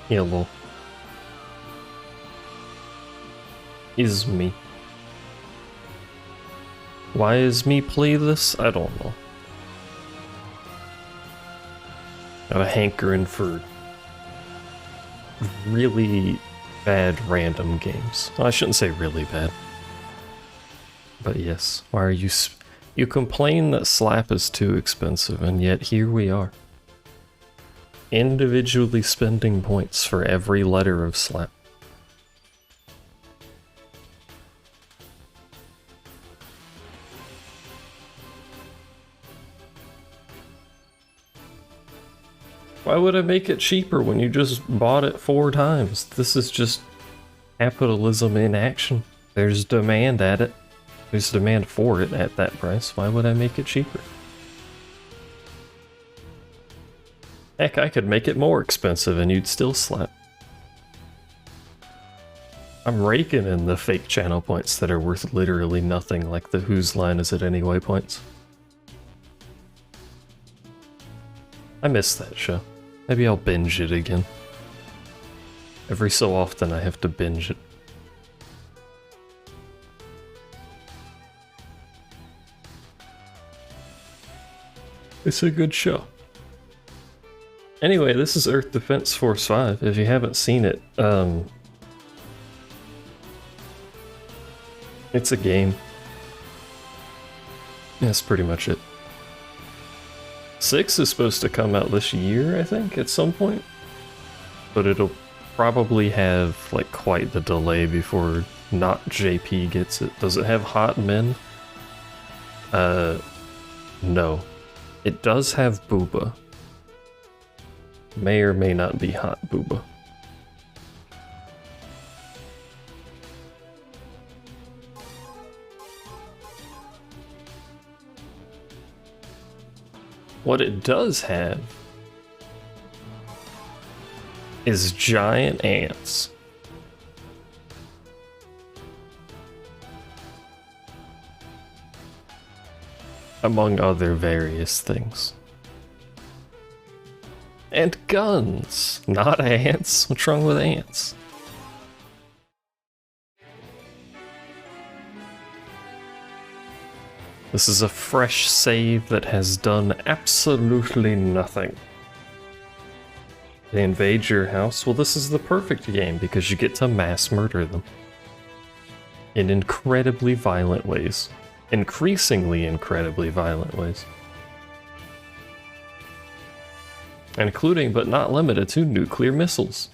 Hello. Is me. Why is me play this? I don't know. Got a hankering for really bad random games. Well, I shouldn't say really bad. But yes, why are you... You complain that Slap is too expensive, and yet here we are. Individually spending points for every letter of Slap. Why would I make it cheaper when you just bought it 4 times? This is just capitalism in action. There's demand at it. There's demand for it at that price. Why would I make it cheaper? Heck, I could make it more expensive and you'd still slap. I'm raking in the fake channel points that are worth literally nothing, like the whose line is it anyway points. I miss that show. Maybe I'll binge it again. Every so often I have to binge it. It's a good show. Anyway, this is Earth Defense Force 5. If you haven't seen it, it's a game. That's pretty much it. 6 is supposed to come out this year, I think, at some point. But it'll probably have, like, quite the delay before not JP gets it. Does it have Hot Men? No. It does have Booba. May or may not be Hot Booba. What it does have is giant ants. Among other various things. And guns, not ants. What's wrong with ants? This is a fresh save that has done absolutely nothing. They invade your house. Well, this is the perfect game because you get to mass murder them. In incredibly violent ways. Increasingly incredibly violent ways. Including, but not limited to, nuclear missiles.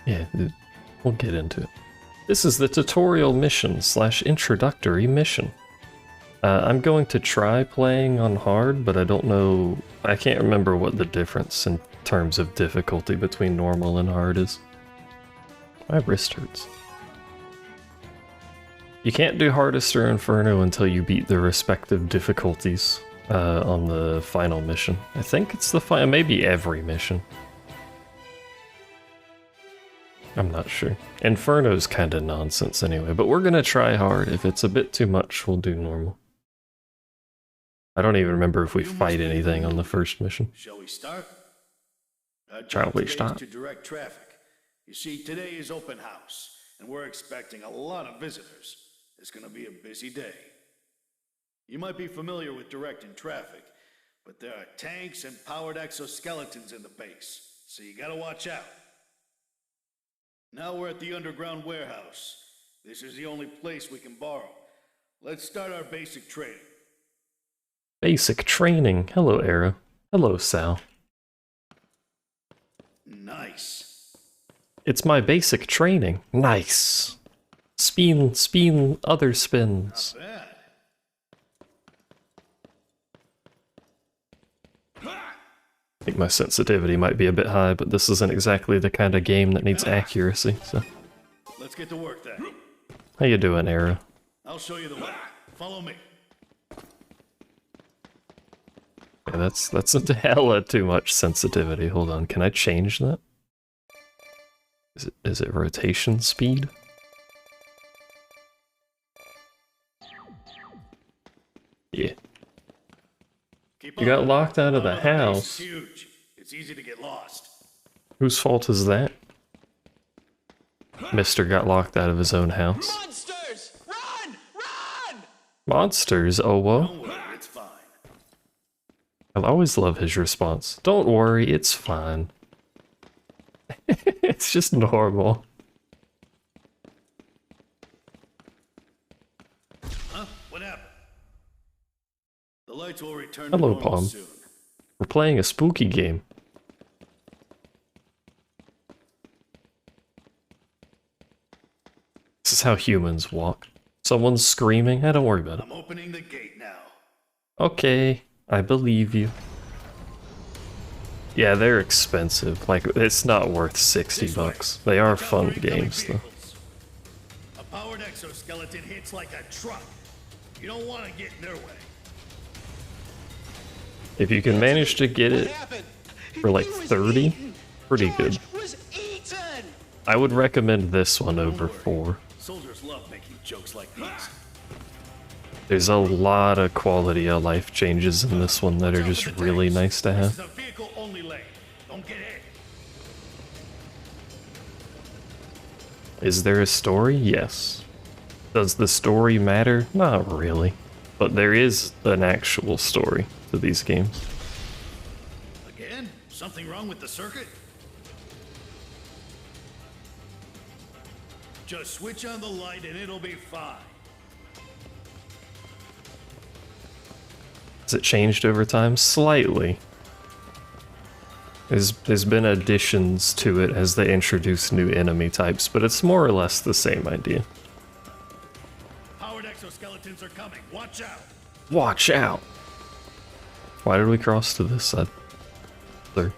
Yeah, we'll get into it. This is the tutorial mission / introductory mission. I'm going to try playing on hard, but I don't know... I can't remember what the difference in terms of difficulty between normal and hard is. My wrist hurts. You can't do hardest or inferno until you beat the respective difficulties on the final mission. I think it's the final... maybe every mission. I'm not sure. Inferno's kind of nonsense anyway, but we're gonna try hard. If it's a bit too much, we'll do normal. I don't even remember if we fight anything on the first mission. Shall we start? Shall we start? To direct traffic. You see, today is open house, and we're expecting a lot of visitors. It's gonna be a busy day. You might be familiar with directing traffic, but there are tanks and powered exoskeletons in the base, so you gotta watch out. Now we're at the underground warehouse. This is the only place we can borrow. Let's start our basic training. Basic training. Hello, Era. Hello, Sal. Nice. It's my basic training. Nice. Spin, other spins. Not bad. I think my sensitivity might be a bit high, but this isn't exactly the kind of game that needs accuracy, so... Let's get to work then. How you doing, Era? I'll show you the way. Follow me. Yeah, that's a hella too much sensitivity. Hold on, can I change that? Is it rotation speed? Yeah. Keep You got on. locked out of the Oh, base is house. huge. It's easy to get lost. Whose fault is that? Mister got locked out of his own house. Monsters! Run! Run! Monsters, oh whoa. Don't worry, it's fine. I'll always love his response. Don't worry, it's fine. It's just normal. Huh? What happened? The lights will return Hello, to normal Palm. soon. We're playing a spooky game. This is how humans walk. Someone's screaming. Don't worry about it. I'm opening the gate now. Okay, I believe you. Yeah, they're expensive. Like, it's not worth 60 bucks. They are fun games, though. A powered exoskeleton hits like a truck. You don't want to get in their way. If you can manage to get What it happened? for like He was 30, eaten. pretty George good. was eaten. I would recommend this one over 4. Soldiers love making jokes like these. There's a lot of quality of life changes in this one that are just really nice to This is have. a vehicle only lane. Don't get hit. Is there a story? Yes. Does the story matter? Not really. But there is an actual story to these games. Again? Something wrong with the circuit? Just switch on the light and it'll be fine. Has it changed over time? Slightly. There's been additions to it as they introduce new enemy types, but it's more or less the same idea. Powered exoskeletons are coming. Watch out. Watch out! Why did we cross to this side? There.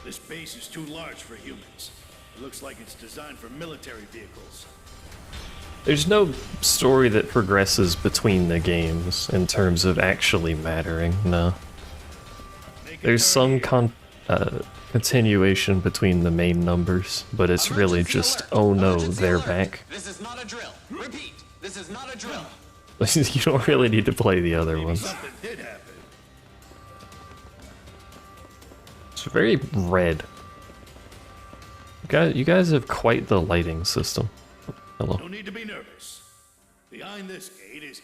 This base is too large for humans. It looks like it's designed for military vehicles. There's no story that progresses between the games in terms of actually mattering, no. Make a There's some turn continuation between the main numbers, but it's really Emergency just, alert. oh no, Emergency they're alert. back. This is not a drill. Repeat. This is not a drill. You don't really need to play the other here. ones. Something did happen. It's very red. You guys have quite the lighting system. Hello. No need to be nervous. Behind this gate is...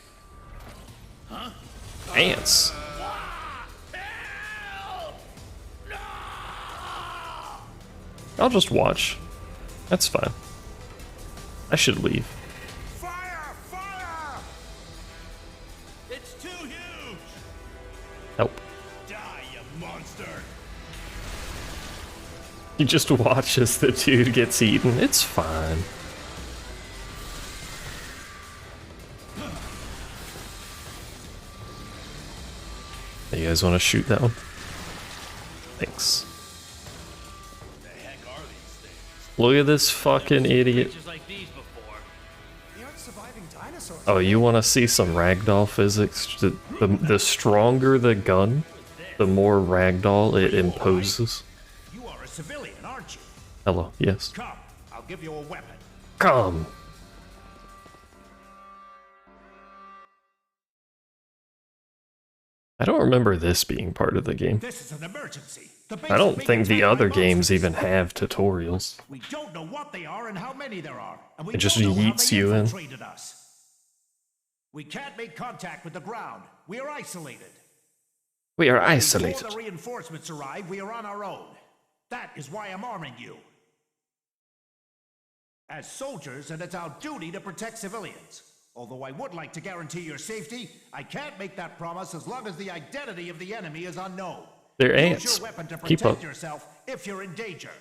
Huh? Ants! Help! No! I'll just watch. That's fine. I should leave. Fire! Fire! It's too huge! Nope. Die, you monster! You just watch as the dude gets eaten. It's fine. You guys want to shoot that one? Thanks. The heck are these things? Look at this fucking idiot. Just like these before. They aren't surviving dinosaurs. Oh, you want to see some ragdoll physics? The stronger the gun, the more ragdoll it imposes. You are a civilian, aren't you? Hello, yes. Come, I'll give you a weapon. Come! I don't remember this being part of the game. This is an emergency. The base I is don't being think the attacked other by games monsters. even have tutorials. We don't know what they are and how many there are. And we It just don't know how yeets they you in. infiltrated us. We can't make contact with the ground. We are isolated. We are Before isolated. the reinforcements arrive, we are on our own. That is why I'm arming you. As soldiers, and it's our duty to protect civilians. Although I would like to guarantee your safety, I can't make that promise as long as the identity of the enemy is unknown. They're Use ants. your weapon to Keep protect up. yourself if you're in danger.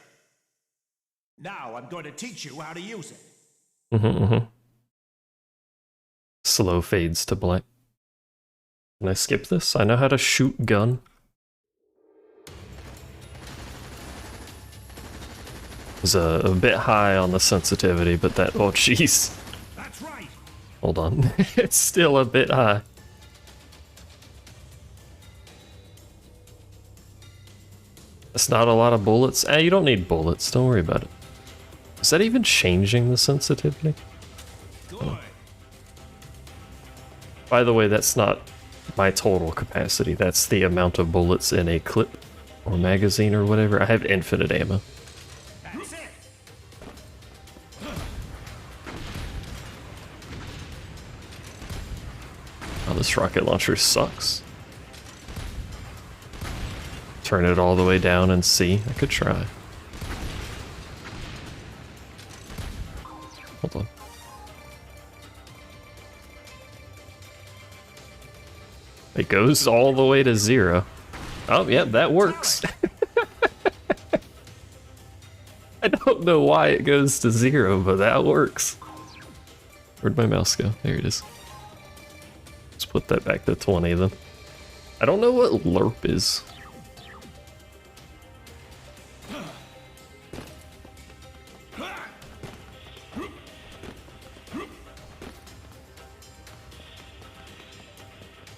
Now I'm going to teach you how to use it. Slow fades to black. Can I skip this? I know how to shoot gun. It's a bit high on the sensitivity, but that, oh jeez. That's right. Hold on. It's still a bit high. That's not a lot of bullets. You don't need bullets. Don't worry about it. Is that even changing the sensitivity? Good. By the way, that's not my total capacity. That's the amount of bullets in a clip or magazine or whatever. I have infinite ammo. That's it. Oh, this rocket launcher sucks. Turn it all the way down and see. I could try. Hold on. It goes all the way to 0. Oh, yeah, that works. I don't know why it goes to 0, but that works. Where'd my mouse go? There it is. Let's put that back to 20 then. I don't know what LURP is.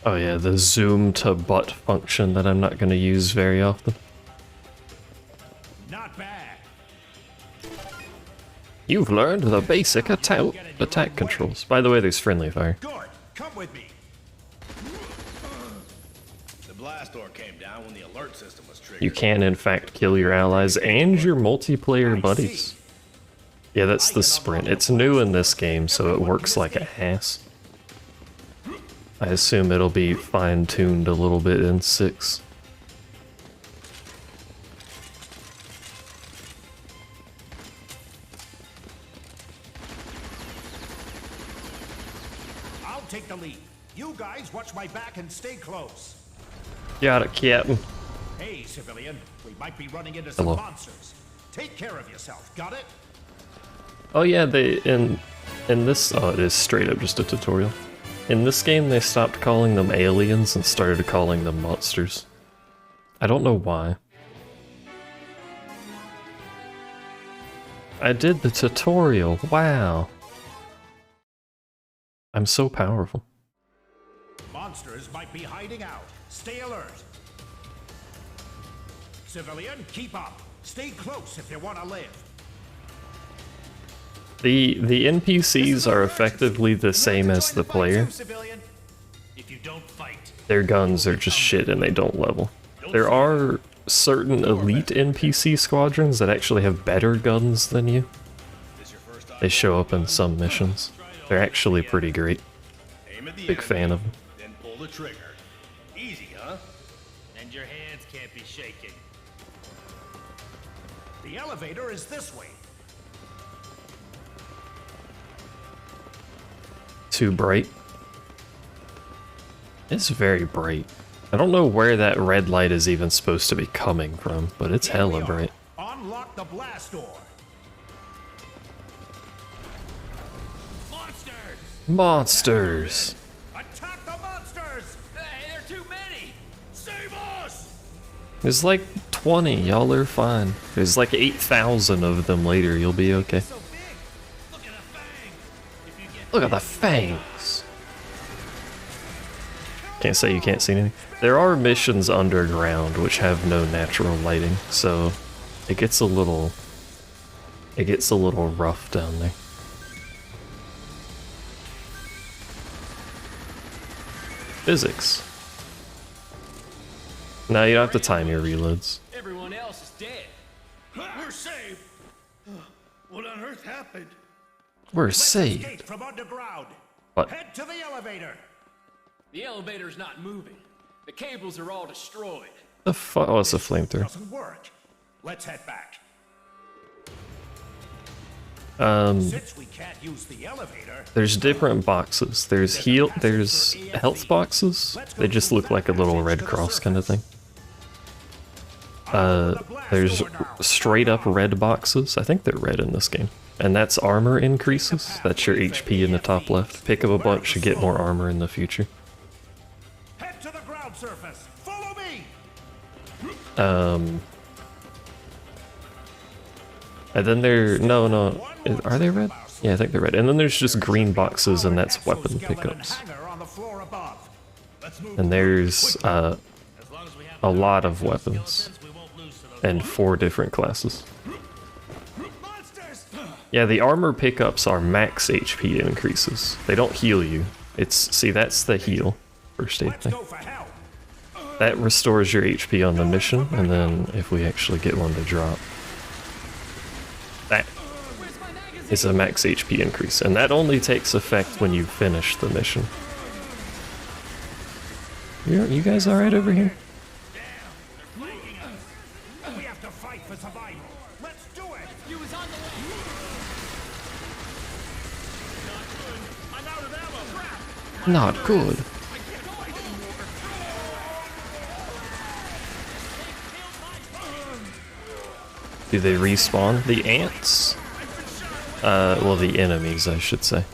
Oh yeah, the zoom to butt function that I'm not going to use very often. Not bad. You've learned the basic attack controls. By the way, there's friendly fire. Good. Come with me. The blast door came down when the alert system was triggered. You can in fact kill your allies and your multiplayer buddies. Yeah, that's the sprint. It's new in this game, so it works like a ass. I assume it'll be fine-tuned a little bit in 6. I'll take the lead. You guys watch my back and stay close. Got it, Captain. Hey, civilian. We might be running into some Hello. monsters. Take care of yourself. Got it? Oh yeah, in this, oh, it is straight up just a tutorial. In this game, they stopped calling them aliens and started calling them monsters. I don't know why. I did the tutorial, wow. I'm so powerful. Monsters might be hiding out. Stay alert. Civilian, keep up. Stay close if you want to live. The NPCs are effectively the same as the player. If you don't fight, Their guns are just shit and they don't level. There are certain elite NPC squadrons that actually have better guns than you. They show up in some missions. They're actually pretty great. Aim at the Big fan of them. Then pull the trigger. Easy, huh? And your hands can't be shaking. the elevator is this way. Too bright. It's very bright. I don't know where that red light is even supposed to be coming from, but it's Here we hella are. bright. Unlock the blast door. Monsters! Monsters! Attack the monsters! Hey, there are too many! Save us! There's like 20, y'all are fine. There's like 8,000 of them later, you'll be okay. So big! Look at the fangs! If you get Look at the fangs! Can't say you can't see anything. There are missions underground which have no natural lighting, so it gets a little rough down there. Physics. No, you don't have to time your reloads. everyone else is dead. We're saved! What on earth happened? We're Let's saved. escape from underground. What? Head to the elevator. The elevator's not moving. The cables are all destroyed. The fuck? Oh, it's a flamethrower. Doesn't work. Let's head back. Since we can't use the elevator, There's different boxes. There's health boxes. They just look like a little red cross kind of thing. There's straight up red boxes. I think they're red in this game. And that's armor increases. That's your HP in the top left. Pick up a bunch to get more armor in the future. head to the ground surface. Follow me. And then are they red? Yeah, I think they're red. And then there's just green boxes, and that's weapon pickups. Hangar on the floor above. And there's As long as we have a lot of weapons, skeletons, we won't lose to those. and 4 different classes. Monsters! Yeah, the armor pickups are max HP increases. They don't heal you. See, that's the heal. First aid Let's thing. go for hell. That restores your HP on the mission, and then if we actually get one to drop, that is a max HP increase, and that only takes effect when you finish the mission. You guys alright over here? We have to fight for survival. Let's do it. You was on the way. I'm out of ammo. Crap. Not good. Do they respawn? The ants? Well, the enemies, I should say,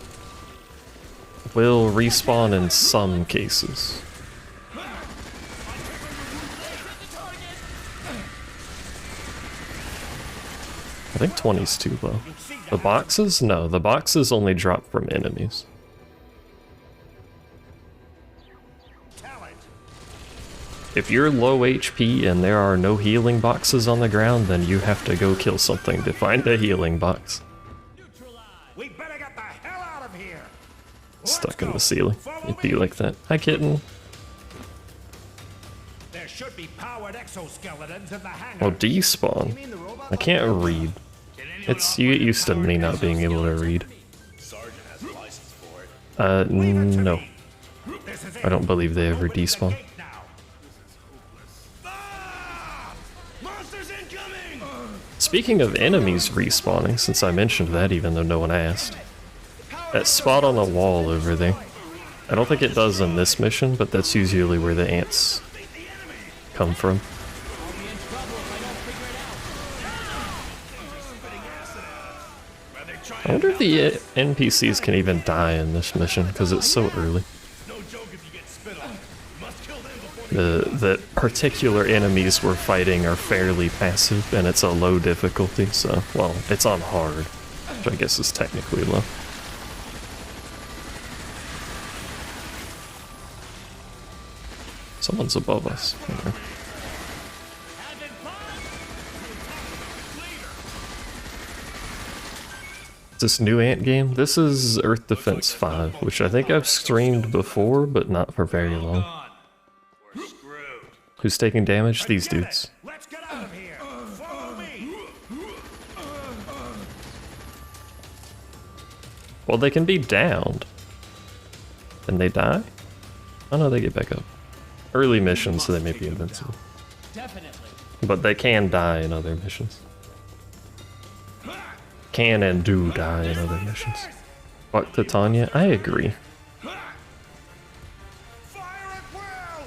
will respawn in some cases. I think 20's too low. The boxes? No, the boxes only drop from enemies. Talent. If you're low HP and there are no healing boxes on the ground, then you have to go kill something to find a healing box. We better get the hell out of here. Stuck in the ceiling. It'd be like that. Hi, kitten. There should be powered exoskeletons in the hangar. Oh, despawn. I can't read. You get used to me not being able to read. Sergeant has a license for it. No. This is it. I don't believe they ever Open the despawn. gate now. Ah! Monsters incoming! Speaking of enemies respawning, since I mentioned that even though no one asked, that spot on the wall over there, I don't think it does in this mission, but that's usually where the ants come from. I wonder if the NPCs can even die in this mission, because it's so early. No joke if you get spit on. You must kill them before The particular enemies we're fighting are fairly passive, and it's a low difficulty, so, well, it's on hard, which I guess is technically low. Someone's above us. Okay. This new ant game? This is Earth Defense 5, which I think I've streamed before, but not for very long. we're screwed. Who's taking damage? These dudes. Let's get out of here. Follow me. Well, they can be downed. And they die? Oh no, they get back up. Early missions, so they may be invincible. Definitely. But they can die in other missions. Can and do die in other missions. Fuck Titania? I agree. Fire at will.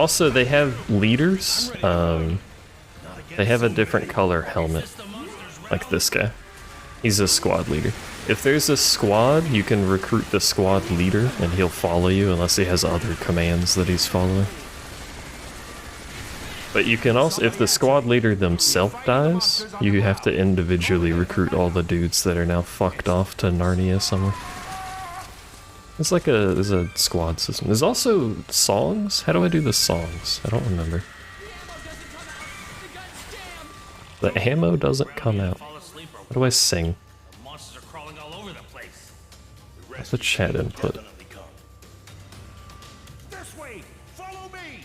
Also, they have leaders. They have a different color helmet. Like this guy. He's a squad leader. If there's a squad, you can recruit the squad leader, and he'll follow you unless he has other commands that he's following. But you can also, if the squad leader themselves dies, you have to individually recruit all the dudes that are now fucked off to Narnia somewhere. It's like there's a squad system. There's also songs? How do I do the songs? I don't remember. The ammo doesn't come out. How do I sing? Monsters are crawling all over the place. What's the chat input? Definitely come. This way. Follow me.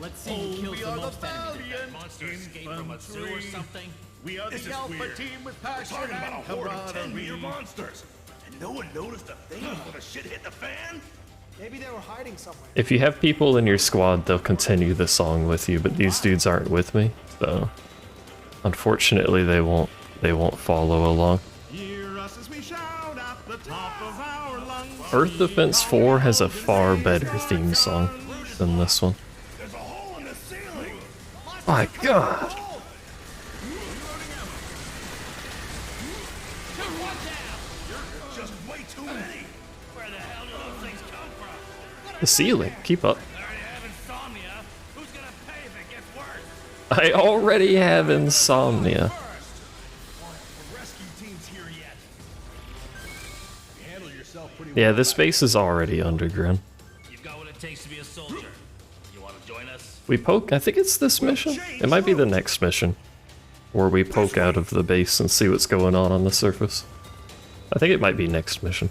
Let's see who kills the most enemies. That monster escaped from a zoo or something? We are This the is Alpha weird. team with We're passion talking about a and horde of 10-meter camaraderie. monsters. And no one noticed a thing before the shit hit the fan? Maybe they were hiding somewhere. If you have people in your squad, they'll continue the song with you, but these dudes aren't with me, so unfortunately they won't follow along. Hear us as we shout at the top of our lungs. Earth Defense 4 has a far better theme song than this one. There's a hole in the ceiling! My god! Just way too many! Where the hell do those things come from? The ceiling, keep up. I already have insomnia. Who's gonna pay if it gets worse? I already have insomnia. Rescue team's here yet. You handle yourself pretty Yeah, this base is already underground. You've got what it takes to be a soldier. You wanna join us? We poke, I think it's this mission? It might be the next mission. Or we poke out of the base and see what's going on the surface. I think it might be next mission.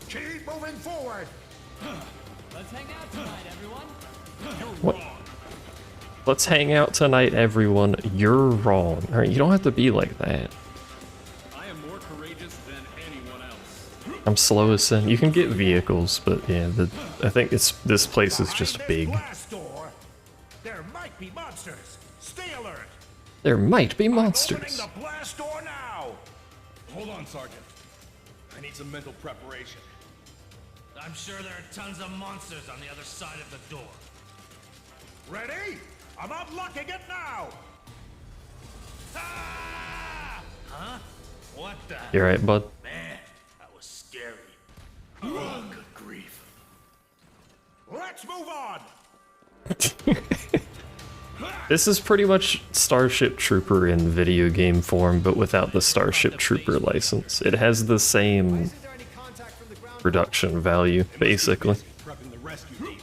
Keep moving forward. Let's hang out tonight, everyone. What? Let's hang out tonight, everyone. You're wrong. Alright, you don't have to be like that. I am more courageous than anyone else. I'm slow as sin. You can get vehicles, but yeah, I think this place is just Behind this big. blast door, there might be monsters. Stay alert. There might be I'm monsters. opening the blast door now. Hold on, Sergeant. I need some mental preparation. I'm sure there are tons of monsters on the other side of the door. Ready? I'm unlocking it now. Ah! Huh? What the? You alright, bud? Man, that was scary. Oh, good grief. Let's move on. This is pretty much Starship Trooper in video game form, but without the Starship Trooper license. It has the same Isn't there any contact from the ground? production value, basically. Prepping the rescue teams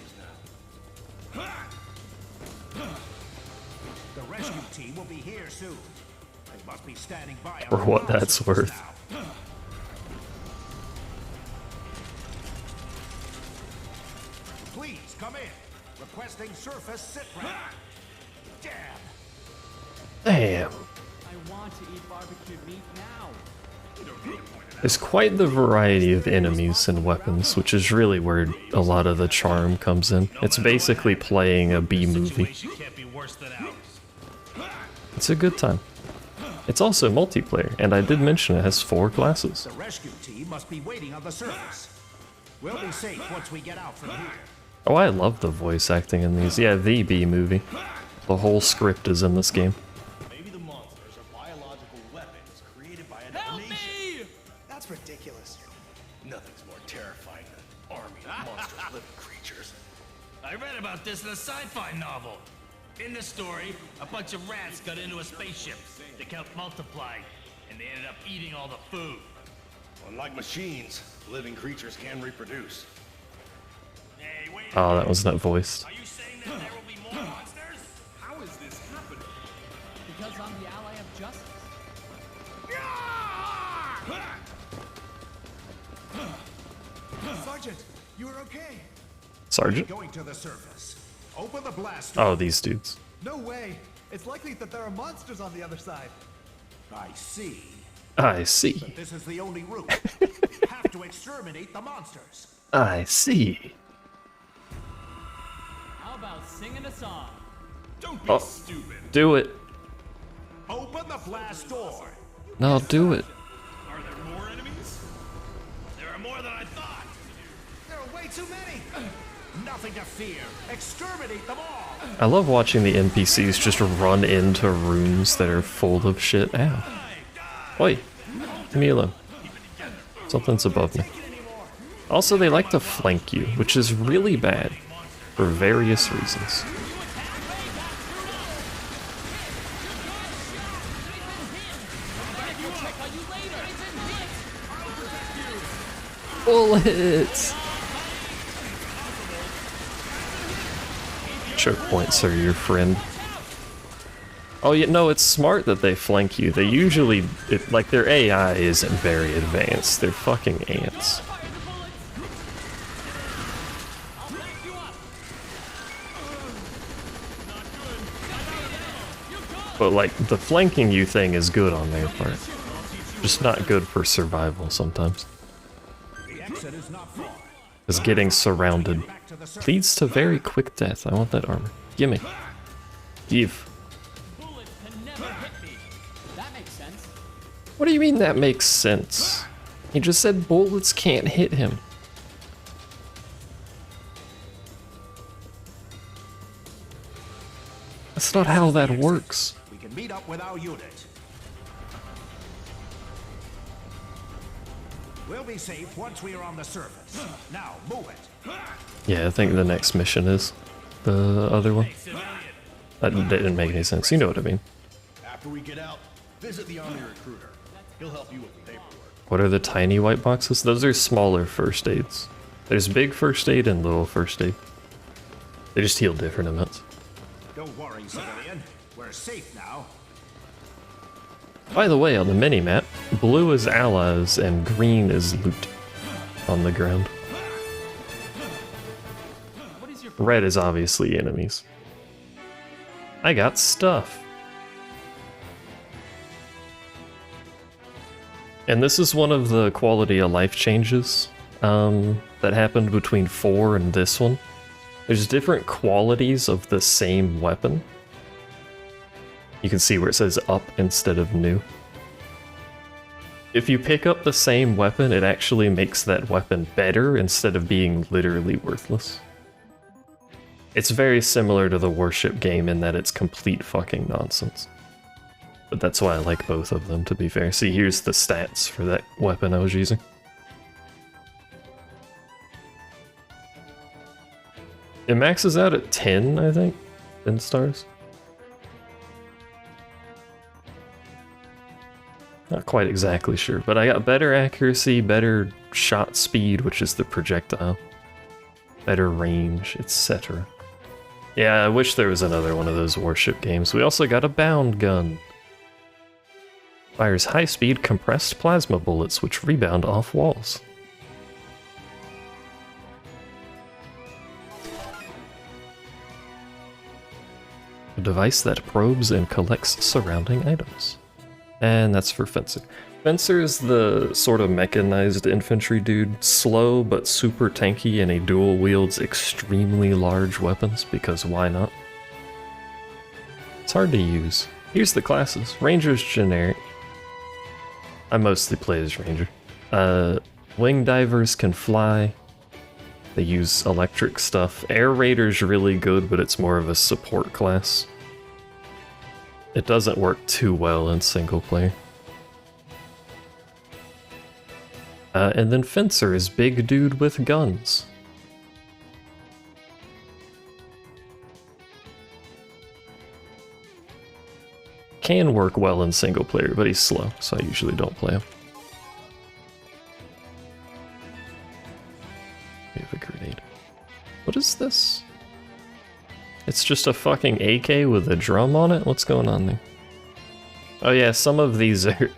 now. The rescue team will be here soon. They must be standing by. For what that's worth. Now. Please come in. Requesting surface sit rep. Damn. Damn. I want to eat barbecued meat now. There's quite the variety of enemies and weapons, which is really where a lot of the charm comes in. It's basically playing a B movie. Situation can't be worse than ours. It's a good time. It's also multiplayer, and I did mention it has 4 classes. The rescue team must be waiting on the surface. We'll be safe once we get out from here. Oh, I love the voice acting in these. Yeah, the B movie. The whole script is in this game. Maybe the monsters are biological weapons created by another Help nation. me! That's ridiculous. Nothing's more terrifying than an army of monstrous living creatures. I read about this in a sci-fi novel. In the story, a bunch of rats got into a spaceship. They kept multiplying, and they ended up eating all the food. Unlike machines, living creatures can reproduce. Hey, wait. Oh, that was not voiced. Are you saying that there will be more monsters? How is this happening? Because I'm the ally of justice. Sergeant, you are okay. Sergeant? Going to the surface. Open the blast door. Oh, these dudes. No way. It's likely that there are monsters on the other side. I see. I see. But this is the only route. Have to exterminate the monsters. I see. How about singing a song? Don't be Oh. stupid. Do it. Open the blast door. No, do it. Are there more enemies? There are more than I thought. There are way too many. Nothing to fear. Exterminate them all. I love watching the NPCs just run into rooms that are full of shit. Ow. Oi. Leave me alone. Something's above me. Also, they like to flank you, which is really bad for various reasons. Bullets! Choke points are your friend. Oh, yeah, no, it's smart that they flank you. They usually, like, their AI isn't very advanced. They're fucking ants. But, like, the flanking you thing is good on their part. Just not good for survival sometimes. The exit is not far. Because getting surrounded Back to the surface. leads to very quick death. I want that armor. Gimme. Give. Bullets can never hit me. That makes sense. What do you mean that makes sense? He just said bullets can't hit him. That's not how that works. We can meet up with our unit. We'll be safe once we are on the surface. Now, move it. Yeah, I think the next mission is the other one. That didn't make any sense. You know what I mean. After we get out, visit the Army recruiter. He'll help you with the paperwork. What are the tiny white boxes? Those are smaller first aids. There's big first aid and little first aid. They just heal different amounts. Don't worry, civilian. We're safe now. By the way, on the mini-map, blue is allies and green is loot on the ground. Red is obviously enemies. I got stuff. And this is one of the quality of life changes that happened between 4 and this one. There's different qualities of the same weapon. You can see where it says up instead of new. If you pick up the same weapon, it actually makes that weapon better instead of being literally worthless. It's very similar to the Warship game in that it's complete fucking nonsense. But that's why I like both of them, to be fair. See, here's the stats for that weapon I was using. It maxes out at 10, I think, 10 stars. Not quite exactly sure, but I got better accuracy, better shot speed, which is the projectile, better range, etc. Yeah, I wish there was another one of those Warship games. We also got a bound gun. Fires high-speed compressed plasma bullets which rebound off walls. A device that probes and collects surrounding items. And that's for Fencer. Fencer is the sort of mechanized infantry dude, slow but super tanky, and he dual wields extremely large weapons, because why not? It's hard to use. Here's the classes. Ranger's generic. I mostly play as Ranger. Wing divers can fly. They use electric stuff. Air Raider's really good, but it's more of a support class. It doesn't work too well in single player. And then Fencer is big dude with guns. Can work well in single player, but he's slow, so I usually don't play him. We have a grenade. What is this? It's just a fucking AK with a drum on it? What's going on there? Oh yeah, some of these are...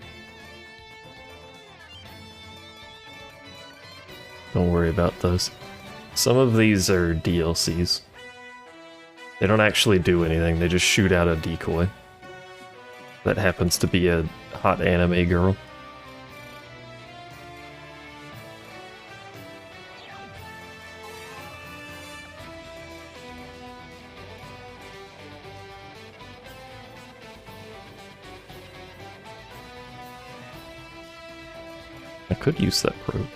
Don't worry about those. Some of these are DLCs. They don't actually do anything, they just shoot out a decoy. That happens to be a hot anime girl. I could use that probe.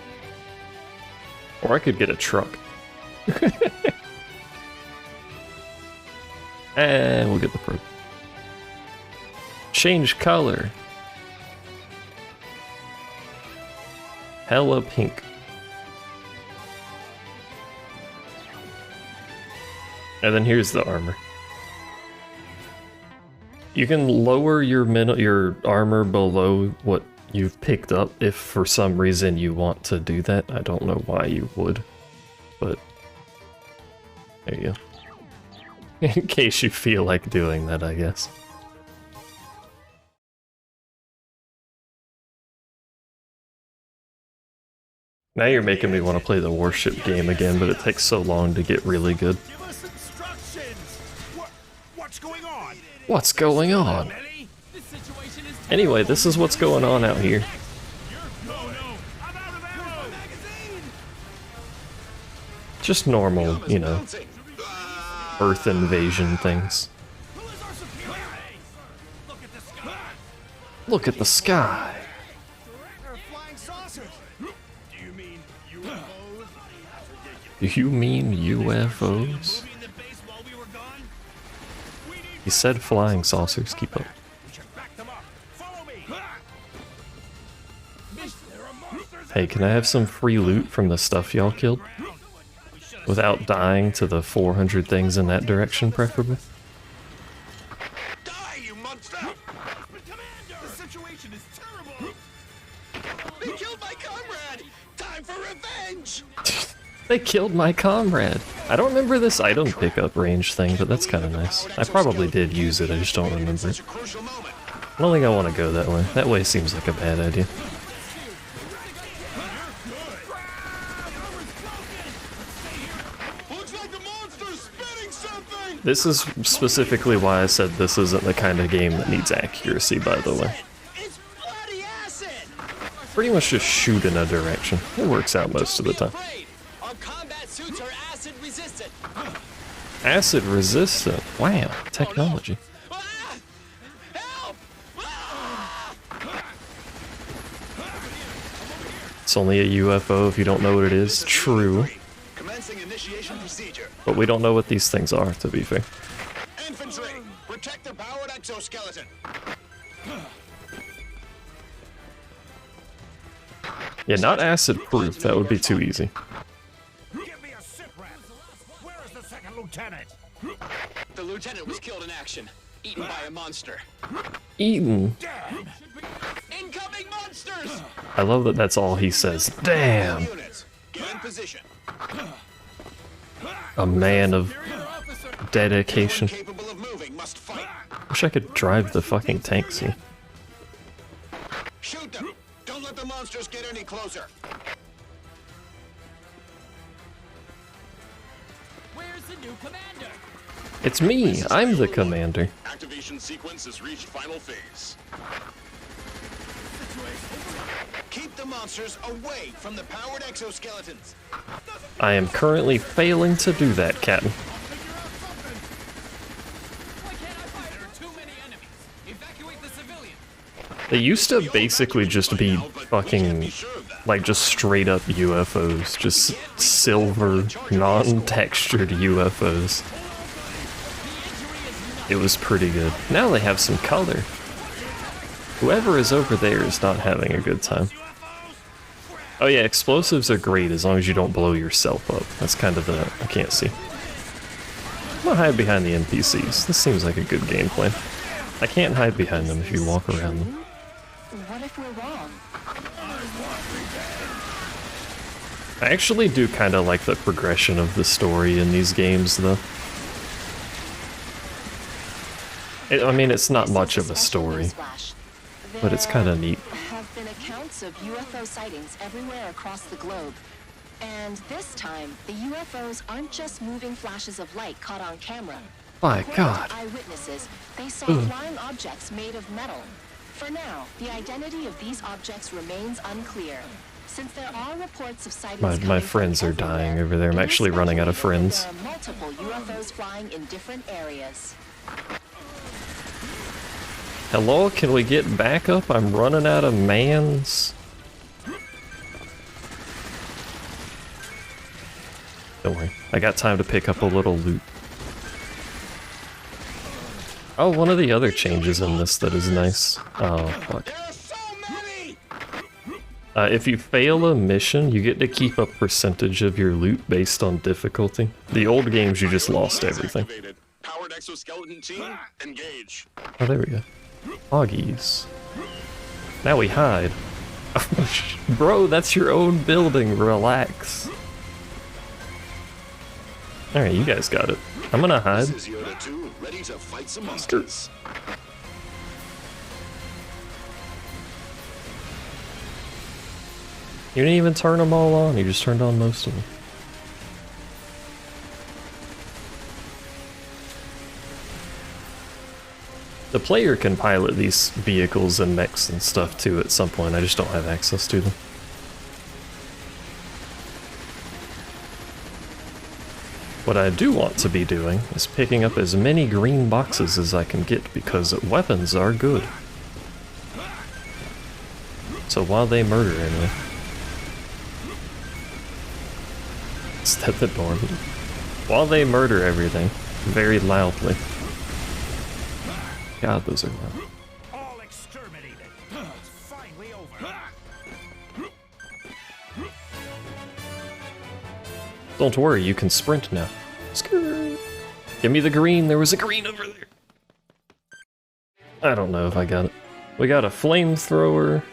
Or I could get a truck. And we'll get the probe. Change color. Hella pink. And then here's the armor. You can lower your armor below what you've picked up if for some reason you want to do that. I don't know why you would, but there you go. In case you feel like doing that, I guess. Now you're making me want to play the Warship game again, but it takes so long to get really good. Give us instructions. What's going on? What's going on? Anyway, this is what's going on out here. I'm out of ammo. Just normal, you know, Earth invasion things. Look at the sky. They're flying saucers. Do you mean UFOs? Do you mean UFOs? He said flying saucers. Keep up. Hey, can I have some free loot from the stuff y'all killed? Without dying to the 400 things in that direction, preferably? Die, you monster! Commander! The situation is terrible! They killed my comrade! Time for revenge! They killed my comrade! I don't remember this item pickup range thing, but that's kind of nice. I probably did use it, I just don't remember it. Crucial moment. I don't think I want to go that way. That way seems like a bad idea. Looks like the monster's spitting something! This is specifically why I said this isn't the kind of game that needs accuracy, by the way. It's bloody acid! Pretty much just shoot in a direction. It works out most of the time. Afraid. Our combat suits are acid resistant. Acid resistant. Wow, technology. Ah! Help! Ah! It's only a UFO if you don't know what it is. True. Commencing initiation procedure. But we don't know what these things are, to be fair. Infantry, protect the powered exoskeleton. Yeah, not acid proof. That would be too easy. Give me a sit rep. Where is the second lieutenant? The lieutenant was killed in action, eaten by a monster. Eaten. Incoming monsters! I love that that's all he says. Damn. Units, get in position. A man of dedication. Capable of moving must fight. Wish I could drive the fucking tanks here. Shoot them! Don't let the monsters get any closer. Where's the new commander? It's me. I'm the commander. Activation sequence has reached final phase. Keep the monsters away from the powered exoskeletons. I am currently failing to do that, Captain. Why can't I fight? There are too many enemies. Evacuate the civilians. They used to basically just be fucking, like, just straight up UFOs. Just silver, non-textured UFOs. It was pretty good. Now they have some color. Whoever is over there is not having a good time. Oh yeah, explosives are great as long as you don't blow yourself up. That's kind of the... I can't see. I'm gonna hide behind the NPCs. This seems like a good game plan. I can't hide behind them if you walk around them. What if we're wrong? I actually do kind of like the progression of the story in these games, though. I mean, it's not much of a story, but it's kind of neat. There have been accounts of UFO sightings everywhere across the globe. And this time, the UFOs aren't just moving flashes of light caught on camera. My According God. to eyewitnesses, they saw flying objects made of metal. For now, the identity of these objects remains unclear. Since there are reports of sightings My coming friends from are dying everywhere, over there. I'm it is actually running out of speculated friends. that there are multiple UFOs flying in different areas. Hello, can we get back up? I'm running out of mans. Don't worry, I got time to pick up a little loot. Oh, one of the other changes in this that is nice. Oh, fuck. There are so many! If you fail a mission, you get to keep a percentage of your loot based on difficulty. The old games, you just lost everything. Activated. Powered exoskeleton team, engage. Oh, there we go. Hoggies. Now we hide. Bro, that's your own building. Relax. Alright, you guys got it. I'm gonna hide. This is Yoda 2, ready to fight some monsters. You didn't even turn them all on, you just turned on most of them. The player can pilot these vehicles and mechs and stuff too at some point, I just don't have access to them. What I do want to be doing is picking up as many green boxes as I can get because weapons are good. So while they murder anyway. Is that the door? While they murder everything, very loudly. God, those are loud. All exterminated. It's finally over. Don't worry, you can sprint now. Skrrr. Give me the green, there was a green over there. I don't know if I got it. We got a flamethrower,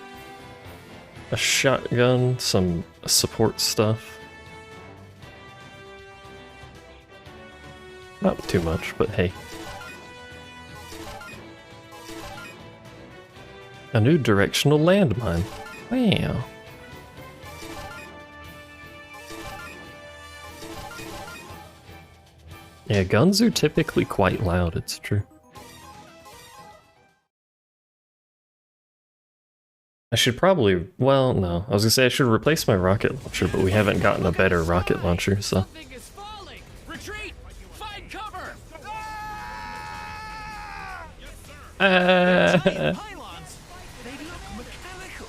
a shotgun, some support stuff. Not too much, but hey. A new directional landmine. Wow. Yeah, guns are typically quite loud, it's true. I should probably, well, no. I was gonna say I should replace my rocket launcher, but we haven't gotten a better rocket launcher, so. Something is falling! Retreat! Find cover! Pylons! They look mechanical.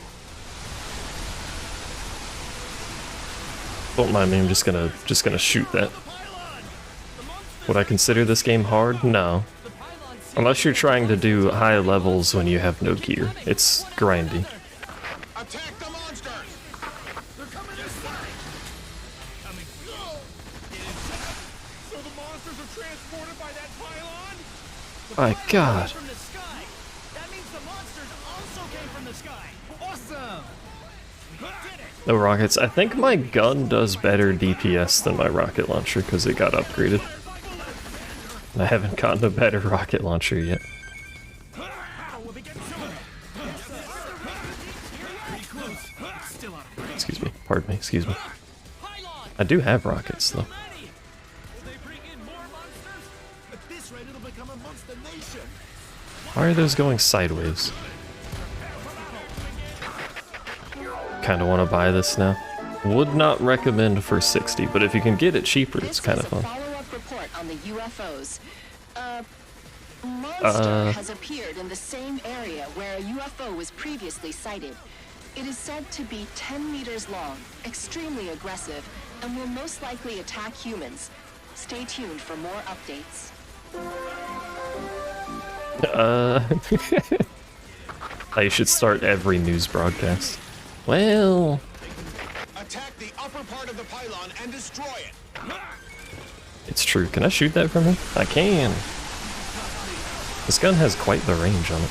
Don't mind me, I'm just gonna shoot that. Would I consider this game hard? No. Unless you're trying to do high levels when you have no gear. It's grindy. Attack the monsters! They're coming this side! Coming. So the monsters are transported by that pylon? My god. From the sky! That means the monsters also came from the sky! Awesome! We did it! No rockets. I think my gun does better DPS than my rocket launcher because it got upgraded. I haven't gotten a better rocket launcher yet. Excuse me, pardon me, excuse me. I do have rockets though. Why are those going sideways? Kinda wanna buy this now. Would not recommend for 60, but if you can get it cheaper, it's kind of fun. Follow-up report on the UFOs. Monster has appeared in the same area where a UFO was previously sighted. It is said to be 10 meters long, extremely aggressive, and will most likely attack humans. Stay tuned for more updates. I should start every news broadcast. Well, Attack the upper part of the pylon and destroy it! it's true. Can I shoot that from here? I can. This gun has quite the range on it.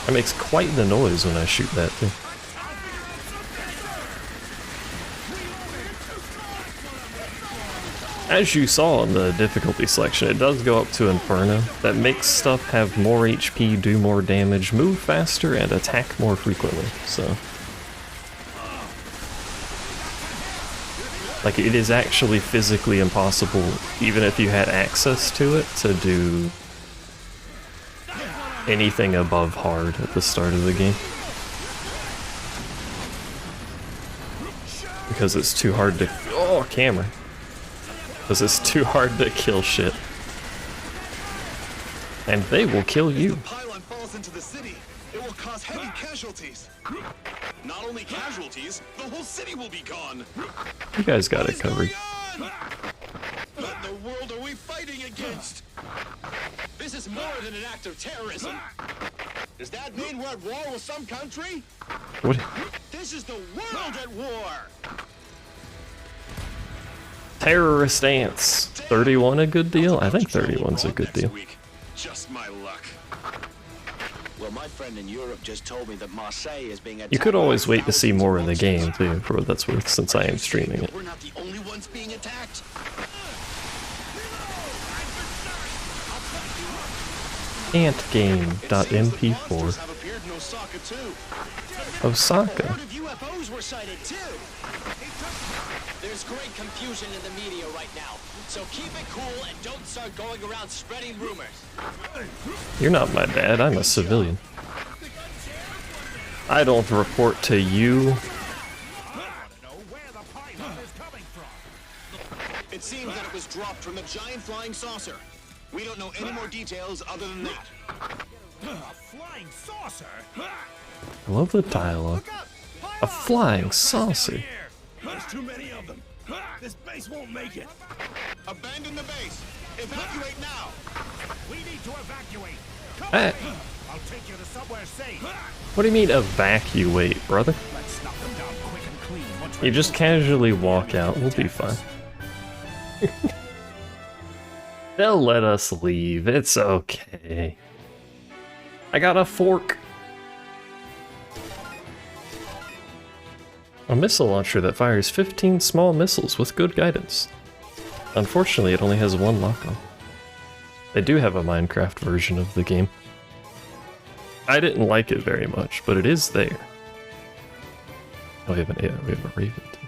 It makes quite the noise when I shoot that too. As you saw in the difficulty selection, it does go up to Inferno. That makes stuff have more HP, do more damage, move faster, and attack more frequently, so... Like, it is actually physically impossible, even if you had access to it, to do anything above hard at the start of the game. Because it's too hard to... Oh, camera. Because it's too hard to kill shit. And they will kill you. If the pylon falls into the city, it will cause heavy casualties. Not only casualties, the whole city will be gone. You guys got What it is covered. going on? What in the world are we fighting against? This is more than an act of terrorism. Does that mean we're at war with some country? What? This is the world at war. Terrorist ants. 31 a good deal? I think 31's a good deal. Just my luck. Well, my friend in Europe just told me that Marseille is being attacked. You could always wait to see more in the game, too, for what that's worth, since I am streaming it. We're not the only ones being attacked. Antgame.mp4. Have appeared in Osaka too. Osaka. UFOs were sighted too. There's great confusion in the media right now, so keep it cool and don't start going around spreading rumors. You're not my dad, I'm a civilian. I don't report to you. It seems that it was dropped from a giant flying saucer. We don't know any more details other than that. A flying saucer? I love the dialogue. A flying saucer. There's too many of them. This base won't make it. Abandon the base. Evacuate now. We need to evacuate. Eh, I'll take you to somewhere safe. what do you mean evacuate, brother? Let's knock them down quick and clean. Once You just casually walk out, we'll be fine. They'll let us leave, it's okay. I got a fork. A missile launcher that fires 15 small missiles with good guidance. Unfortunately, it only has one lock-on. They do have a Minecraft version of the game. I didn't like it very much, but it is there. Oh, we have a raven too.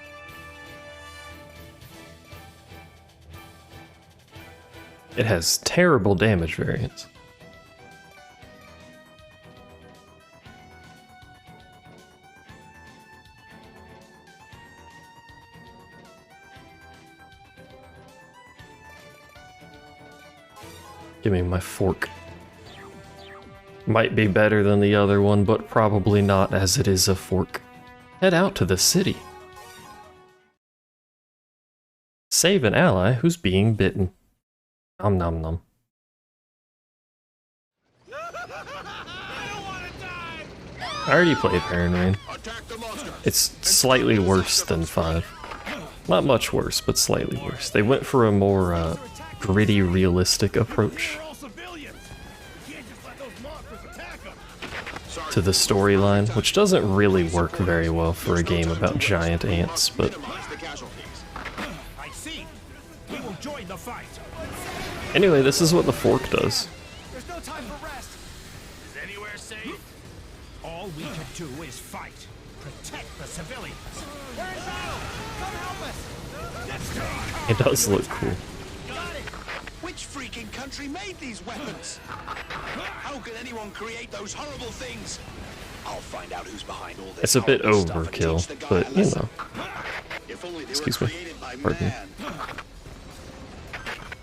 It has terrible damage variance. Give me my fork. Might be better than the other one, but probably not, as it is a fork. Head out to the city. Save an ally who's being bitten. Nom nom nom. I already played Iron Rain. It's slightly worse than 5. Not much worse, but slightly worse. They went for a more gritty, realistic approach to the storyline, which doesn't really work very well for a game about giant ants, but anyway, this is what the fork does. There's no time for rest. Is anywhere safe? All we can do is fight. Protect the civilians. We're in battle! Come help us! It does look cool. Which freaking country made these weapons? How can anyone create those horrible things? I'll find out who's behind all this. It's a bit horrible stuff and overkill, teach the guy but a you lesson. know. If only they Excuse were me. created by Pardon me. man.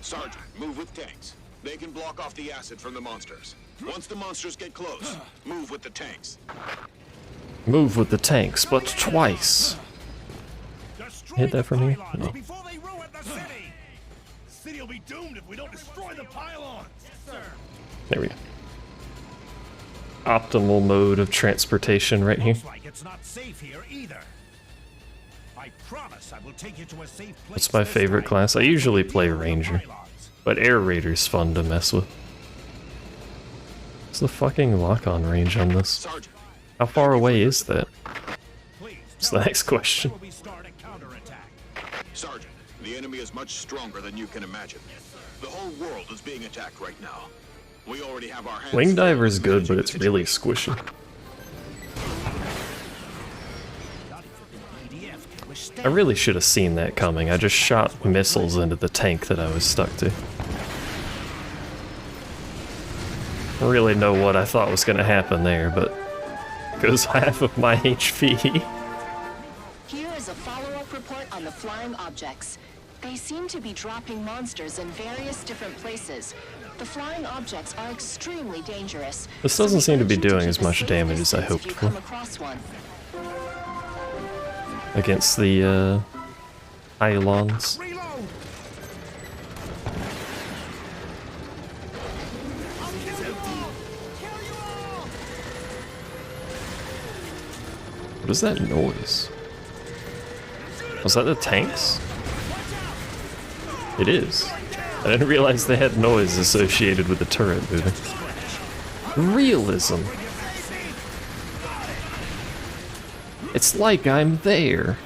Sergeant, move with tanks. They can block off the acid from the monsters. Once the monsters get close, move with the tanks. Move with the tanks, but twice. Hit that from here? No. Before they ruin the city. The city will be doomed if we don't destroy the pylons. There we go. Optimal mode of transportation right here. Looks like it's not safe here either. I promise I will take you to a safe place. What's my this favorite time. class? I usually play Ranger, Pylons. but Air Raider's fun to mess with. What's the fucking lock-on range on this? Sergeant, How far away is that? Please, That's the next question. before we start a counterattack. Sergeant, the enemy is much stronger than you can imagine. The whole world is being attacked right now. We already have our hands Wing full Diver is with good, managing but the it's really situation. squishy. EDF can I withstand. really should have seen that coming. I just shot missiles into the tank that I was stuck to. I don't really know what I thought was going to happen there, but it goes half of my HP. Here is a follow-up report on the flying objects. They seem to be dropping monsters in various different places. The flying objects are extremely dangerous. This so doesn't we seem to urge be you doing keep as a much safe damage as I distance if hoped you for. come across one. Against the pylons. Reload. What is that noise? Was that the tanks? It is. I didn't realize they had noise associated with the turret moving. Realism. It's like I'm there.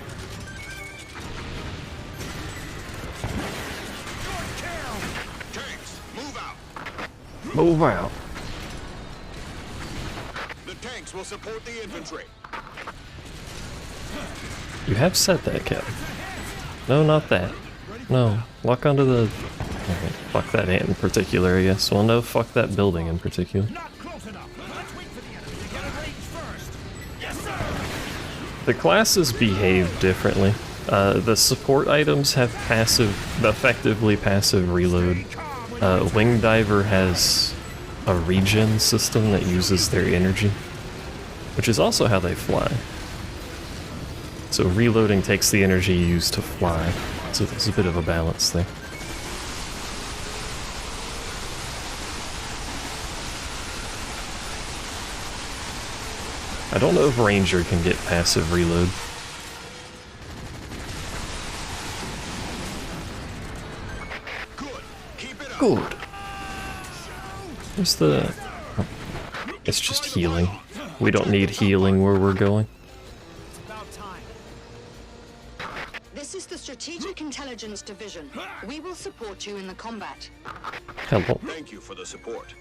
Tanks, move out. Move out. The tanks will support the infantry. You have said that, Captain. No, not that. No, lock onto the... Okay, fuck that ant in particular, I guess. Well, no, fuck that building in particular. Not close enough. Let's wait for the enemy to get a range first. Yes, sir. The classes behave differently. The support items have effectively passive reload. Wing Diver has a regen system that uses their energy, which is also how they fly. So reloading takes the energy used to fly. So there's a bit of a balance there. I don't know if Ranger can get passive reload. Good. Keep it up. Good. Where's the... oh, it's just healing. We don't need healing where we're going. It's about time. This is is the Strategic Intelligence Division. We will support you in the combat. Hello. Thank you for the support.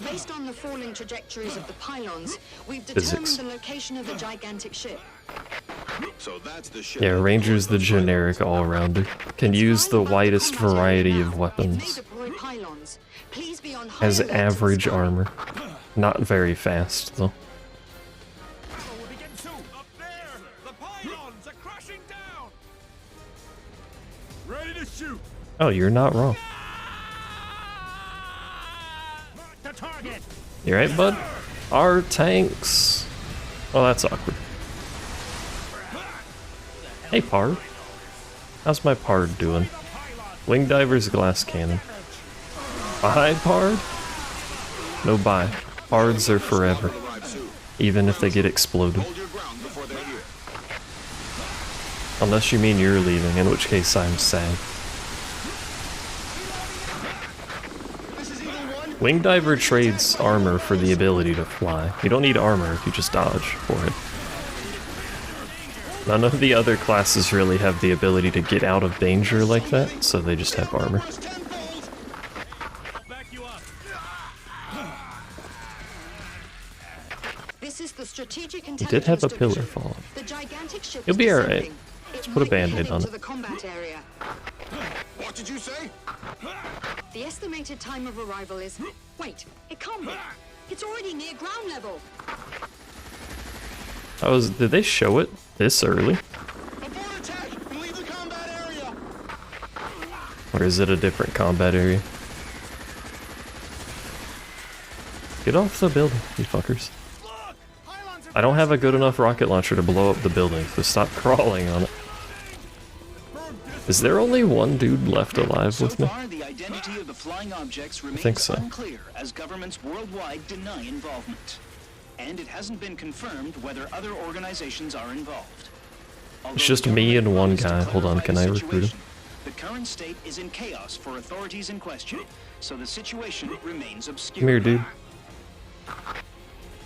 Based on the falling trajectories of the pylons, we've Physics. determined the location of the gigantic ship. So that's the ship. Yeah, Ranger's the generic all-rounder. Can use the widest variety of If they weapons. deploy pylons, please be on high Has alert to the average sky. armor. Not very fast, though. Up there! The pylons are crashing down! Ready to shoot! Oh, you're not wrong. The target! You right, bud? Our tanks. Oh, that's awkward. Hey, Pard. How's my Pard doing? Wing Diver's glass cannon. Bye, Pard? No bye. Pards are forever. Even if they get exploded. Hold your ground before they're here. Unless you mean you're leaving, in which case I'm sad. Wing Diver trades armor for the ability to fly. You don't need armor if you just dodge for it. None of the other classes really have the ability to get out of danger like that, so they just have armor. This is the Strategic He did have a Intelligence pillar Division. fall. The gigantic ship He'll is be alright. descending. Let's It put a might be Band-Aid heading on to it. the combat area. What did you say? The estimated time of arrival is... Wait, it can't be. It's already near ground level. Did they show it this early? Abort attack! Leave the combat area! Or is it a different combat area? Get off the building, you fuckers. I don't have a good enough rocket launcher to blow up the building, so stop crawling on it. Is there only one dude left alive with me? So far, the identity of the flying objects remains think so. unclear as governments worldwide deny involvement. And it hasn't been confirmed whether other organizations are involved. Although It's just the me and government one promised to guy. Hold on, clarify can the I recruit him? situation, the current state is in chaos for authorities in question, so the situation remains obscure. Come here, dude.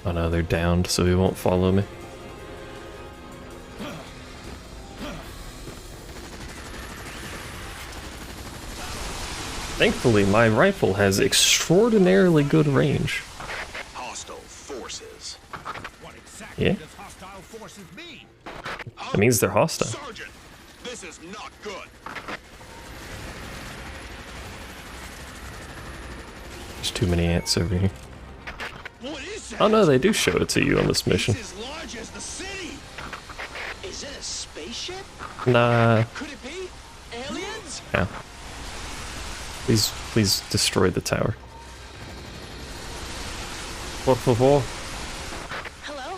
Oh no, they're downed, so he won't follow me. Thankfully, my rifle has extraordinarily good range. Hostile forces. What exactly Yeah. does hostile forces mean? That means they're hostile. Sergeant, this is not good. There's too many ants over here. What is that? Oh no, they do show it to you on this mission. It's as large as the city. Is it a spaceship? Nah. Could it be? Aliens? Yeah. Please destroy the tower. Por favor. Hello?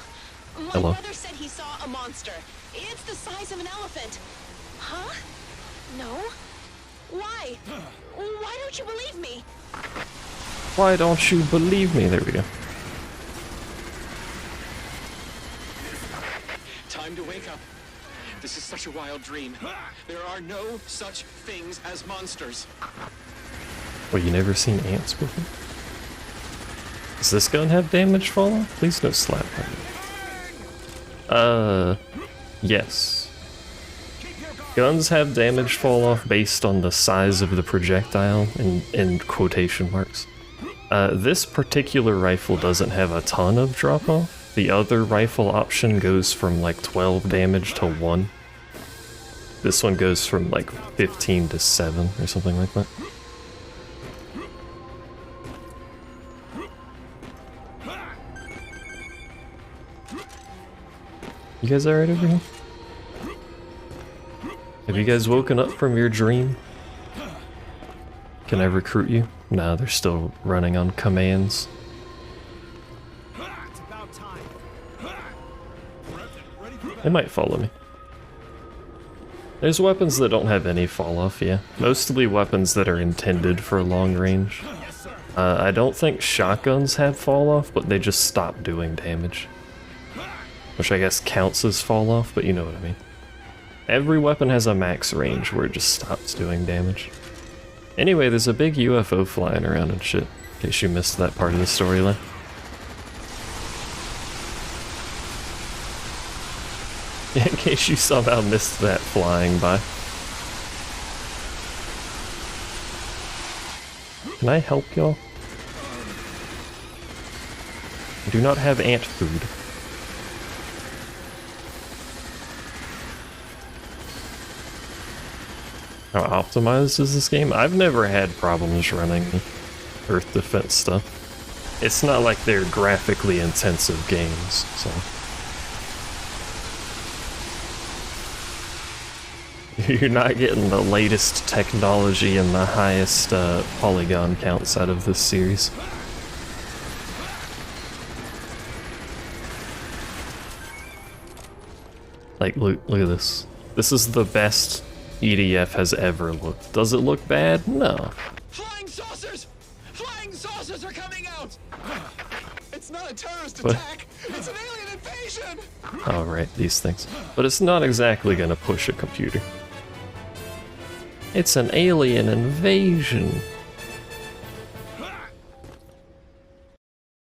My Hello. brother said he saw a monster. It's the size of an elephant. Huh? No? Why? Why don't you believe me? Why don't you believe me? There we go. Time to wake up. This is such a wild dream. There are no such things as monsters. Well, you never seen ants before? Does this gun have damage fall off? Please no slap. Yes. Guns have damage fall off based on the size of the projectile, in quotation marks. This particular rifle doesn't have a ton of drop off. The other rifle option goes from like 12 damage to 1. This one goes from like 15 to 7 or something like that. You guys alright over here? Have you guys woken up from your dream? Can I recruit you? No, they're still running on commands. It's about time. They might follow me. There's weapons that don't have any fall off, yeah. Mostly weapons that are intended for long range. I don't think shotguns have fall off, but they just stop doing damage. Which I guess counts as fall off, but you know what I mean. Every weapon has a max range where it just stops doing damage. Anyway, there's a big UFO flying around and shit, in case you missed that part of the storyline. In case you somehow missed that flying by. Can I help y'all? I do not have ant food. How optimized is this game? I've never had problems running Earth defense stuff. It's not like they're graphically intensive games, so. You're not getting the latest technology and the highest polygon counts out of this series. Like, look at this. This is the best EDF has ever looked. Does it look bad? No. Flying saucers! Flying saucers are coming out! It's not a terrorist What? attack! It's an alien invasion! Oh, right, these things. But it's not exactly gonna push a computer. It's an alien invasion.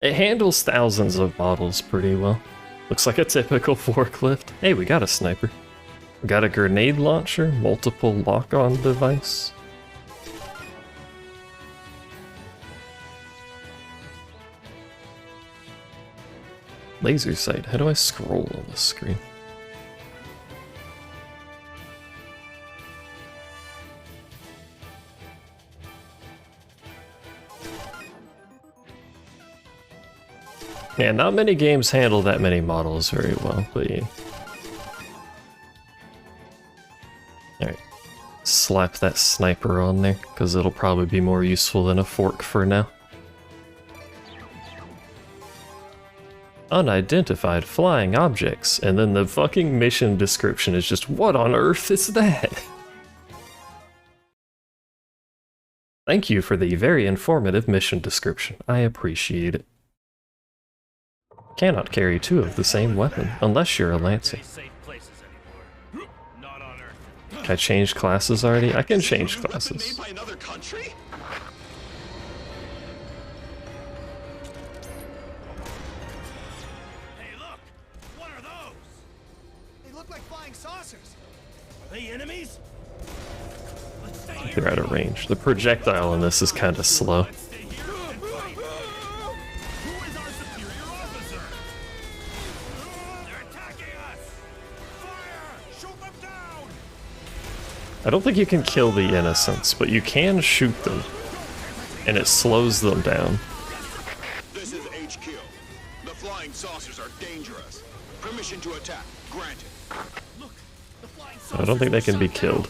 It handles thousands of models pretty well. Looks like a typical forklift. Hey, we got a sniper. We got a grenade launcher, multiple lock-on device. Laser sight. How do I scroll on the screen? Yeah, not many games handle that many models very well, but yeah. Alright. Slap that sniper on there, because it'll probably be more useful than a fork for now. Unidentified flying objects, and then the fucking mission description is just, what on earth is that? Thank you for the very informative mission description. I appreciate it. Cannot carry two of the same weapon, unless you're a Lancer. Can I change classes already? I can change classes. Made by another country? Hey, look! What are those? They look like flying saucers. Are they enemies? Let's stay here. They're out of range. The projectile in this is kind of slow. Let's stay here and fight. Who is our superior officer? They're attacking us! Fire! Shoot them down! I don't think you can kill the innocents, but you can shoot them, and it slows them down. This is HQ. The flying saucers are dangerous. Permission to attack granted. Look, the flying I don't think they can be killed.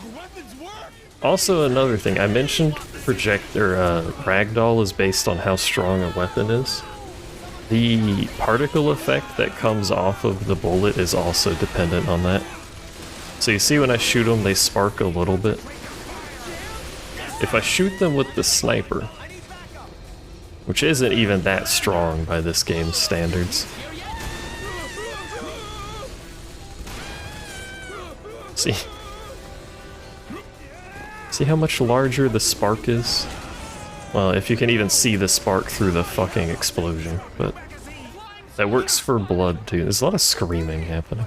Our weapons work! Also, another thing, I mentioned Ragdoll is based on how strong a weapon is. The particle effect that comes off of the bullet is also dependent on that. So you see when I shoot them, they spark a little bit. If I shoot them with the sniper, which isn't even that strong by this game's standards. See how much larger the spark is? Well, if you can even see the spark through the fucking explosion, but that works for blood too. There's a lot of screaming happening.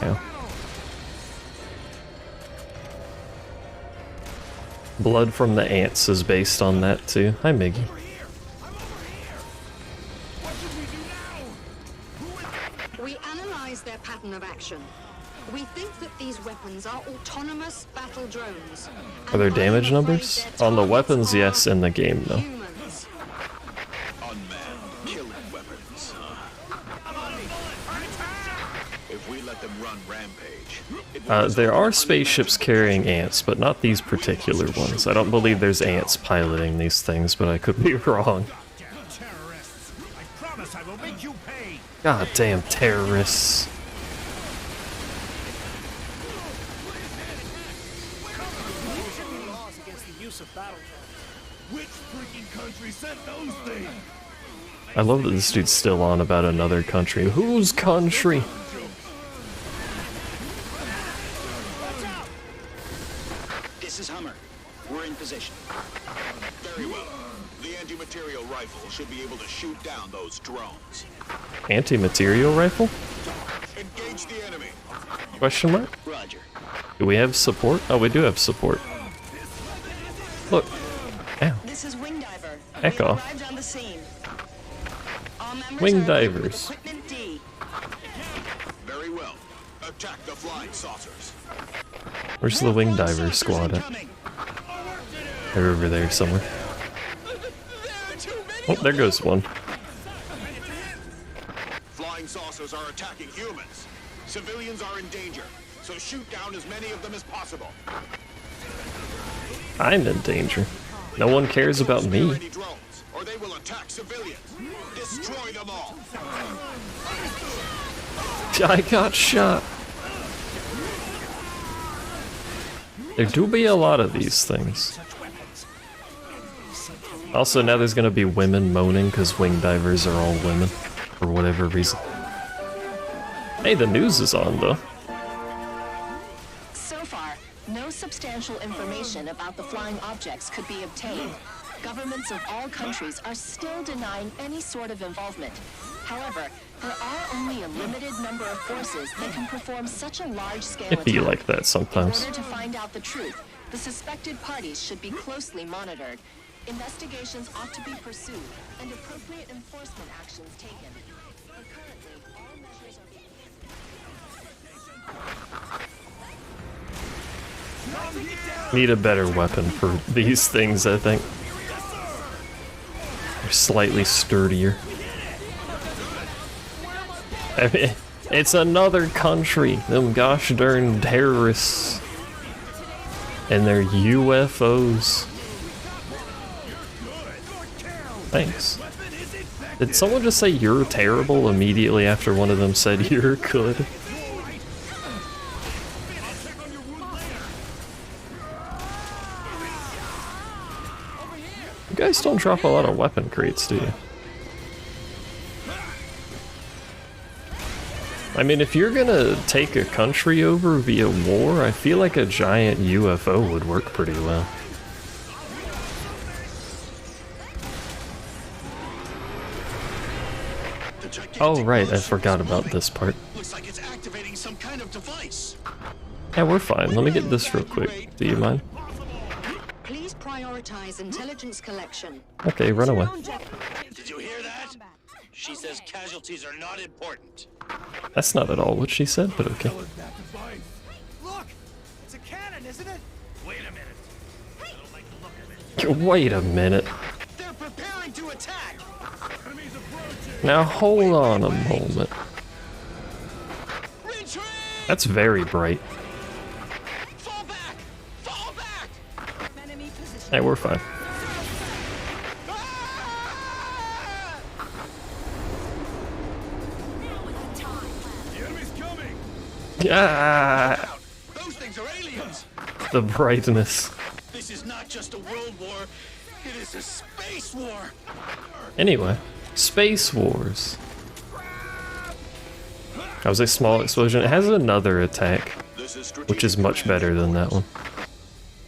Yeah. Blood from the ants is based on that too. Hi, Miggy. We analyzed their pattern of action. We think that these weapons are autonomous battle drones. Are there damage numbers? On the weapons, yes, in the game though. Unmanned killing weapons. If we let them run rampage, There are spaceships carrying ants, but not these particular ones. I don't believe there's ants piloting these things, but I could be wrong. Terrorists! I promise I will make you pay! God damn terrorists. Laws against the use of battle drones. Which freaking country sent those things? I love that this dude's still on about another country. Whose country? This is Hummer. We're in position. very well. The anti-material rifle should be able to shoot down those drones. Anti-material rifle? Engage the enemy. Question mark? Roger. Do we have support? Oh, we do have support. Look. Ow. This is Wingdiver. Heck We've off. arrived on the scene. All members Wing are equipped with divers. Equipment D. Very well. Attack the flying saucers. Where's the wing diver squad at? They're over there somewhere. Oh, there goes one. Flying saucers are attacking humans. Civilians are in danger, so shoot down as many of them as possible. I'm in danger. No one cares about me. Any drones, or they will attack civilians. Destroy them all. I got shot. There do be a lot of these things. Also, now there's gonna be women moaning because wing divers are all women. For whatever reason. Hey, the news is on though. So far, no substantial information about the flying objects could be obtained. Governments of all countries are still denying any sort of involvement. However, there are only a limited number of forces that can perform such a large-scale It be attack. like that sometimes. In order to find out the truth, the suspected parties should be closely monitored. Investigations ought to be pursued, and appropriate enforcement actions taken. But currently, all measures are being... Need a better weapon for these things, I think. They're slightly sturdier. I mean, it's another country. Them gosh darn terrorists. And their UFOs. Thanks. Did someone just say you're terrible immediately after one of them said you're good? You guys don't drop a lot of weapon crates, do you? I mean, if you're gonna take a country over via war, I feel like a giant UFO would work pretty well. Oh right, I forgot about this part. Looks like it's activating some kind of device. Yeah, we're fine. Let me get this real quick. Do you mind? Please prioritize intelligence collection. Okay, run away. Did you hear that? She says casualties are not important. That's not at all what she said, but okay. Look! It's a cannon, isn't it? Wait a minute. I don't like the look of it. Wait a minute. They're preparing to attack. Now hold on a moment. That's very bright. Fall back! Fall back! Hey, we're fine. The enemy's coming. Yeah. Those things are aliens. The brightness. This is not just a world war. It is a space war. Anyway, Space Wars. That was a small explosion. It has another attack, which is much better than that one.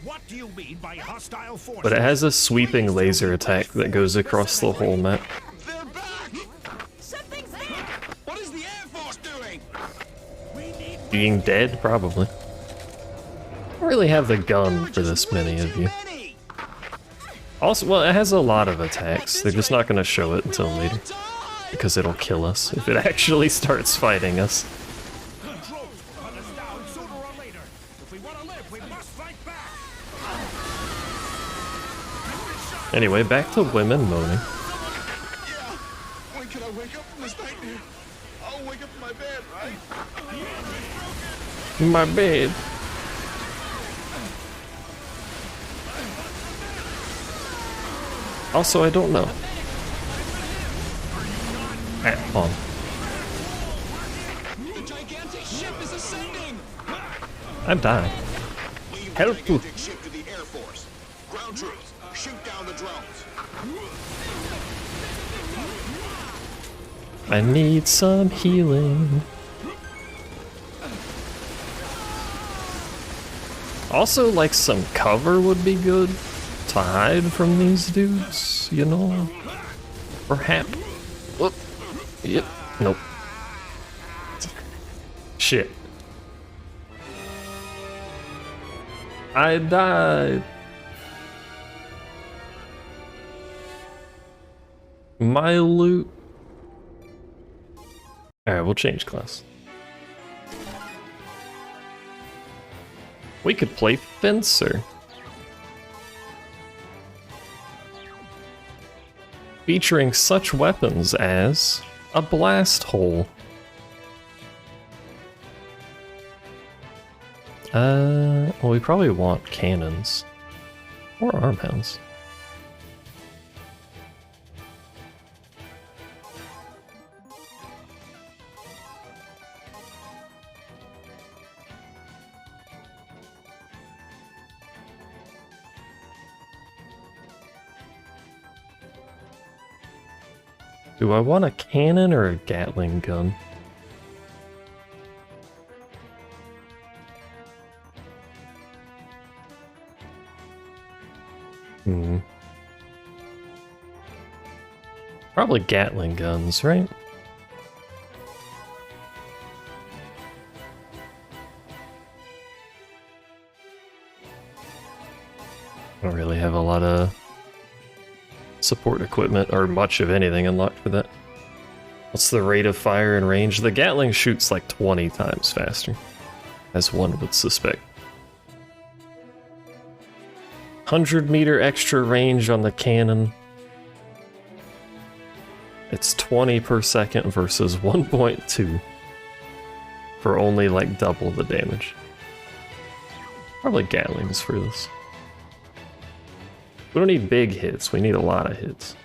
What do you mean by hostile force? But it has a sweeping laser attack that goes across the whole map. They're back. Something's there. What is the Air Force doing? Being dead, probably. I don't really have the gun for this many of you. Also, well, it has a lot of attacks. They're just not going to show it until later. Because it'll kill us if it actually starts fighting us. Anyway, back to women moaning. Yeah. When can I wake up from this nightmare? I'll wake up in my bed, right? My bed. Also, I don't know. On. The gigantic ship is ascending. I'm dying. Help! Gigantic ship to the Air Force. Ground troops, shoot down the drones. I need some healing. Also, like, some cover would be good to hide from these dudes, you know? Perhaps. Whoop. Yep. Nope. Shit. I died. My loot. Alright, we'll change class. We could play Fencer. Featuring such weapons as a blast hole. Well, we probably want cannons. Or arm hounds. Do I want a cannon or a Gatling gun? Probably Gatling guns, right? I don't really have a lot of support equipment or much of anything unlocked for that. What's the rate of fire and range? The Gatling shoots like 20 times faster, as one would suspect. 100-meter extra range on the cannon. It's 20 per second versus 1.2 for only like double the damage. Probably Gatlings for this. We don't need big hits, we need a lot of hits.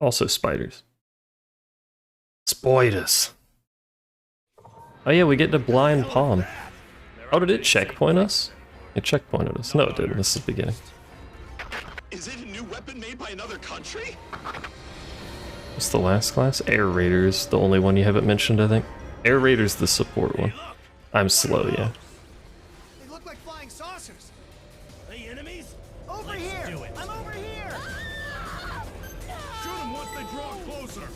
Also spiders. Spiders. Oh yeah, we get to blind palm. Oh, did it checkpoint us? It checkpointed us. No, it didn't. This is the beginning. Is it a new weapon made by another country? What's the last class? Air Raiders, the only one you haven't mentioned, I think. Air Raiders, the support one. I'm slow, yeah. They look like flying saucers. Hey, enemies? Over Let's here. do it. I'm over here. Shoot them once they draw closer.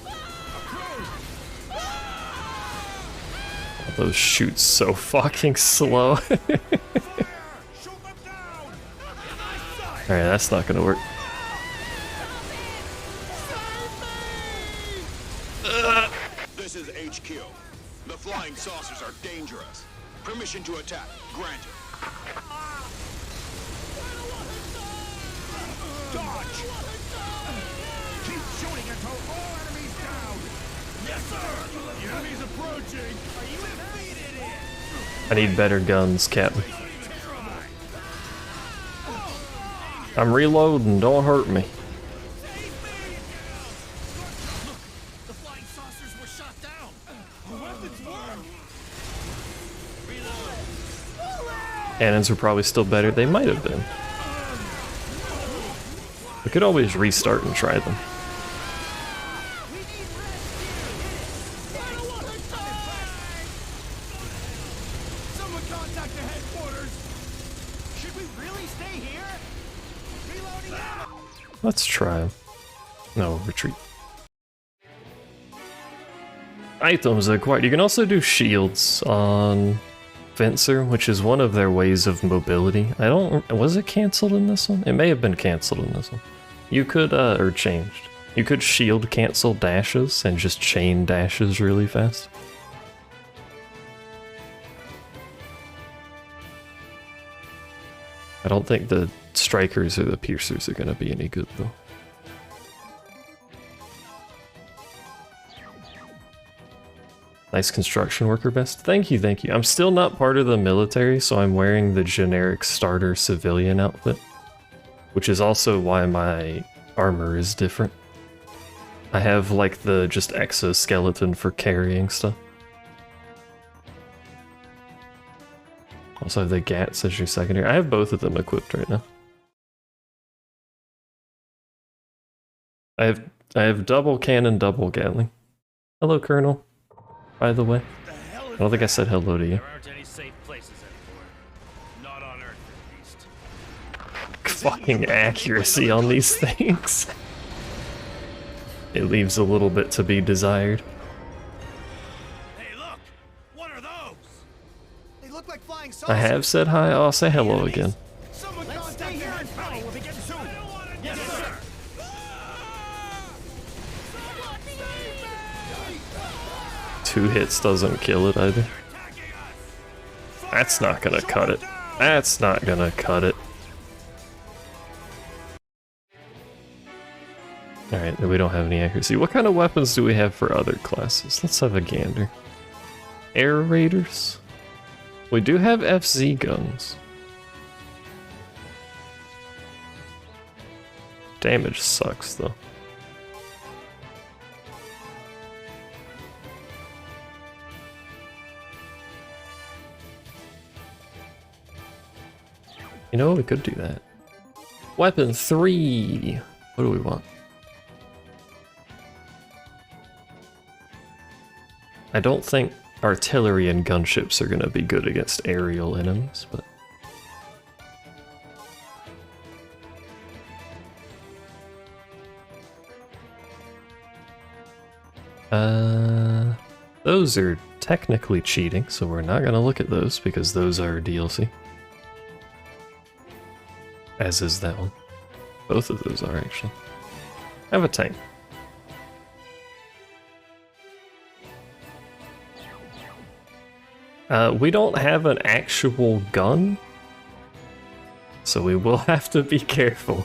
Those shoot so fucking slow. Alright, that's not gonna work. This is HQ. The flying saucers are dangerous. Permission to attack granted. Dodge! Keep shooting until all enemies down! Yes, sir! The enemy's approaching! Are you defeated it? I need better guns, Captain. I'm reloading, don't hurt me. The flying saucers were shot down! The weapons work! Cannons are probably still better. They might have been. We could always restart and try them. Someone contact the headquarters. Should we really stay here? Reloading ammo. Let's try them. No, retreat. Items acquired. You can also do shields on Fencer, which is one of their ways of mobility. I don't... Was it cancelled in this one? It may have been cancelled in this one. You could, or changed. You could shield cancel dashes and just chain dashes really fast. I don't think the strikers or the piercers are going to be any good, though. Nice construction worker vest. Thank you, thank you. I'm still not part of the military, so I'm wearing the generic starter civilian outfit, which is also why my armor is different. I have like the just exoskeleton for carrying stuff. Also have the GATs as your secondary. I have both of them equipped right now. I have double cannon, double Gatling. Hello, Colonel. By the way, I don't think I said hello to you. There aren't any safe places anymore. Not on Earth, at least. Fucking accuracy on these things. it leaves a little bit to be desired. Hey, look! What are those? They look like flying saucers. I have said hi. I'll say hello again. Someone contact here and battle. We'll begin soon. Yes, sir. 2 hits doesn't kill it either. That's not gonna cut it. That's not gonna cut it. Alright, we don't have any accuracy. What kind of weapons do we have for other classes? Let's have a gander. Air Raiders? We do have FZ guns. Damage sucks though. You know, we could do that. Weapon 3! What do we want? I don't think artillery and gunships are gonna be good against aerial enemies, but... Those are technically cheating, so we're not gonna look at those because those are DLC. As is that one. Both of those are actually. I have a tank. We don't have an actual gun, so we will have to be careful.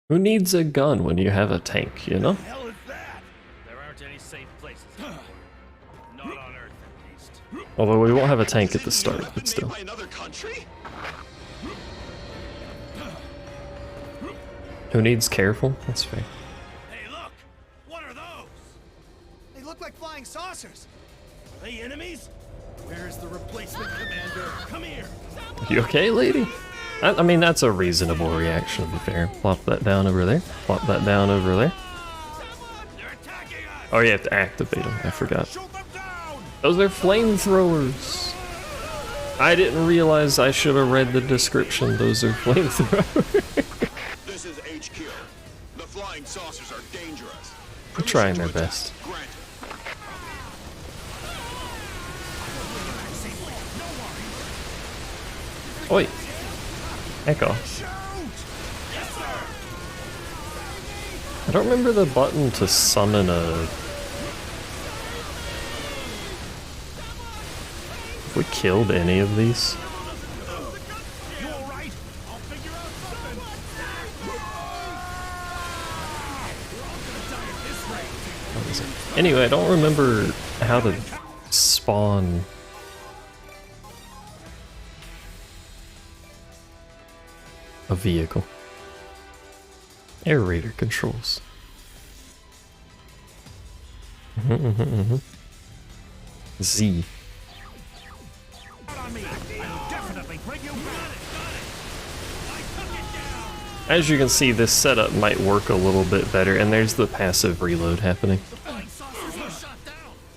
Who needs a gun when you have a tank, you know? There aren't any safe places anymore. Not on Earth, at least. Although we won't have a tank at the start, but still. By another country? Who needs careful? That's fair. Hey, look! What are those? They look like flying saucers. Are they enemies? Where's the replacement commander? Come here. You okay, lady? I mean, that's a reasonable reaction, to be fair. Plop that down over there. Plop that down over there. Oh, you have to activate them. I forgot. Those are flamethrowers. I didn't realize I should have read the description. Those are flamethrowers. This is HQ. The flying saucers are dangerous. They're trying their best. Oi. Heck off. I don't remember the button to summon a... Have we killed any of these? What is it? Anyway, I don't remember how to spawn... a vehicle. Air Raider controls. Z. As you can see, this setup might work a little bit better, and there's the passive reload happening.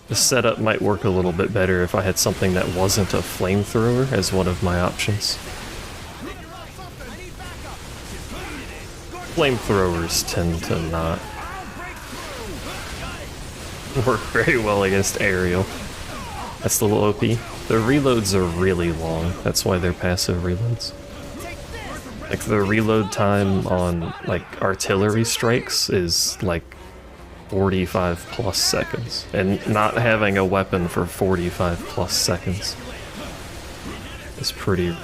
The setup might work a little bit better if I had something that wasn't a flamethrower as one of my options. Flamethrowers tend to not work very well against aerial. That's a little OP. The reloads are really long, that's why they're passive reloads. Like the reload time on like artillery strikes is like 45 plus seconds, and not having a weapon for 45 plus seconds is pretty...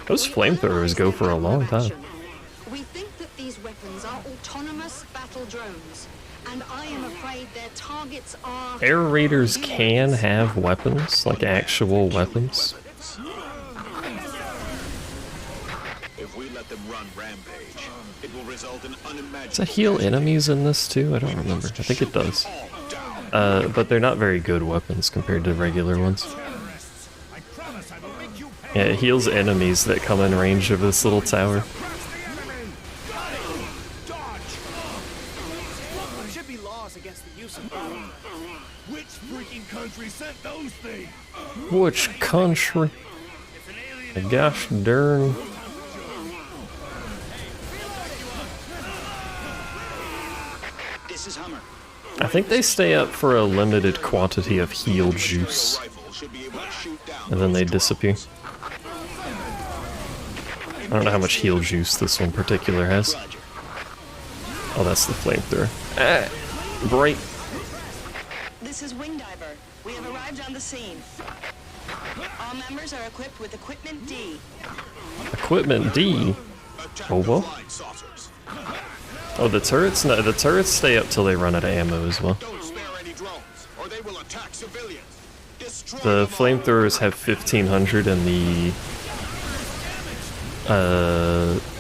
Those flamethrowers go for a long time. We think that these weapons are autonomous battle drones, and I am afraid their targets are... Air Raiders can have weapons, like actual weapons. If we let them run rampage, it will result in unimaginable... Does it heal enemies in this too? I don't remember. I think it does. But they're not very good weapons compared to regular ones. Yeah, it heals enemies that come in range of this little tower. There should be laws against the use of... Which country sent those things? Which country? Gosh darn. This is Hummer. I think they stay up for a limited quantity of heal juice. And then they disappear. I don't know how much heal juice this one particular has. Oh, that's the flamethrower. Ah! Break. This is Wingdiver. We have arrived on the scene. All members are equipped with Equipment D. Equipment D? Oh, well. Oh, the turrets? No, the turrets stay up till they run out of ammo as well. The flamethrowers have 1500 and the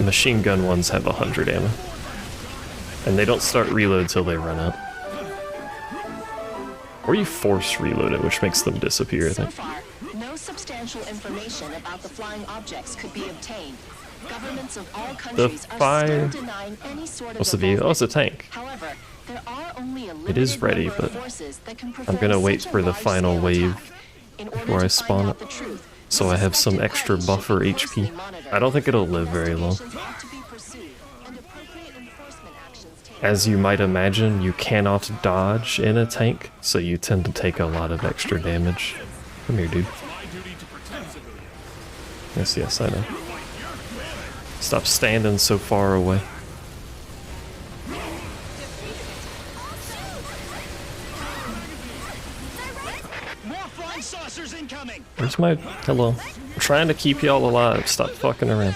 machine gun ones have 100 ammo. And they don't start reload till they run out. Or you force reload it, which makes them disappear, I think. So far, no substantial information about the flying objects could be obtained. Governments of all countries are still denying any sort of What's the vehicle? Oh, it's a tank. However, there are only a It is ready, but I'm gonna wait for the final wave before I spawn it, so I have some extra buffer HP. I don't think it'll live very long. As you might imagine, you cannot dodge in a tank, so you tend to take a lot of extra damage. Come here, dude. Yes, I know. Stop standing so far away. Where's my... Hello. I'm trying to keep y'all alive. Stop fucking around.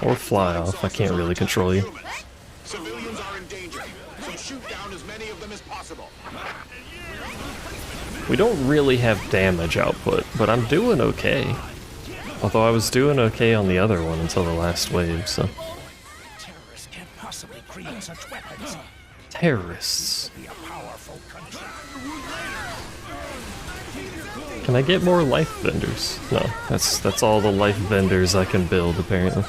Or fly off. I can't really control you. Civilians are in danger, so shoot down as many of them as possible. We don't really have damage output, but I'm doing okay. Although I was doing okay on the other one until the last wave, so... Terrorists can't possibly create such weapons. Terrorists. Be a powerful country. Can I get more life vendors? No, that's all the life vendors I can build, apparently.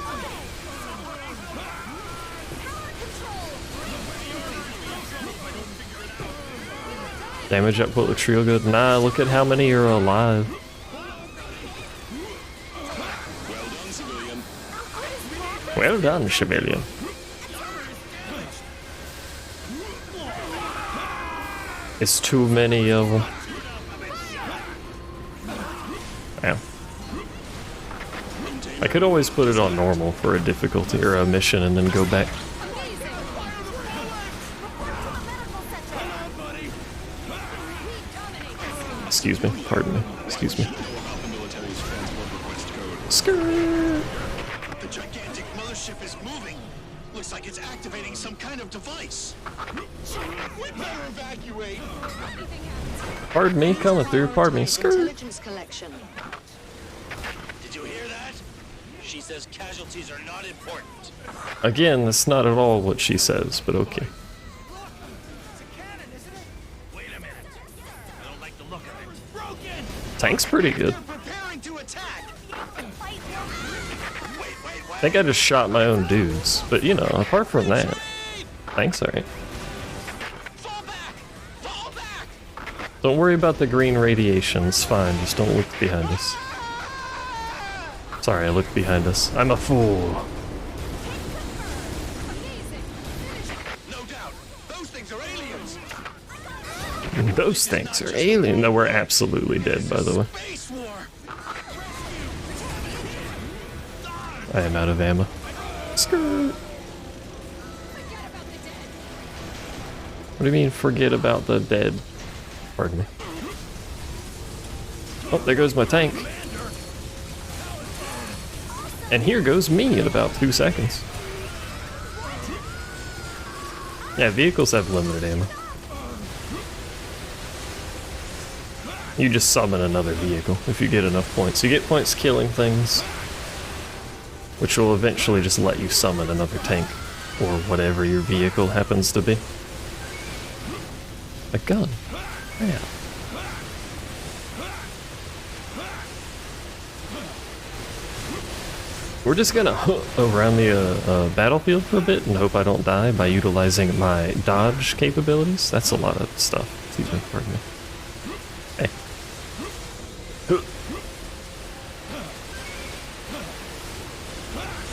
Damage output looks real good. Nah, look at how many are alive. Well done, civilian. It's too many of them. Ow. I could always put it on normal for a difficulty or a mission and then go back. Excuse me, pardon me, excuse me. Skirt! The gigantic mothership is moving. Looks like it's activating some kind of device. We better evacuate. Pardon me, coming through, pardon me, skirt! Intelligence collection. Did you hear that? She says casualties are not important. Again, that's not at all what she says, but okay. Wait a minute. I don't like the look of it. Broken! Tank's pretty good. Preparing to attack. I think I just shot my own dudes, but you know, apart from that, tank's alright. Don't worry about the green radiation, it's fine, just don't look behind us. Sorry, I looked behind us. I'm a fool. No doubt. Those things are aliens. Those things are alien. No, we're absolutely dead, by the way. Space war. I am out of ammo. Skirt. What do you mean, forget about the dead? Pardon me. Oh, there goes my tank. And here goes me in about 2 seconds. Yeah, vehicles have limited ammo. You just summon another vehicle if you get enough points. You get points killing things, which will eventually just let you summon another tank, or whatever your vehicle happens to be. A gun. Yeah. We're just gonna hunt around the battlefield for a bit and hope I don't die by utilizing my dodge capabilities. That's a lot of stuff. Excuse me, pardon me. Hey.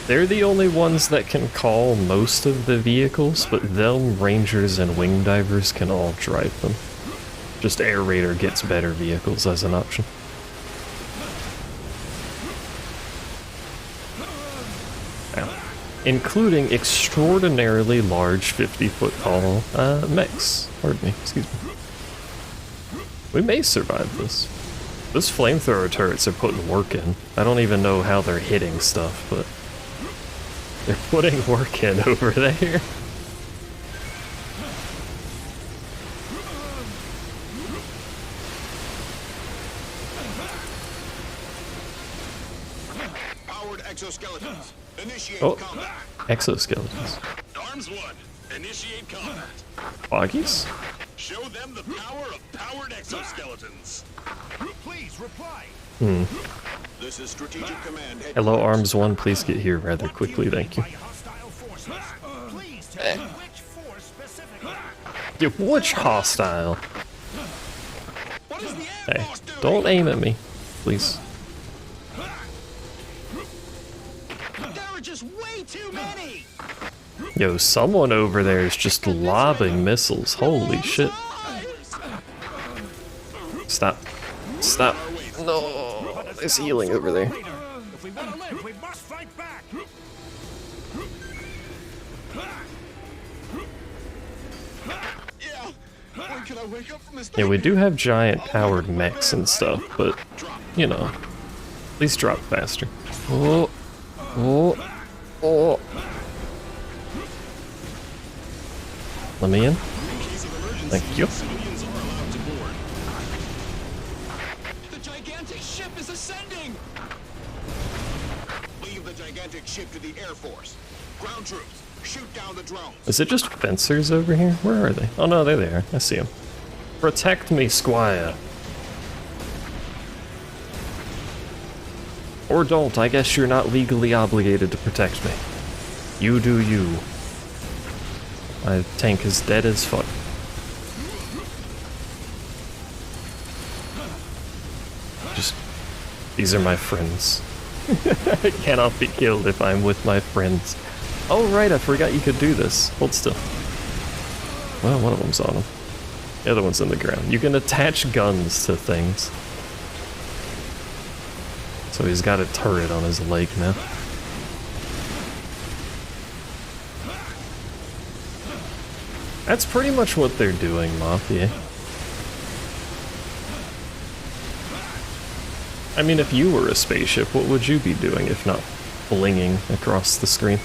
They're the only ones that can call most of the vehicles, but them, Rangers, and Wing Divers can all drive them. Just Air Raider gets better vehicles as an option. Now, including extraordinarily large 50-foot tall mechs. Pardon me, excuse me. We may survive this. Those flamethrower turrets are putting work in. I don't even know how they're hitting stuff, but they're putting work in over there. Powered exoskeletons. Initiate combat. Exoskeletons. Arms 1. Initiate combat. Boggies? Show them the power of powered exoskeletons. Please reply. This is Strategic Command. Hello, Arms 1, please get here rather quickly, thank you. Please tell me which force specifically. Yeah, which hostile? What is the Hey, don't aim at me, please. There are just way too many! Yo, someone over there is just lobbing missiles. Holy shit. Stop. Stop. No, there's healing over there. If we want to live, we must fight back. Yeah. When can I wake up from this? Yeah, we do have giant powered mechs and stuff, but, you know, please drop faster. Oh, oh, oh. Let me in. Thank you. Civilians are allowed to board. The gigantic ship is ascending. Leave the gigantic ship to the Air Force. Ground troops, shoot down the drones. Is it just fencers over here? Where are they? Oh no, there they are. I see them. Protect me, Squire. Or don't. I guess you're not legally obligated to protect me. You do you. My tank is dead as fuck. Just... these are my friends. I cannot be killed if I'm with my friends. Oh right, I forgot you could do this. Hold still. Well, one of them's on him. The other one's in the ground. You can attach guns to things. So he's got a turret on his leg now. That's pretty much what they're doing, Mafia. I mean, if you were a spaceship, what would you be doing if not blinging across the screen?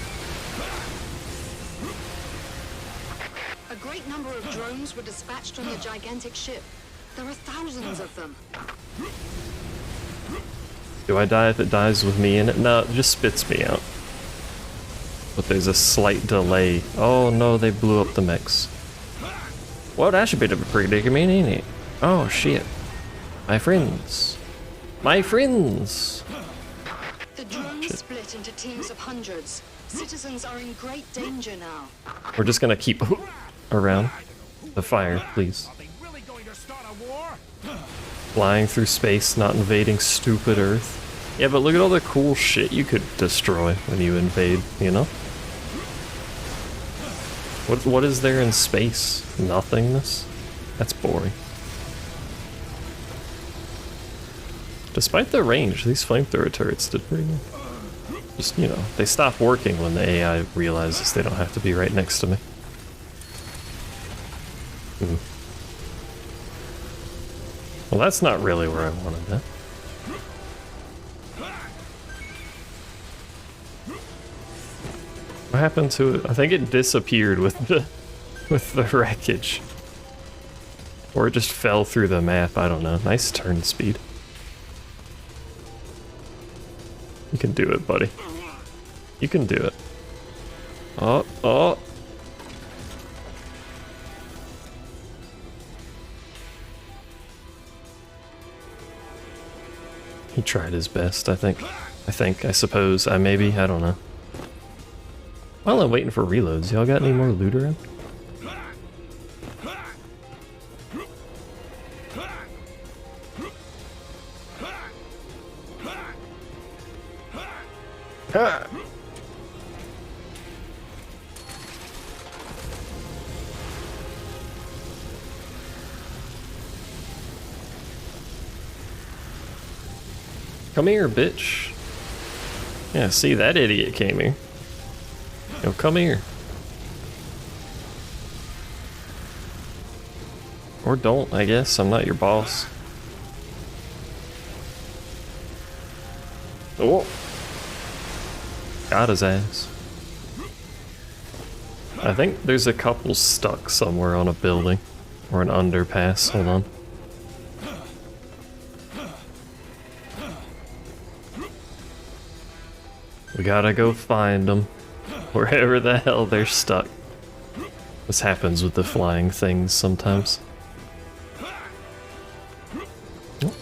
A great number of drones were dispatched on the gigantic ship. There are thousands of them. Do I die if it dies with me in it? No, it just spits me out. But there's a slight delay. Oh no, they blew up the mechs. Well, that's a bit of a predicament, ain't it? Oh shit. My friends. My friends! The drones split into teams of hundreds. Citizens are in great danger now. We're just gonna keep around the fire, please. Are they really going to start a war? Flying through space, not invading stupid Earth. Yeah, but look at all the cool shit you could destroy when you invade, you know? What is there in space? Nothingness? That's boring. Despite the range, these flamethrower turrets did pretty good. Just, you know, they stop working when the AI realizes they don't have to be right next to me. Well, that's not really where I wanted that. What happened to it? I think it disappeared with the wreckage. Or it just fell through the map, I don't know. Nice turn speed. You can do it, buddy. You can do it. Oh, oh. He tried his best, I think. I suppose. Maybe, I don't know. While I'm waiting for reloads, y'all got any more loot around? Ha! Come here, bitch. Yeah, see, that idiot came here. Yo, come here. Or don't, I guess. I'm not your boss. Oh! Got his ass. I think there's a couple stuck somewhere on a building. Or an underpass. Hold on. We gotta go find them. Wherever the hell they're stuck. This happens with the flying things sometimes. Oh.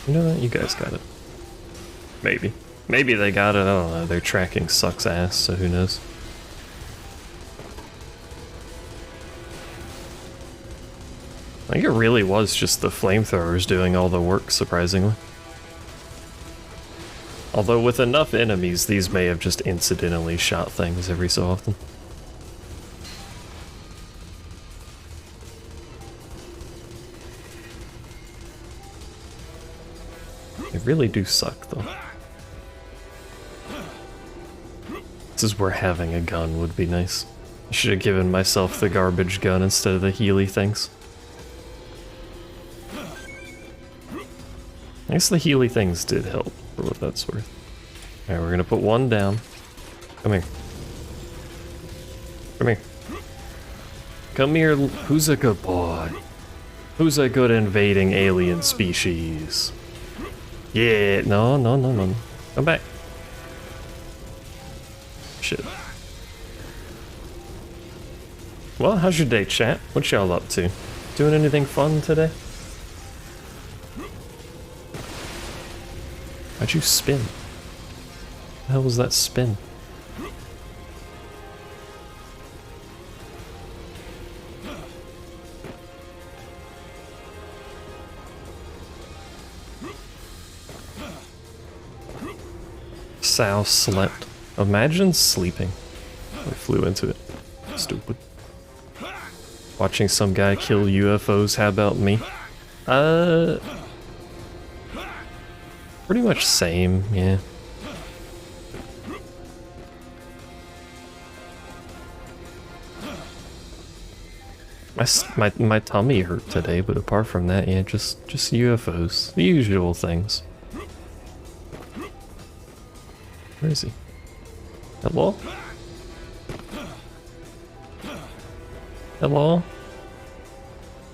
You know what? You guys got it. Maybe. Maybe they got it. I don't know. Their tracking sucks ass, so who knows. I think it really was just the flamethrowers doing all the work, surprisingly. Although with enough enemies, these may have just incidentally shot things every so often. They really do suck, though. This is where having a gun would be nice. I should have given myself the garbage gun instead of the Healy things. I guess the Healy things did help, for what that's worth. Alright, we're gonna put one down. Come here. Come here. Come here, who's a good boy? Who's a good invading alien species? Yeah, no. Come back. Shit. Well, how's your day, chat? What y'all up to? Doing anything fun today? How'd you spin? What the hell was that spin? Sal slept. Imagine sleeping. I flew into it. Stupid. Watching some guy kill UFOs, how about me? Pretty much same, yeah. My tummy hurt today, but apart from that, yeah, just UFOs. The usual things. Where is he? Hello? Hello?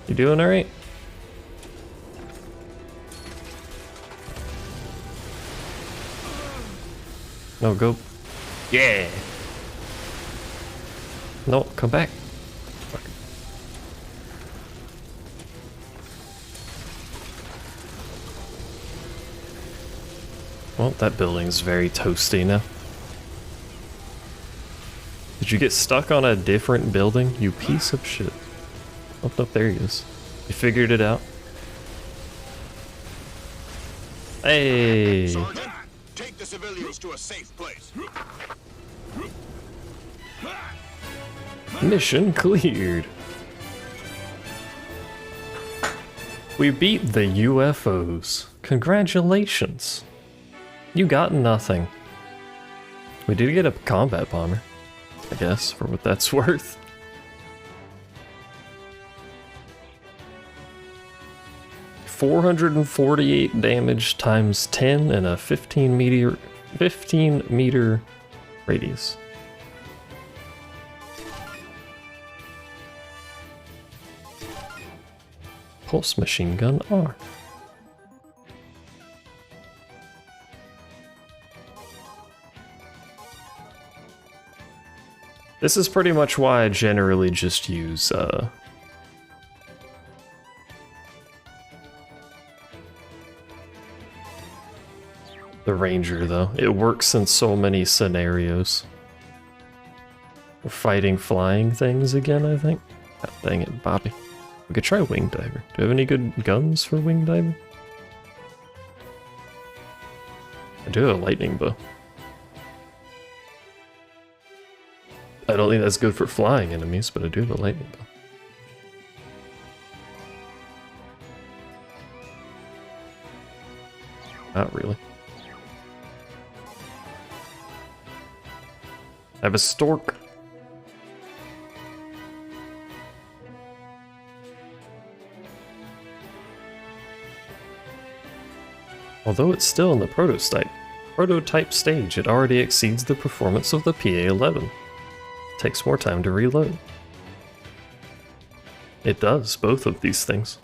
You doing alright? No, go. Yeah! No, come back. Fuck. Well, that building's very toasty now. Did you get stuck on a different building? You piece of shit. Oh, no, there he is. You figured it out. Hey! Sergeant, take the civilians to a safe place. Mission cleared. We beat the UFOs. Congratulations. You got nothing. We did get a combat bomber, I guess, for what that's worth. $448 damage times 10 and a 15 meter radius. Pulse machine gun R. This is pretty much why I generally just use The Ranger, though. It works in so many scenarios. We're fighting flying things again, I think. God dang it, Bobby. We could try Wing Diver. Do you have any good guns for Wing Diver? I do have a lightning bow. I don't think that's good for flying enemies, but I do have a lightning bow. Not really. I have a stork. Although it's still in the prototype stage, it already exceeds the performance of the PA-11. It takes more time to reload. It does, both of these things.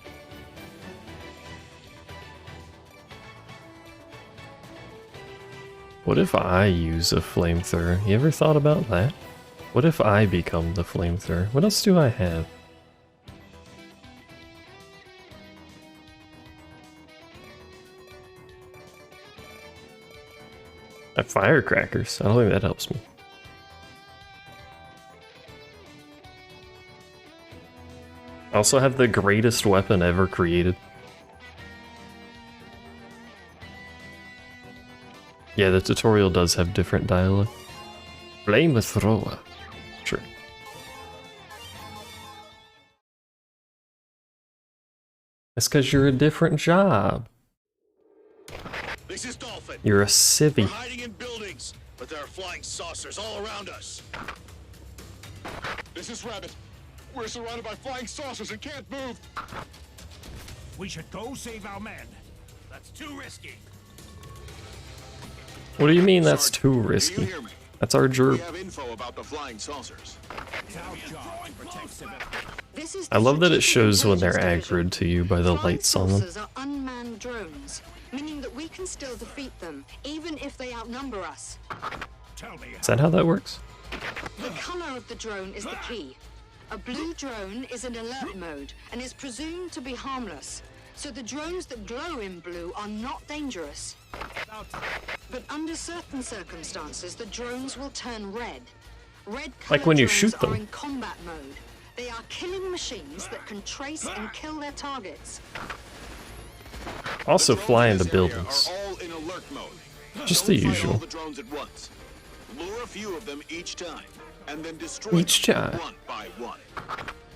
What if I use a flamethrower? You ever thought about that? What if I become the flamethrower? What else do I have? I have firecrackers. I don't think that helps me. I also have the greatest weapon ever created. Yeah, the tutorial does have different dialogue. Flamethrower. Sure. That's because you're a different job. This is Dolphin. You're a civvy. We're hiding in buildings, but there are flying saucers all around us. This is Rabbit. We're surrounded by flying saucers and can't move. We should go save our men. That's too risky. What do you mean that's too Do you risky? hear me? That's our We job. have info about the flying saucers. It's our job to protect civilians. This is I love that it Strategic shows when they're Intelligence Division. aggroed to you by the Flying lights on them. saucers are unmanned drones, meaning that we can still defeat them, even if they outnumber us. Tell me. Is that how that works? The color of the drone is the key. A blue drone is in alert mode and is presumed to be harmless. So the drones that glow in blue are not dangerous. But under certain circumstances, the drones will turn red. Red Like when you drones shoot them. are in combat mode. They are killing machines that can trace and kill their targets. Also The drones fly in into this area buildings. Are all in alert mode. Just Don't the fight usual. all the drones at once. Lure a few of them each time, and then destroy Each them time. one by one.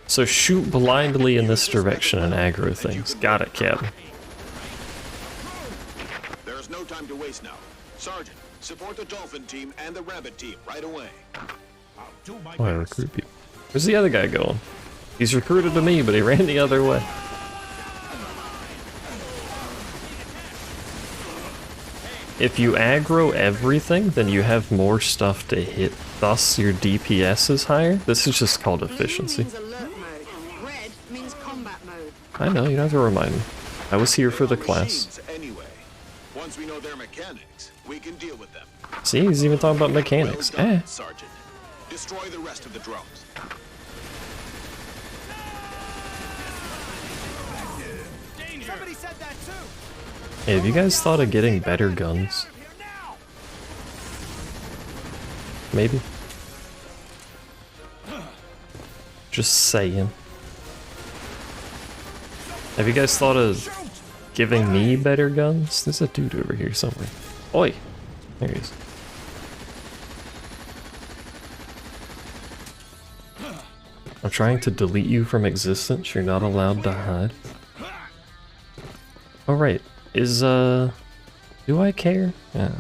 So shoot blindly in this direction and aggro things. Got it, Captain. There is no time to waste now. Sergeant, support the Dolphin team and the Rabbit team right away. I'll do my Why best. recruit people? Where's the other guy going? He's recruited to me, but he ran the other way. If you aggro everything, then you have more stuff to hit. Thus, your DPS is higher. This is just called efficiency. Blue means alert mode. Red means combat mode. I know, you don't have to remind me. I was here for the class. Machines, anyway. Once we know their mechanics, we can deal with them. See, he's even talking about mechanics. Well done, Eh. Sergeant. Destroy the rest of the drones. Somebody said that too. Hey, have you guys thought of getting better guns? Maybe. Just saying. Have you guys thought of giving me better guns? There's a dude over here somewhere. Oi! There he is. I'm trying to delete you from existence. You're not allowed to hide. Oh right. Do I care? Yeah.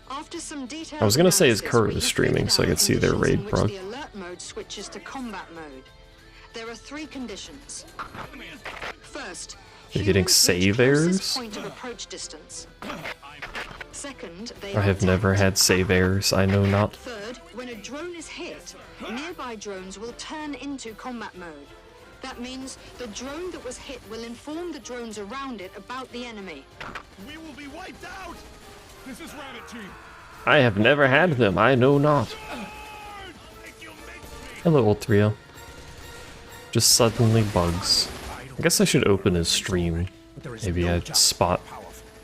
After some detailed I was gonna say his analysis, Kurt we is have streaming figured so I out could see their conditions in raid which prog. The alert mode switches to combat mode. There are 3 conditions. First, You're getting humans save reach closest errors? point of approach distance. Second, they I are have never attacked. had save errors, I know not. Third, when a drone is hit, nearby drones will turn into combat mode. That means the drone that was hit will inform the drones around it about the enemy. We will be wiped out. This is Rabbit Team. I have never had them, I know not. Hello, old trio. Just suddenly bugs. I guess I should open his stream. Maybe I'd spot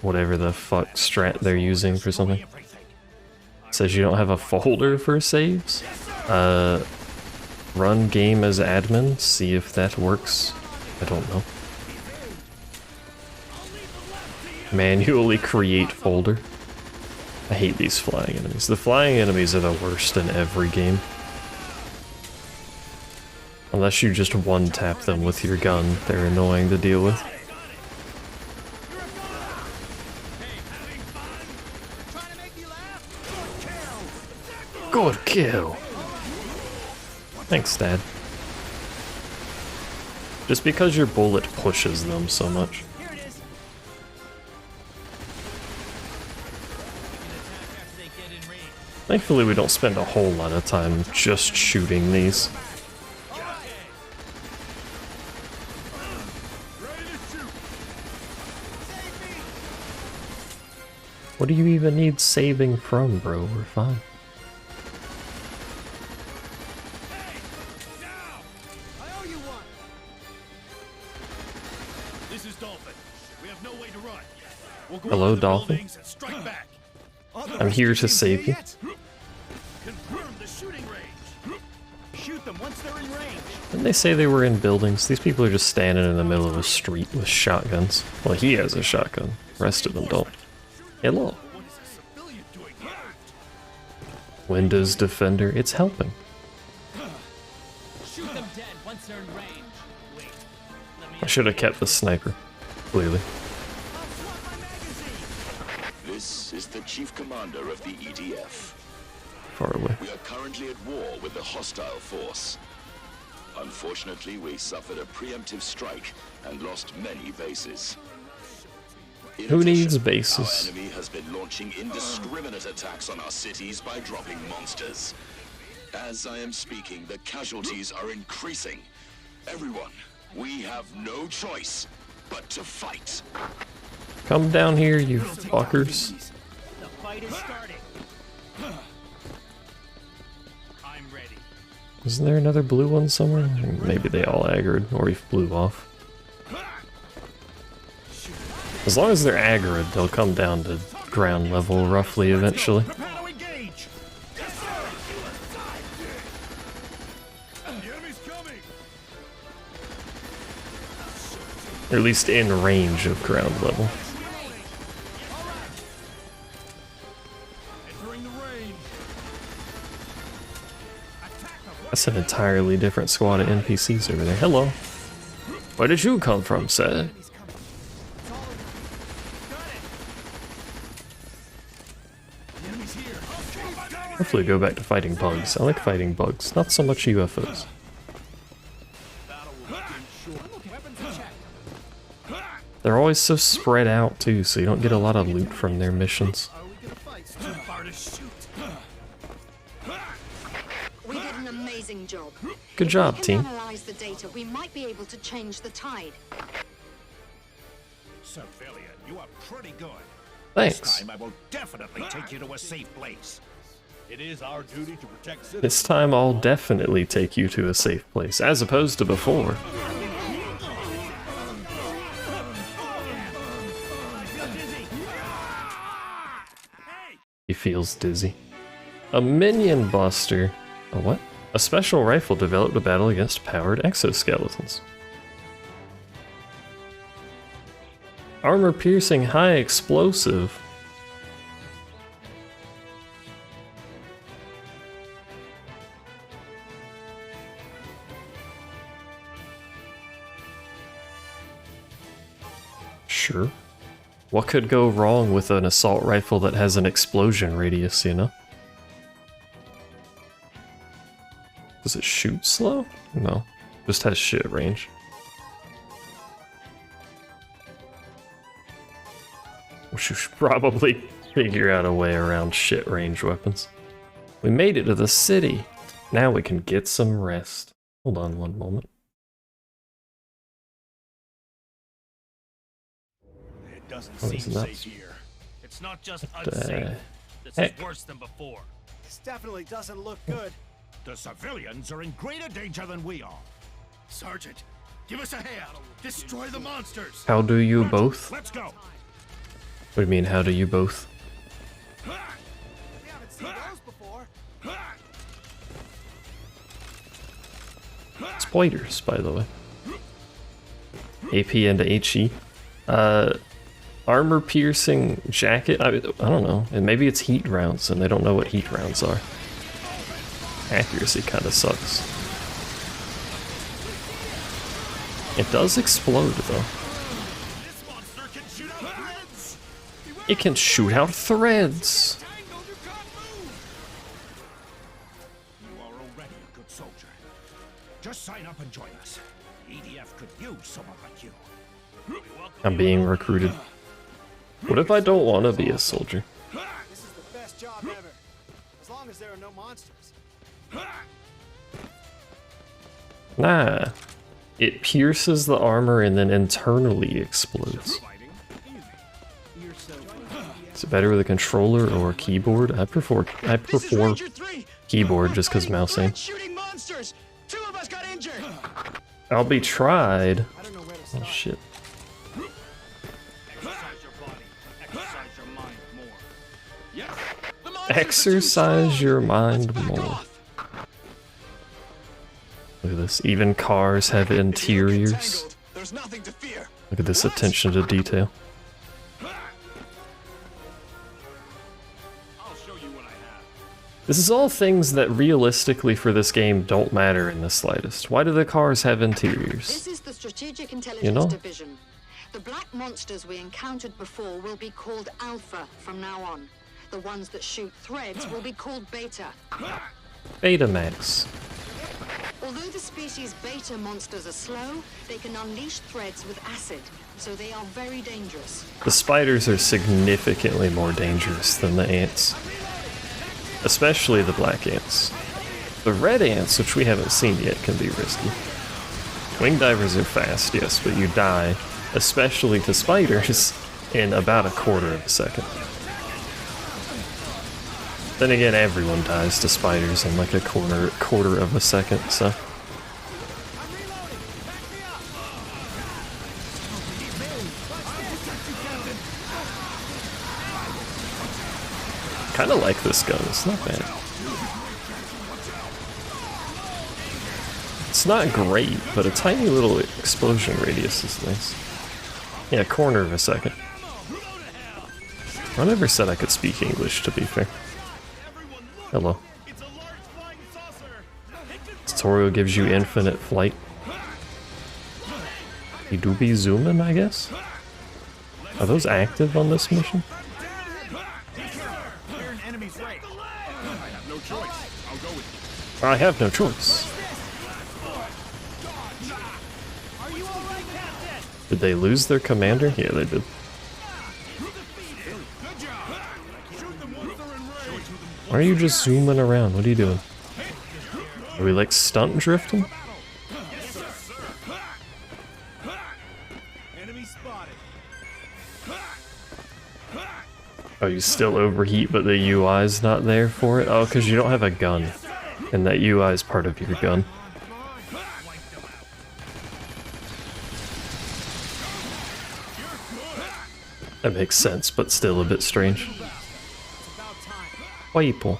whatever the fuck strat they're using for something. It says you don't have a folder for saves. Run game as admin, see if that works. I don't know. Manually create folder. I hate these flying enemies. The flying enemies are the worst in every game. Unless you just one-tap them with your gun, they're annoying to deal with. Good kill! Thanks, Dad. Just because your bullet pushes them so much. Thankfully we don't spend a whole lot of time just shooting these. What do you even need saving from, bro? We're fine. This is Dolphin. We have no way to run. We'll go Hello, to the Dolphin. buildings and strike back. I'm here to save you. Confirm the shooting range. Shoot them once they're in range. Didn't they say they were in buildings? These people are just standing in the middle of a street with shotguns. Well, he has a shotgun. The rest of them don't. Hello. Windows Defender, it's helping. Shoot them dead once they're in range. Wait, I should have kept the sniper, clearly. This is the Chief Commander of the EDF. Far away. We are currently at war with a hostile force. Unfortunately, we suffered a preemptive strike and lost many bases. Who needs bases? Our enemy has been launching indiscriminate attacks on our cities by dropping monsters. As I am speaking, the casualties are increasing. Everyone, we have no choice but to fight. Come down here, you fuckers. The fight is starting. I'm ready. Isn't there another blue one somewhere? Maybe they all aggroed, or he flew off. As long as they're aggroed, they'll come down to ground level roughly eventually. Or at least in range of ground level. That's an entirely different squad of NPCs over there. Hello. Where did you come from, sir? Hopefully go back to fighting bugs. I like fighting bugs, not so much UFOs. They're always so spread out too, so you don't get a lot of loot from their missions. We did an amazing job. Good job, If we team. can analyze the data, we might be able to change the tide. Civilian, you are pretty good. Thanks. This time I will definitely take you to a safe place. It is our duty to protect citizens. This time I'll definitely take you to a safe place, as opposed to before. He feels dizzy. A minion buster. A what? A special rifle developed to battle against powered exoskeletons. Armor piercing high explosive. Sure. What could go wrong with an assault rifle that has an explosion radius, you know? Does it shoot slow? No. Just has shit range. We should probably figure out a way around shit range weapons. We made it to the city. Now we can get some rest. Hold on one moment. It doesn't What seem is that? safe here. It's not just The unsafe. This heck? is worse than before. This definitely doesn't look good. The civilians are in greater danger than we are. Sergeant, give us a hand. Destroy the monsters. How do you both? Let's go. do you mean, how do you both? We haven't seen those before. Spoilers, by the way. AP into HE. Armor piercing jacket. I don't know. And maybe it's heat rounds, and they don't know what heat rounds are. Accuracy kind of sucks. It does explode, though. It can shoot out threads. You are already a good soldier. Just sign up and join us. EDF could use someone like you. I'm being recruited. What if I don't want to be a soldier? This is the best job ever. As long as there are no monsters. Nah. It pierces the armor and then internally explodes. Is it better with a controller or a keyboard? I prefer keyboard just because mouse aim. I'll be tried. Oh shit. Exercise your mind more. Look at this. Even cars have interiors. Look at this attention to detail. This is all things that realistically for this game don't matter in the slightest. Why do the cars have interiors? This is the Strategic Intelligence Division. The black monsters we encountered before will be called Alpha from now on. The ones that shoot threads will be called Beta. Betamax. Although the species Beta monsters are slow, they can unleash threads with acid, so they are very dangerous. The spiders are significantly more dangerous than the ants. Especially the black ants. The red ants, which we haven't seen yet, can be risky. Wing divers are fast, yes, but you die, especially to spiders, in about a quarter of a second. Then again, everyone dies to spiders in like a quarter of a second, so. Kinda like this gun, it's not bad. It's not great, but a tiny little explosion radius is nice. Yeah, corner of a second. I never said I could speak English, to be fair. Hello. Tutorial gives you infinite flight. You do be zooming, I guess? Are those active on this mission? I have no choice. Did they lose their commander? Yeah, they did. Why are you just zooming around? What are you doing? Are we like stunt drifting? Oh, you still overheat, but the UI's not there for it? Oh, because you don't have a gun. And that UI is part of your gun. That makes sense, but still a bit strange. People.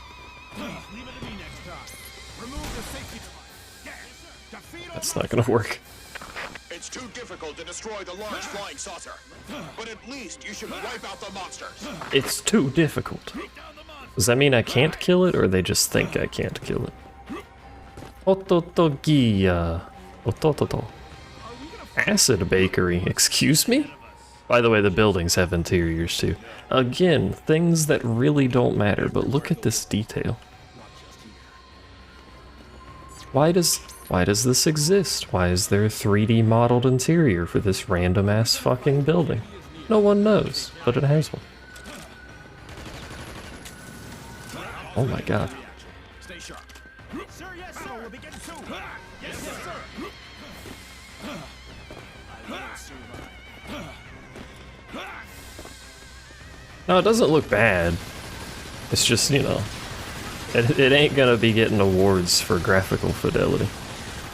That's not gonna work. It's too difficult to destroy the large flying saucer, but at least you should wipe out the monsters. It's too difficult. Does that mean I can't kill it, or they just think I can't kill it? Ototogia. Otototo. Acid bakery. Excuse me? By the way, the buildings have interiors too. Again, things that really don't matter, but look at this detail. Why does this exist? Why is there a 3D modeled interior for this random ass fucking building? No one knows, but it has one. Oh my god. Stay sharp. Sir, yes, sir. We'll begin soon. Yes, sir. No, it doesn't look bad. It's just, you know, it ain't gonna be getting awards for graphical fidelity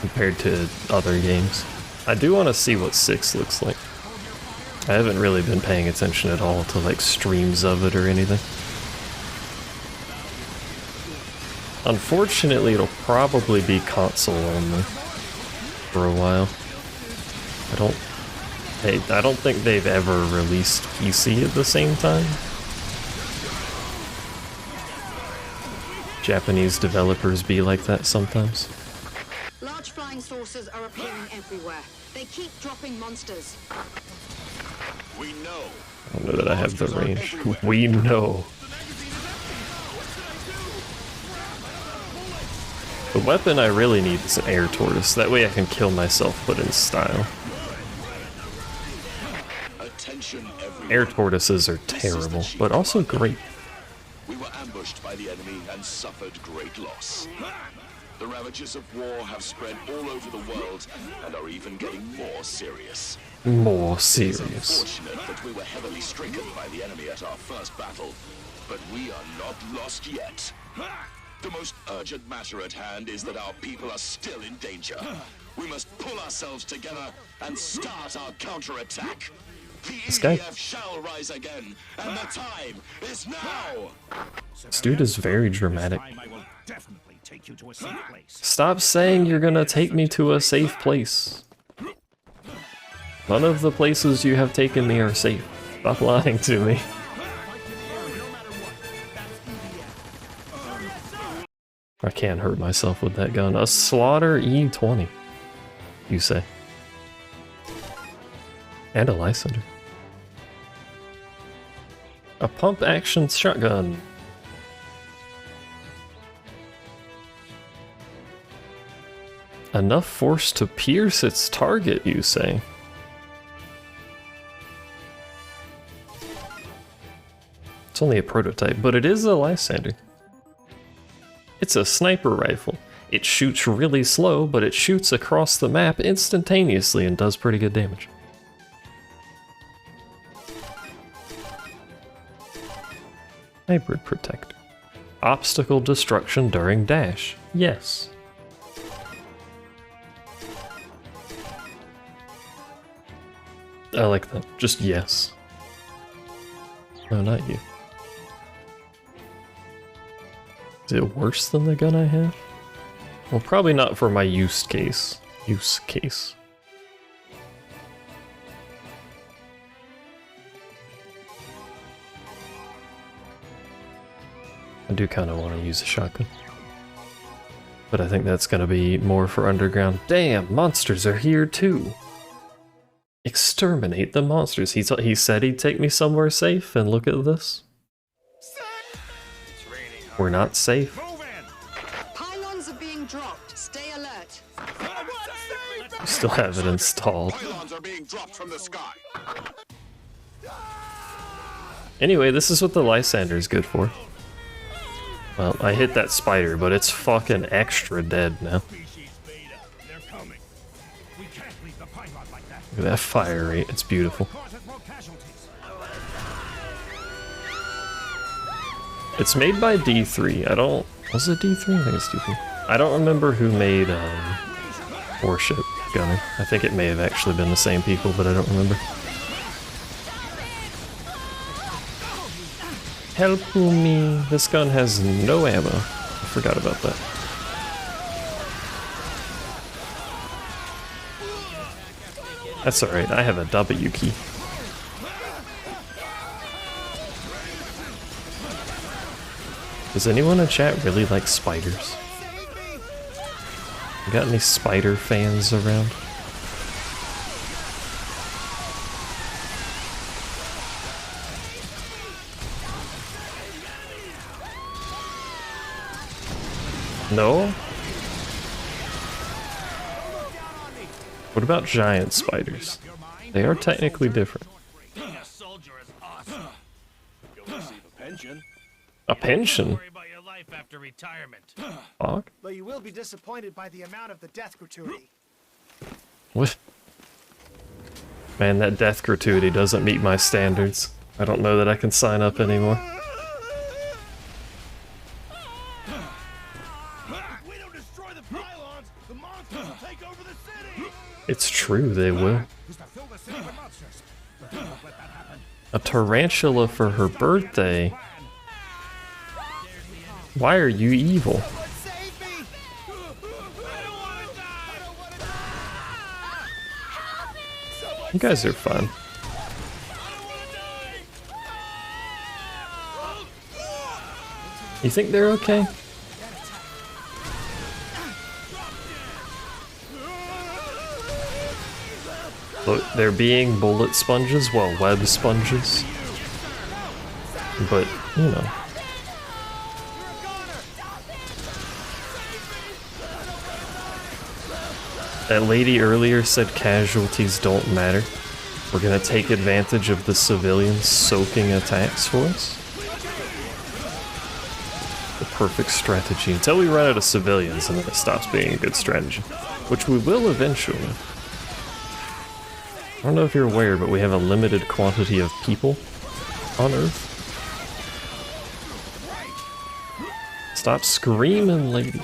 compared to other games. I do want to see what 6 looks like. I haven't really been paying attention at all to like streams of it or anything. Unfortunately, it'll probably be console only for a while. I don't think they've ever released PC at the same time. Japanese developers be like that sometimes. Large flying saucers are appearing everywhere. They keep dropping monsters. We know. I don't know that I have the range. We know. The weapon I really need is an air tortoise. That way I can kill myself, but in style. Air tortoises are terrible, but also great. We were ambushed by the enemy and suffered great loss. The ravages of war have spread all over the world and are even getting more serious. More It's serious. unfortunate that we were heavily stricken by the enemy at our first battle, but we are not lost yet. The most urgent matter at hand is that our people are still in danger. We must pull ourselves together and start our counterattack. The EDF shall rise again, and the time is now! This dude is very dramatic. I will definitely take you to a safe place. Stop saying you're gonna take me to a safe place. None of the places you have taken me are safe. Stop lying to me. I can't hurt myself with that gun. A Slaughter E20, you say. And a Lysander. A pump-action shotgun. Enough force to pierce its target, you say? It's only a prototype, but it is a Lysander. It's a sniper rifle. It shoots really slow, but it shoots across the map instantaneously and does pretty good damage. Hybrid protector. Obstacle destruction during dash. Yes. I like that. Just yes. No, not you. Is it worse than the gun I have? Well, probably not for my use case. Use case. I do kind of want to use a shotgun. But I think that's going to be more for underground. Damn, monsters are here too! Exterminate the monsters. He said he'd take me somewhere safe, and look at this. We're not safe. Pylons are being dropped. Stay alert. We still have it installed. Pylons are being dropped from the sky. Anyway, this is what the Lysander is good for. Well, I hit that spider, but it's fucking extra dead now. Look at that fire rate, it's beautiful. It's made by D3. I don't... Was it D3? I think it's D3. I don't remember who made Warship Gunner. I think it may have actually been the same people, but I don't remember. Help me. This gun has no ammo. I forgot about that. That's alright, I have a W key. Does anyone in chat really like spiders? You got any spider fans around? No? What about giant spiders? They are technically different. Being a soldier is awesome. You'll receive a pension. A pension? Don't worry about your life after retirement. Fuck? But you will be disappointed by the amount of the death gratuity. What? Man, that death gratuity doesn't meet my standards. I don't know that I can sign up anymore. We don't destroy the pylons, the monsters will take over the city. It's true, they will. Is to fill the city with monsters. A tarantula for her birthday? Why are you evil? You guys are fun. You think they're okay? Look, they're being bullet sponges, well, web sponges. But, you know. That lady earlier said casualties don't matter. We're gonna take advantage of the civilians soaking attacks for us. The perfect strategy until we run out of civilians and then it stops being a good strategy. Which we will eventually. I don't know if you're aware, but we have a limited quantity of people on Earth. Stop screaming, lady.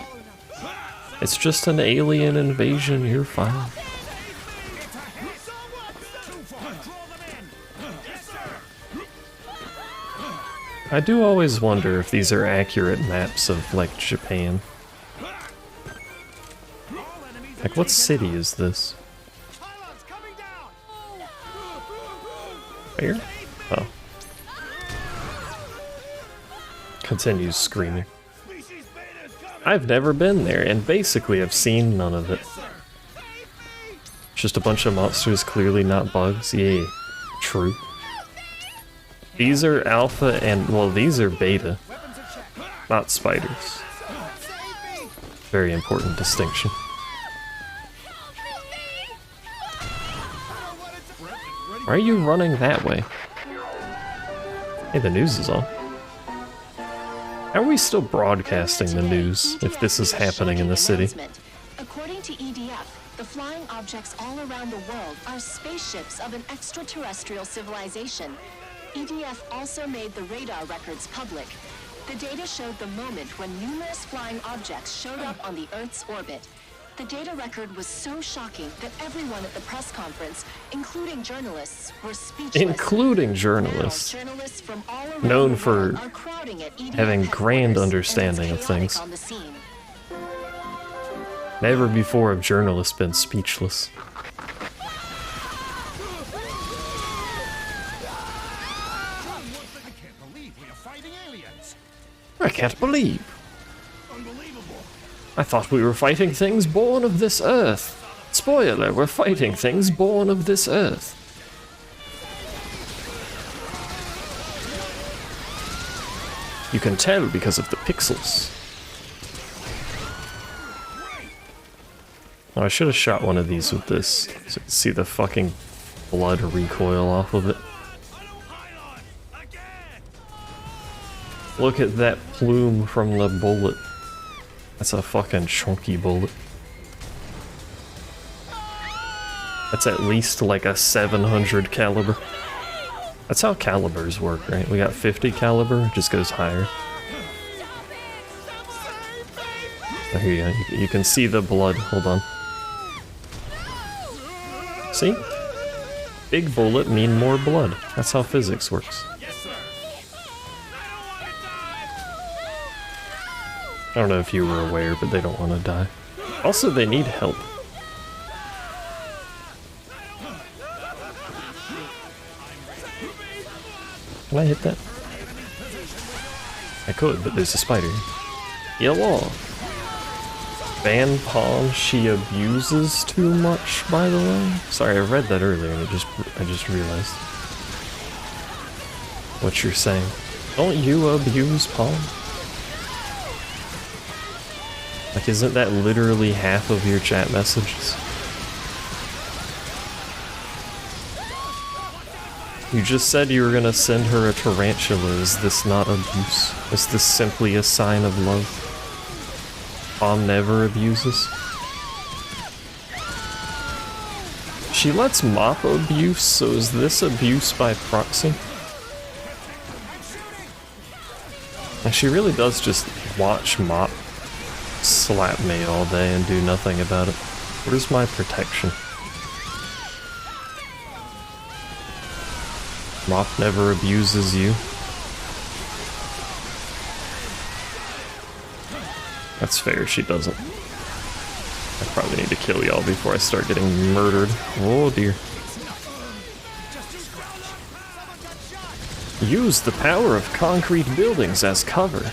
It's just an alien invasion, you're fine. I do always wonder if these are accurate maps of, like, Japan. Like, what city is this? Where? Oh. Continues screaming. I've never been there, and basically I've seen none of it. Just a bunch of monsters, clearly not bugs. Yeah, true. These are alpha and, well, these are beta, not spiders. Very important distinction. Why are you running that way? Hey, the news is on. How are we still broadcasting the news if this is happening in the city? According to EDF, the flying objects all around the world are spaceships of an extraterrestrial civilization. EDF also made the radar records public. The data showed the moment when numerous flying objects showed up on the Earth's orbit. The data record was so shocking that everyone at the press conference, including journalists, were speechless. Including journalists. Now, journalists from all around known the for world are crowding at EDF having grand headquarters, understanding and of it's things. chaotic on the scene. Never before have journalists been speechless. I can't believe. I thought we were fighting things born of this earth. Spoiler, we're fighting things born of this earth. You can tell because of the pixels. Oh, I should have shot one of these with this, so you can see the fucking blood recoil off of it. Look at that plume from the bullet. That's a fucking chunky bullet. That's at least like a 700 caliber. That's how calibers work, right? We got 50 caliber, it just goes higher. Oh, here you go. You can see the blood. Hold on. See? Big bullet mean more blood. That's how physics works. I don't know if you were aware, but they don't want to die. Also, they need help. Can I hit that? I could, but there's a spider. Yellow. Van Palm, she abuses too much, by the way. Sorry, I read that earlier and I just realized. What you're saying. Don't you abuse Palm? Like, isn't that literally half of your chat messages? You just said you were gonna send her a tarantula. Is this not abuse? Is this simply a sign of love? Palm never abuses. She lets Mop abuse, so is this abuse by proxy? And she really does just watch Mop slap me all day and do nothing about it. Where's my protection? Mop never abuses you. That's fair, she doesn't. I probably need to kill y'all before I start getting murdered. Oh dear. Use the power of concrete buildings as cover.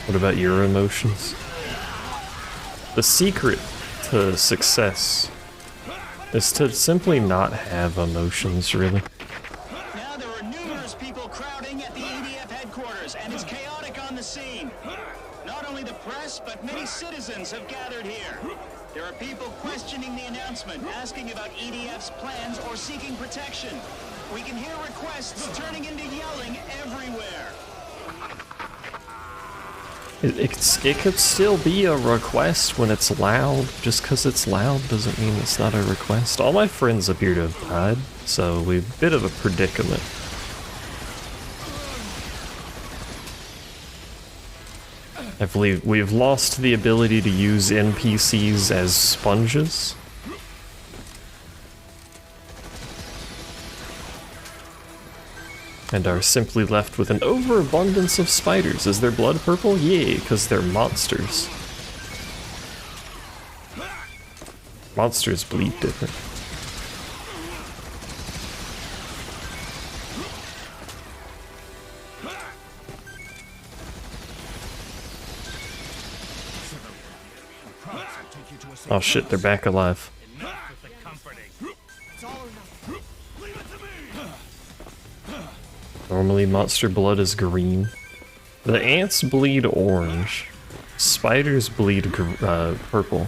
What about your emotions? The secret to success is to simply not have emotions, really. Now there are numerous people crowding at the EDF headquarters, and it's chaotic on the scene. Not only the press, but many citizens have gathered here. There are people questioning the announcement, asking about EDF's plans or seeking protection. We can hear requests turning into yelling everywhere. It could still be a request when it's loud. Just because it's loud doesn't mean it's not a request. All my friends appear to have died, so we're a bit of a predicament. I believe we've lost the ability to use NPCs as sponges. And are simply left with an overabundance of spiders. Is their blood purple? Yay, because they're monsters. Monsters bleed different. Oh shit, they're back alive. Normally monster blood is green. The ants bleed orange. Spiders bleed purple.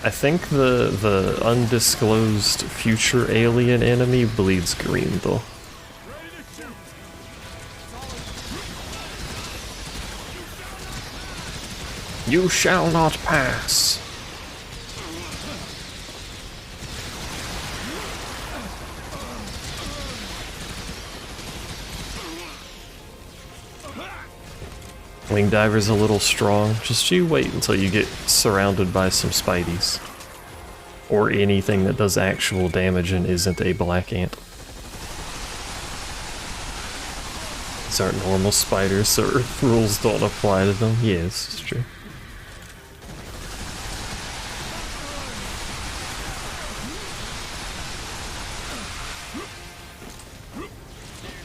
I think the undisclosed future alien enemy bleeds green though. You shall not pass. Wing Diver's a little strong. Just you wait until you get surrounded by some spideys. Or anything that does actual damage and isn't a black ant. These aren't normal spiders, so Earth rules don't apply to them. Yes, it's true.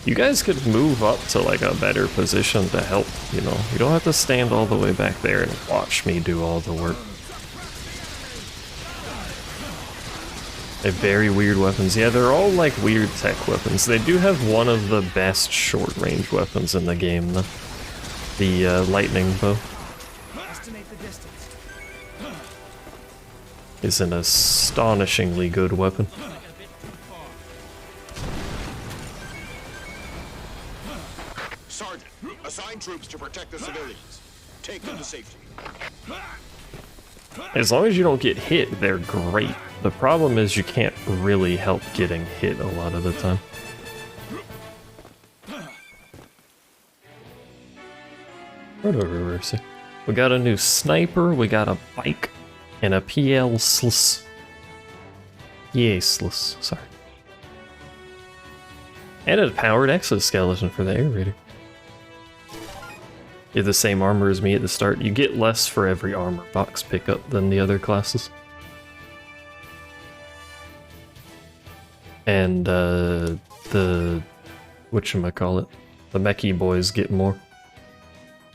You guys could move up to like a better position to help, you know. You don't have to stand all the way back there and watch me do all the work. They have very weird weapons. Yeah, they're all like weird tech weapons. They do have one of the best short-range weapons in the game, though. The lightning bow. Is an astonishingly good weapon. Sergeant, assign troops to protect the civilians. Take them to safety. As long as you don't get hit, they're great. The problem is you can't really help getting hit a lot of the time. Whatever, Mercy. We got a new sniper, we got a bike, and a PL-sless. Yay-sless, sorry. And a powered exoskeleton for the air raider. You have the same armor as me at the start. You get less for every armor box pickup than the other classes. And the whatchamacallit, the mechie boys get more.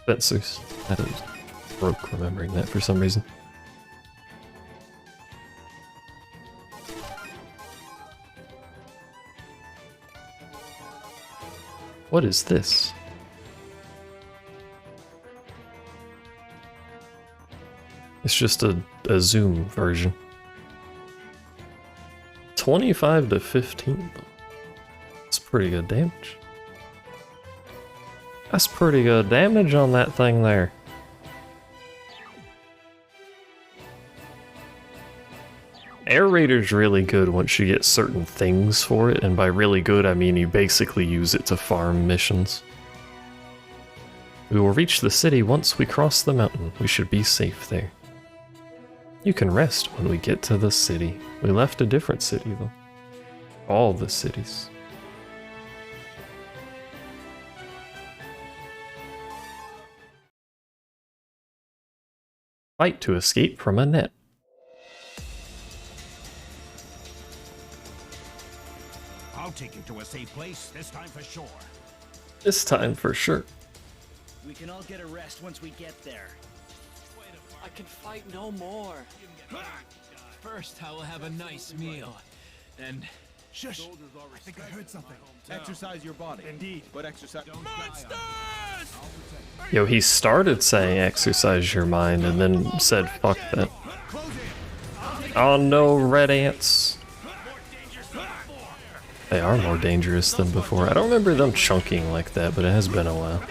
Fencers. I just broke remembering that for some reason. What is this? It's just a zoom version. 25 to 15. That's pretty good damage. That's pretty good damage on that thing there. Air Raider's really good once you get certain things for it, and by really good I mean you basically use it to farm missions. We will reach the city once we cross the mountain. We should be safe there. You can rest when we get to the city. We left a different city, though. All the cities. Fight to escape from a net. I'll take you to a safe place, this time for sure. This time for sure. We can all get a rest once we get there. I can fight no more. First, I will have a nice meal. Then... Shush! I think I heard something. Exercise your body. Indeed. But exercise... Monsters! Yo, he started saying exercise your mind and then said fuck that. Oh no, red ants. They are more dangerous than before. I don't remember them chunking like that, but it has been a while.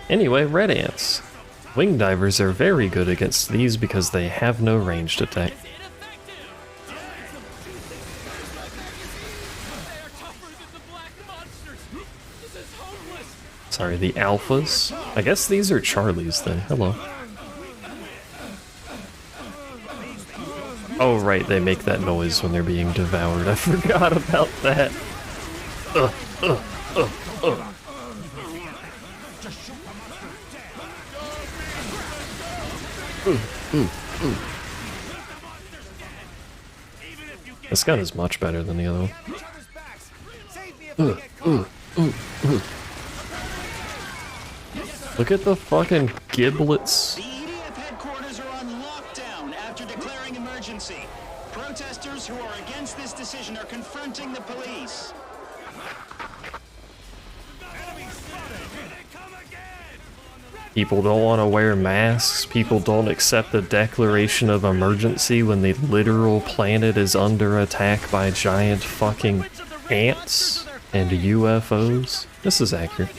Anyway, red ants. Wing divers are very good against these because they have no ranged attack. Sorry, the alphas? I guess these are Charlies then. Hello. Oh right, they make that noise when they're being devoured. I forgot about that. This gun is much better than the other one. Look at the fucking giblets. The EDF headquarters are on lockdown after declaring emergency. Protesters who are against this decision are confronting the police. People don't want to wear masks. People don't accept the declaration of emergency when the literal planet is under attack by giant fucking ants and UFOs. This is accurate.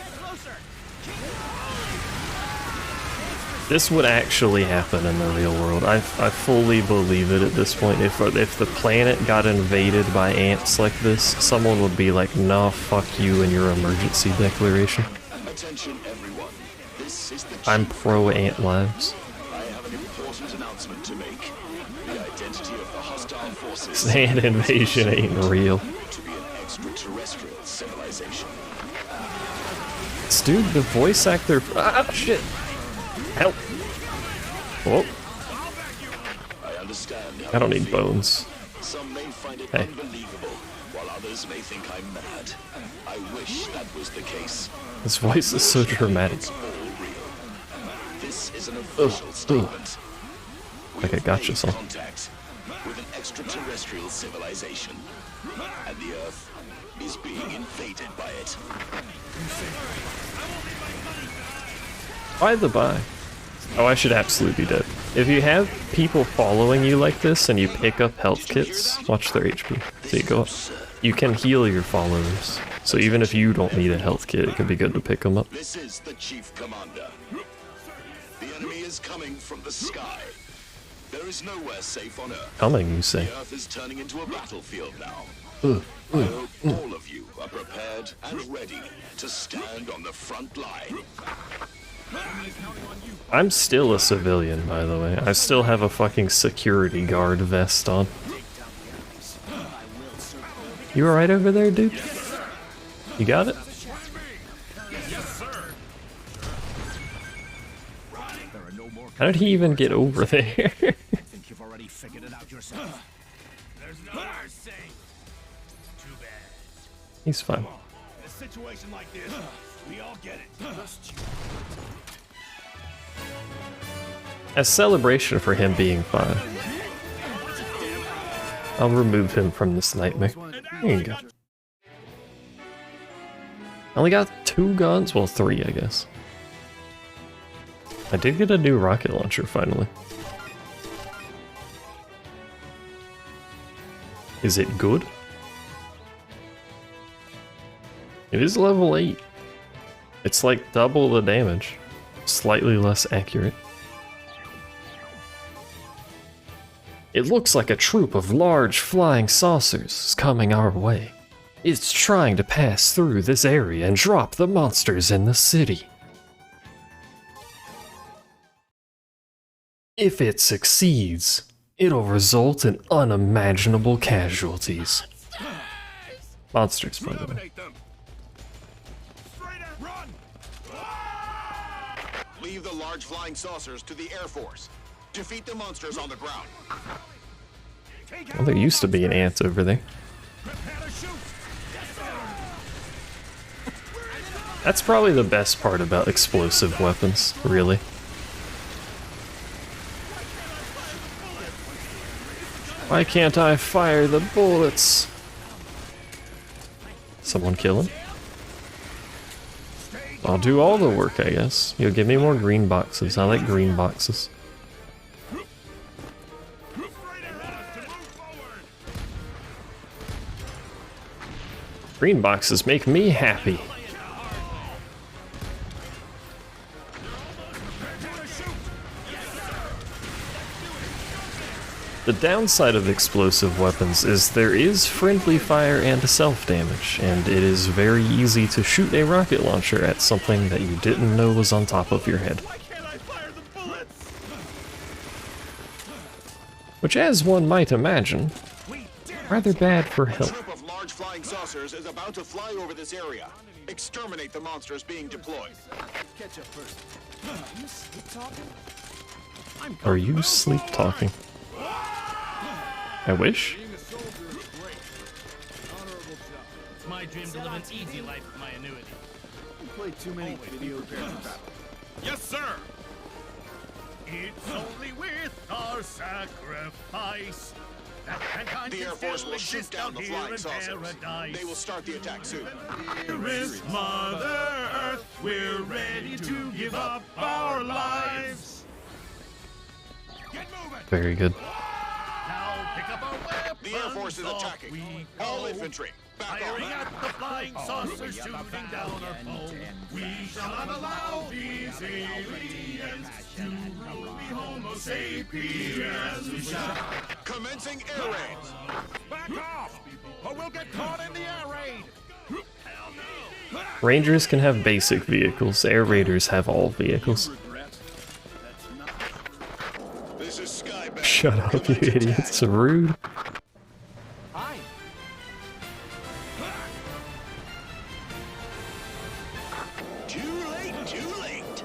This would actually happen in the real world. I fully believe it at this point. If the planet got invaded by ants like this, someone would be like, nah, fuck you and your emergency declaration. Attention everyone. This is the I'm pro ant lives. I have an important announcement to make. The identity of the hostile forces. Sand invasion ain't real. To be an extraterrestrial civilization. This dude, the voice actor. Ah, shit. Help. Whoa. I understand. I don't need bones. Some may find it Hey. unbelievable, while others may think I'm mad. I wish that was the case. This voice is so dramatic. It's all real. This is an official statement. Like a gotcha song. Contact with an extraterrestrial civilization, and the Earth is being invaded by it. By the by. Oh, I should absolutely be dead. If you have people following you like this and you pick up health kits, watch their HP. So you go up. You can heal your followers. So even if you don't need a health kit, it can be good to pick them up. This is the Chief Commander. The enemy is coming from the sky. There is nowhere safe on Earth. Coming, you say? The Earth is turning into a battlefield now. I hope all of you are prepared and ready to stand on the front line. I'm still a civilian, by the way. I still have a fucking security guard vest on. You alright over there, dude? You got it? How did he even get over there? Think you've already figured it out yourself. There's no mercy. Too bad. He's fine. In a situation like this, we all get it. As celebration for him being fine, I'll remove him from this nightmare. There you go. I only got 2 guns? Well, 3, I guess. I did get a new rocket launcher, finally. Is it good? It is level 8. It's like double the damage. Slightly less accurate. It looks like a troop of large flying saucers is coming our way. It's trying to pass through this area and drop the monsters in the city. If it succeeds, it'll result in unimaginable casualties. Monsters, by the way. Leave the large flying saucers to the Air Force. Defeat the monsters on the ground. Well, there used to be an ant over there. That's probably the best part about explosive weapons, really. Why can't I fire the bullets? Someone kill him? I'll do all the work, I guess. You'll give me more green boxes. I like green boxes. Green boxes make me happy. The downside of explosive weapons is there is friendly fire and self-damage, and it is very easy to shoot a rocket launcher at something that you didn't know was on top of your head. Which, as one might imagine, rather bad for A health. troop of large flying saucers is about to fly over this area. Exterminate the monsters being deployed. Catch up first. You sleep talking? Are you sleep talking? I wish. It's my dream to live an easy life with my annuity. You play too many video games. Yes, sir. It's only with our sacrifice that mankind The can Air Force still will shoot exist down out the here flying in saucers. paradise. They will start the attack soon. Dearest Mother Earth, we're ready to give up our lives. Get moving. Very good. Now pick up our weapons. The Air Force is attacking. All infantry, back Firing off. at the flying saucers, shooting down our foe. We shall not allow these aliens to rule the Homo sapiens. We shall. Commencing air raids. Back off, or we'll get caught in the air raid. Rangers can have basic vehicles. Air Raiders have all vehicles. This is Skyback. Shut up, you idiots. Rude. Hi. Too late, too late.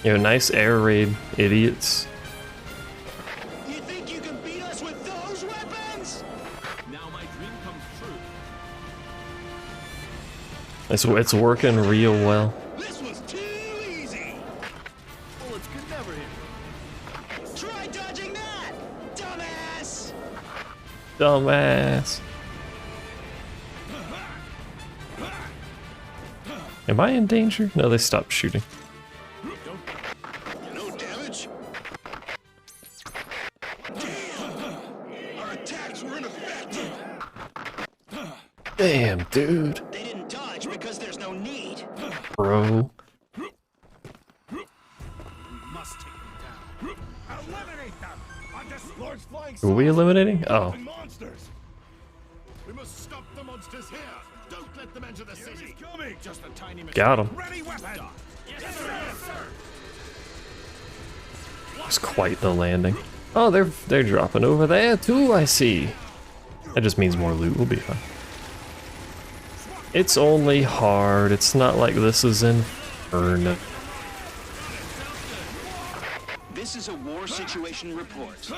Yo, nice air raid, idiots. You think you can beat us with those weapons? Now my dream comes true. It's working real well. This was too easy. Bullets could never hit. Try dodging that, dumbass. Dumbass. Am I in danger? No, they stopped shooting. No damage? Damn! Our attacks were ineffective! Damn, dude. They didn't dodge because there's no need. Bro. Must take them down. Eliminate them. On this large flying Were we eliminating? Oh. monsters. We must stop the monsters here. Don't let them enter the city. Coming. Just a tiny mistake. Got him. Ready weapon. Yes, sir. Yes, sir. It was quite the landing. Oh, they're dropping over there too, I see. That just means more loot. We'll be fine. It's only hard. It's not like this is Inferno. This is a war situation report.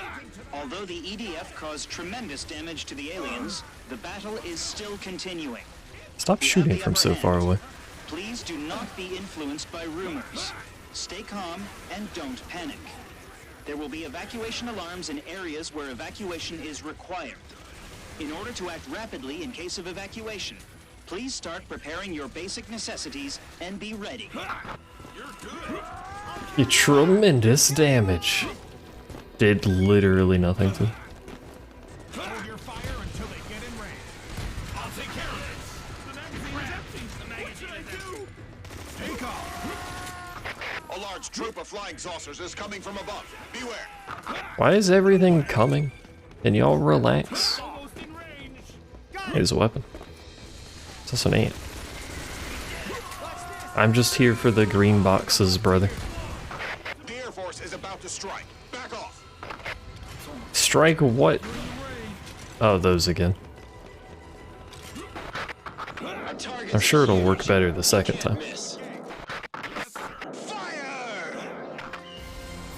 Although the EDF caused tremendous damage to the aliens, the battle is still continuing. Stop shooting from so far away. Please do not be influenced by rumors. Stay calm and don't panic. There will be evacuation alarms in areas where evacuation is required. In order to act rapidly in case of evacuation, please start preparing your basic necessities and be ready. You tremendous damage. Did literally nothing to. Hold your fire until they get in range. I'll take care of this. The magazine's empty. What should I do? Stay calm. A large troop of flying saucers is coming from above. Beware. Why is everything coming? Can y'all relax? Almost in range. Here's a weapon. It's also an ant. I'm just here for the green boxes, brother. The Air Force is about to strike. Back Back off. Strike what? Oh, those again. I'm sure it'll work better the second time.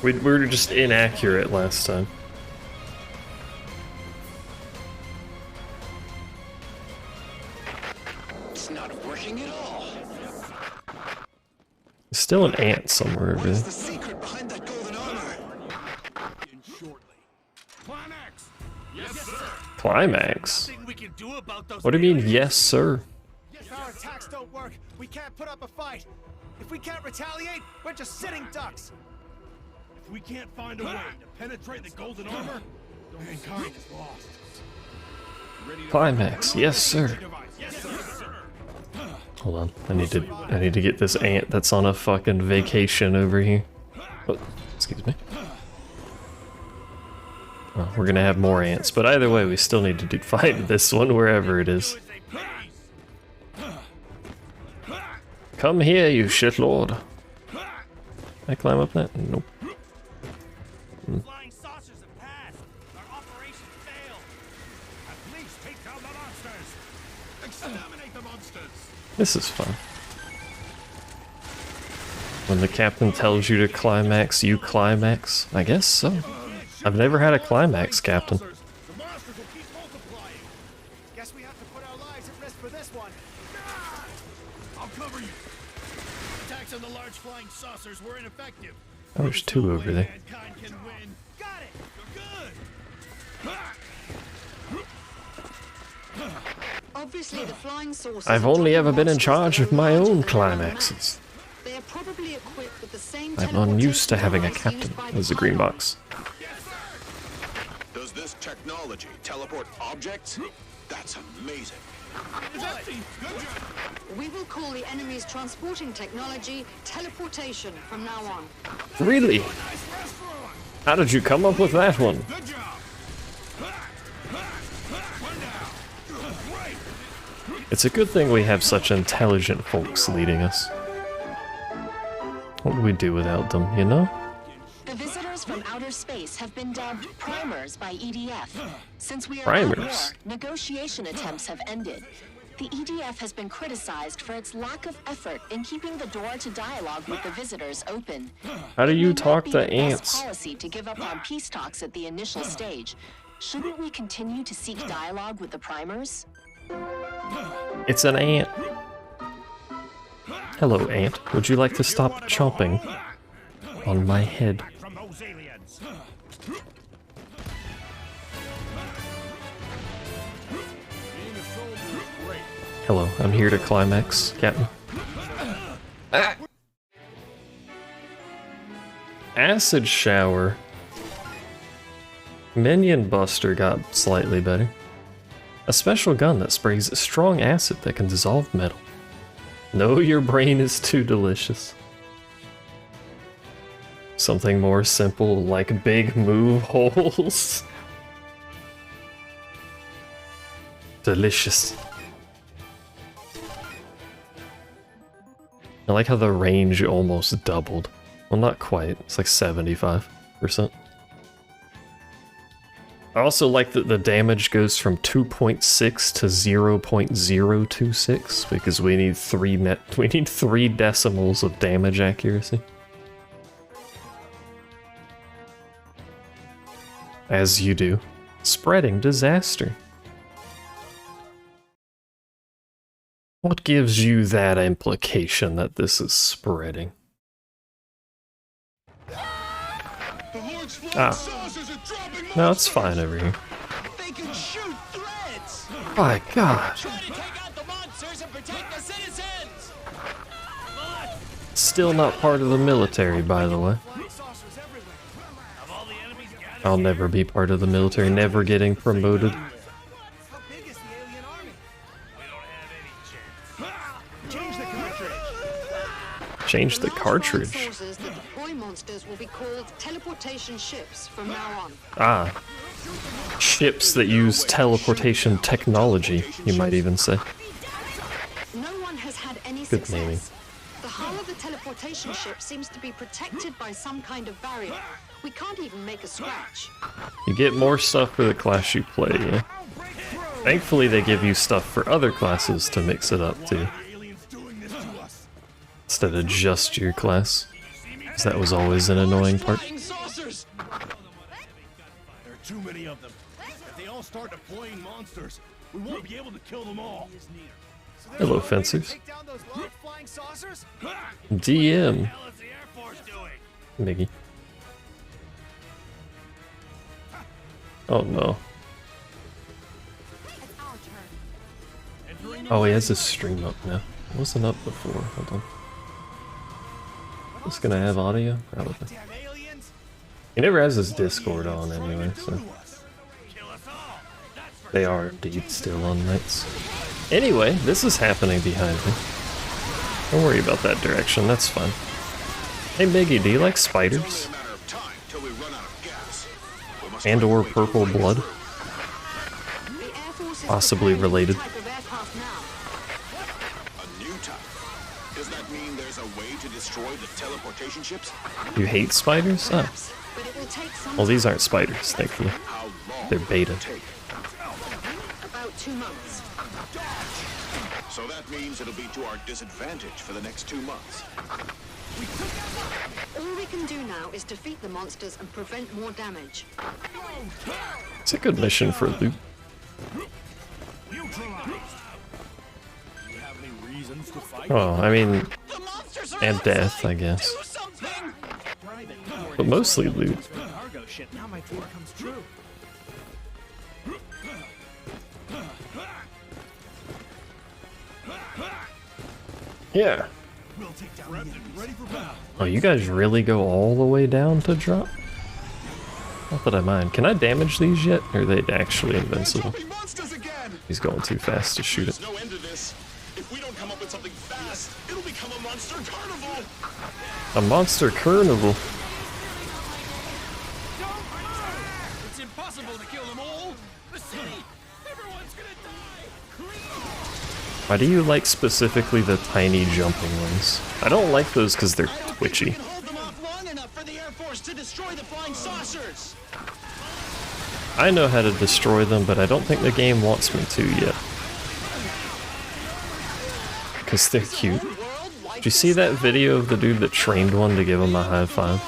We were just inaccurate last time. It's not working at all. There's still an ant somewhere over What's there. the secret behind that golden armor? Climax! Yes, sir! Climax? Nothing we can do about those What do you mean, yes, sir? If our attacks don't work, we can't put up a fight. If we can't retaliate, we're just sitting ducks. If we can't find a way to penetrate the golden armor, mankind is lost. Climax, yes, sir. Yes, sir! Hold on, I need to get this ant that's on a fucking vacation over here. Oh, excuse me. Well, we're gonna have more ants, but either way, we still need to fight this one wherever it is. Come here, you shitlord. Can I climb up that? Nope. Flying saucers have passed. Our operation failed. Please take down the monsters. Exterminate the monsters. This is fun. When the captain tells you to climax, you climax? I guess so. I've never had a climax, Captain. The monsters will keep multiplying. Guess we have to put our lives at risk for this one. I'll cover you. Attacks on the large flying saucers were ineffective. Oh, there's two over there. Mankind can win. Got it. Good. Obviously, the flying saucers. I've are only dropping ever been in monsters charge that of are my larger own than their mass. climaxes. They are probably equipped with the same I'm unused to having a teleportation captain. device used by There's the a green Pylon. box. Does this technology teleport objects? That's amazing. We will call the enemy's transporting technology teleportation from now on. Really? How did you come up with that one? Good job. It's a good thing we have such intelligent folks leading us. What would we do without them, you know? The visitors from outer space have been dubbed primers by EDF. Since we are Primers? at war, negotiation attempts have ended. The EDF has been criticized for its lack of effort in keeping the door to dialogue with the visitors open. How do you It might talk be to the best ants? policy to give up on peace talks at the initial stage. Shouldn't we continue to seek dialogue with the primers? It's an ant. Hello, ant. Would you like to stop chomping on my head? From those aliens. Being a soldier is great. Hello, I'm here to climax, Captain. Ah. Acid shower. Minion Buster got slightly better. A special gun that sprays strong acid that can dissolve metal. No, your brain is too delicious. Something more simple like big move holes. Delicious. I like how the range almost doubled. Well, not quite. It's like 75%. I also like that the damage goes from 2.6 to 0.026 because we need three decimals of damage accuracy. As you do. Spreading disaster. What gives you that implication that this is spreading? Ah. No, it's fine over here. They can shoot threads. My God. Try to take out the monsters and protect the citizens. Still not part of the military, by the way. I'll never be part of the military, never getting promoted. Change the cartridge. Sources that deploy monsters will be called teleportation ships from now on. Ah. Ships that use teleportation technology, you might even say. No one has had any Good success. naming. The hull of the teleportation ship seems to be protected by some kind of barrier. We can't even make a scratch. You get more stuff for the class you play, yeah. Thankfully they give you stuff for other classes to mix it up too. Instead of just your class. 'Cause that was always an annoying part. There are too many of them. If they all start deploying monsters, we won't be able to kill them all. Hello, fencers. DM. Miggy. Oh no. Oh, he has his stream up now. It wasn't up before. Hold on. It's gonna have audio? Probably. He never has his Discord on anyway, so. They are indeed still on nights. Anyway, this is happening behind me. Don't worry about that direction, that's fine. Hey Miggy, do you like spiders? And or purple blood? Possibly related. You hate spiders? Oh. Well, these aren't spiders, thankfully. They're beta. About 2 months. So that means it'll be to our disadvantage for the next 2 months. All we can do now is defeat the monsters and prevent more damage. It's a good mission for loot. Oh, I mean, and death, I guess. But mostly loot. Now my dream comes true. Yeah. Oh, you guys really go all the way down to drop? Not that I mind. Can I damage these yet? Or are they actually invincible? He's going too fast to shoot it. There's no end to this. If we don't come up with something fast, it'll become a monster carnival. A monster carnival? It's impossible to kill them all. The city, everyone's gonna die. Why do you like specifically the tiny jumping ones? I don't like those because they're twitchy. Hold them off long enough for the Air Force to destroy the flying saucers. I know how to destroy them, but I don't think the game wants me to yet. Because they're cute. Did you see that video of the dude that trained one to give him a high five? I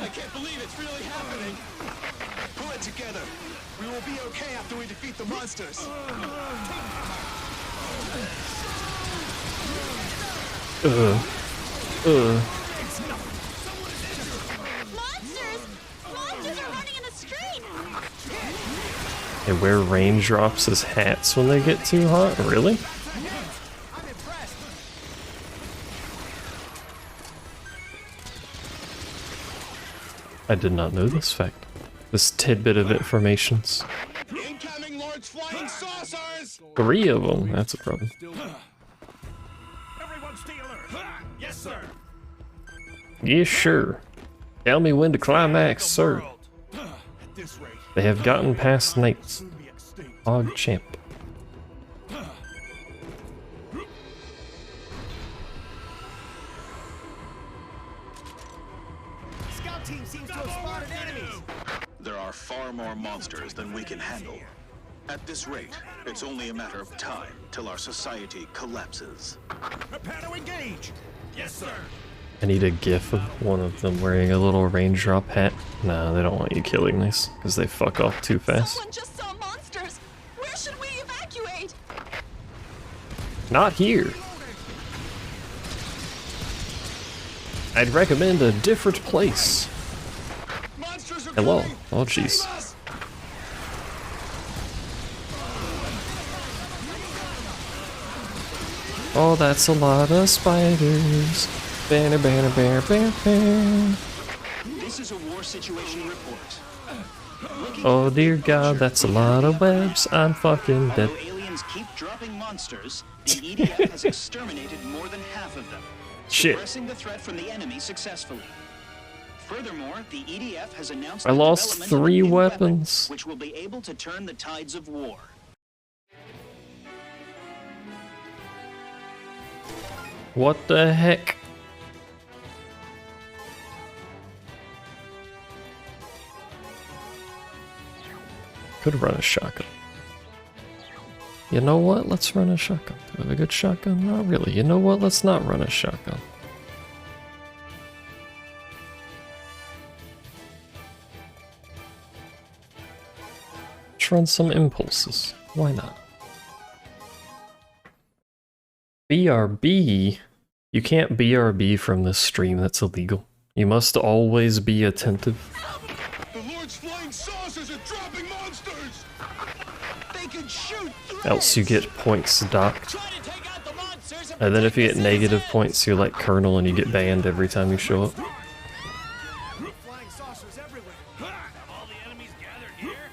can't believe it's really happening. Pull it together. We will be okay after we defeat the monsters. Monsters are running in the street! They wear raindrops as hats when they get too hot? Really? I did not know this fact. This tidbit of informations. Incoming Lord's flying saucers! 3 of them, that's a problem. Everyone stay alert. Yes, sir. Yeah, sure. Tell me when to climax, sir. At this rate, They have gotten past Knights. Og Champ. scout team seems to have spotted enemies. There are far more monsters than we can handle. At this rate, it's only a matter of time till our society collapses. Prepare to engage. Yes, sir. I need a gif of one of them wearing a little raindrop hat. No, they don't want you killing these, because they fuck off too fast. Someone just saw monsters. Where should we evacuate? Not here. I'd recommend a different place. Hello. Oh, jeez. Oh, that's a lot of spiders. Banner, banner, banner, banner, banner. This is a war situation report. Oh dear God, that's a lot of webs. I'm fucking dead. Although aliens keep dropping monsters, the EDF has exterminated more than half of them, Shit. suppressing the threat from the enemy successfully. Furthermore, the EDF has announced I the lost development of a 3 new weapons. weapon, which will be able to turn the tides of war. What the heck? Could run a shotgun. You know what? Let's run a shotgun. Do we have a good shotgun? Not really. You know what? Let's not run a shotgun. Let's run some impulses. Why not? BRB? You can't BRB from this stream. That's illegal. You must always be attentive. The Lord's flying saucers are dropping monsters! They can shoot through Else you get points docked. And then if you get negative points, you're like Colonel and you get banned every time you show up. Flying saucers everywhere. Have all the enemies gathered here?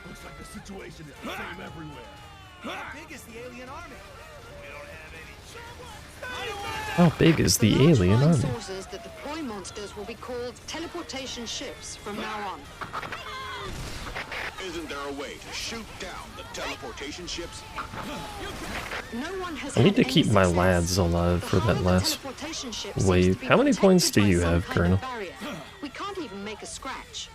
Looks like the situation is the same everywhere. How big is the alien army? We don't have any. How big is the alien army? Sources that deploy monsters will be called teleportation ships from now on. Isn't there a way to shoot down the teleportation ships? No one has I need to had keep any my success. lads alive for that last Teleportation ship seems wave. to be How many points do protected you by some have, kind of Colonel? barrier. We can't even make a scratch.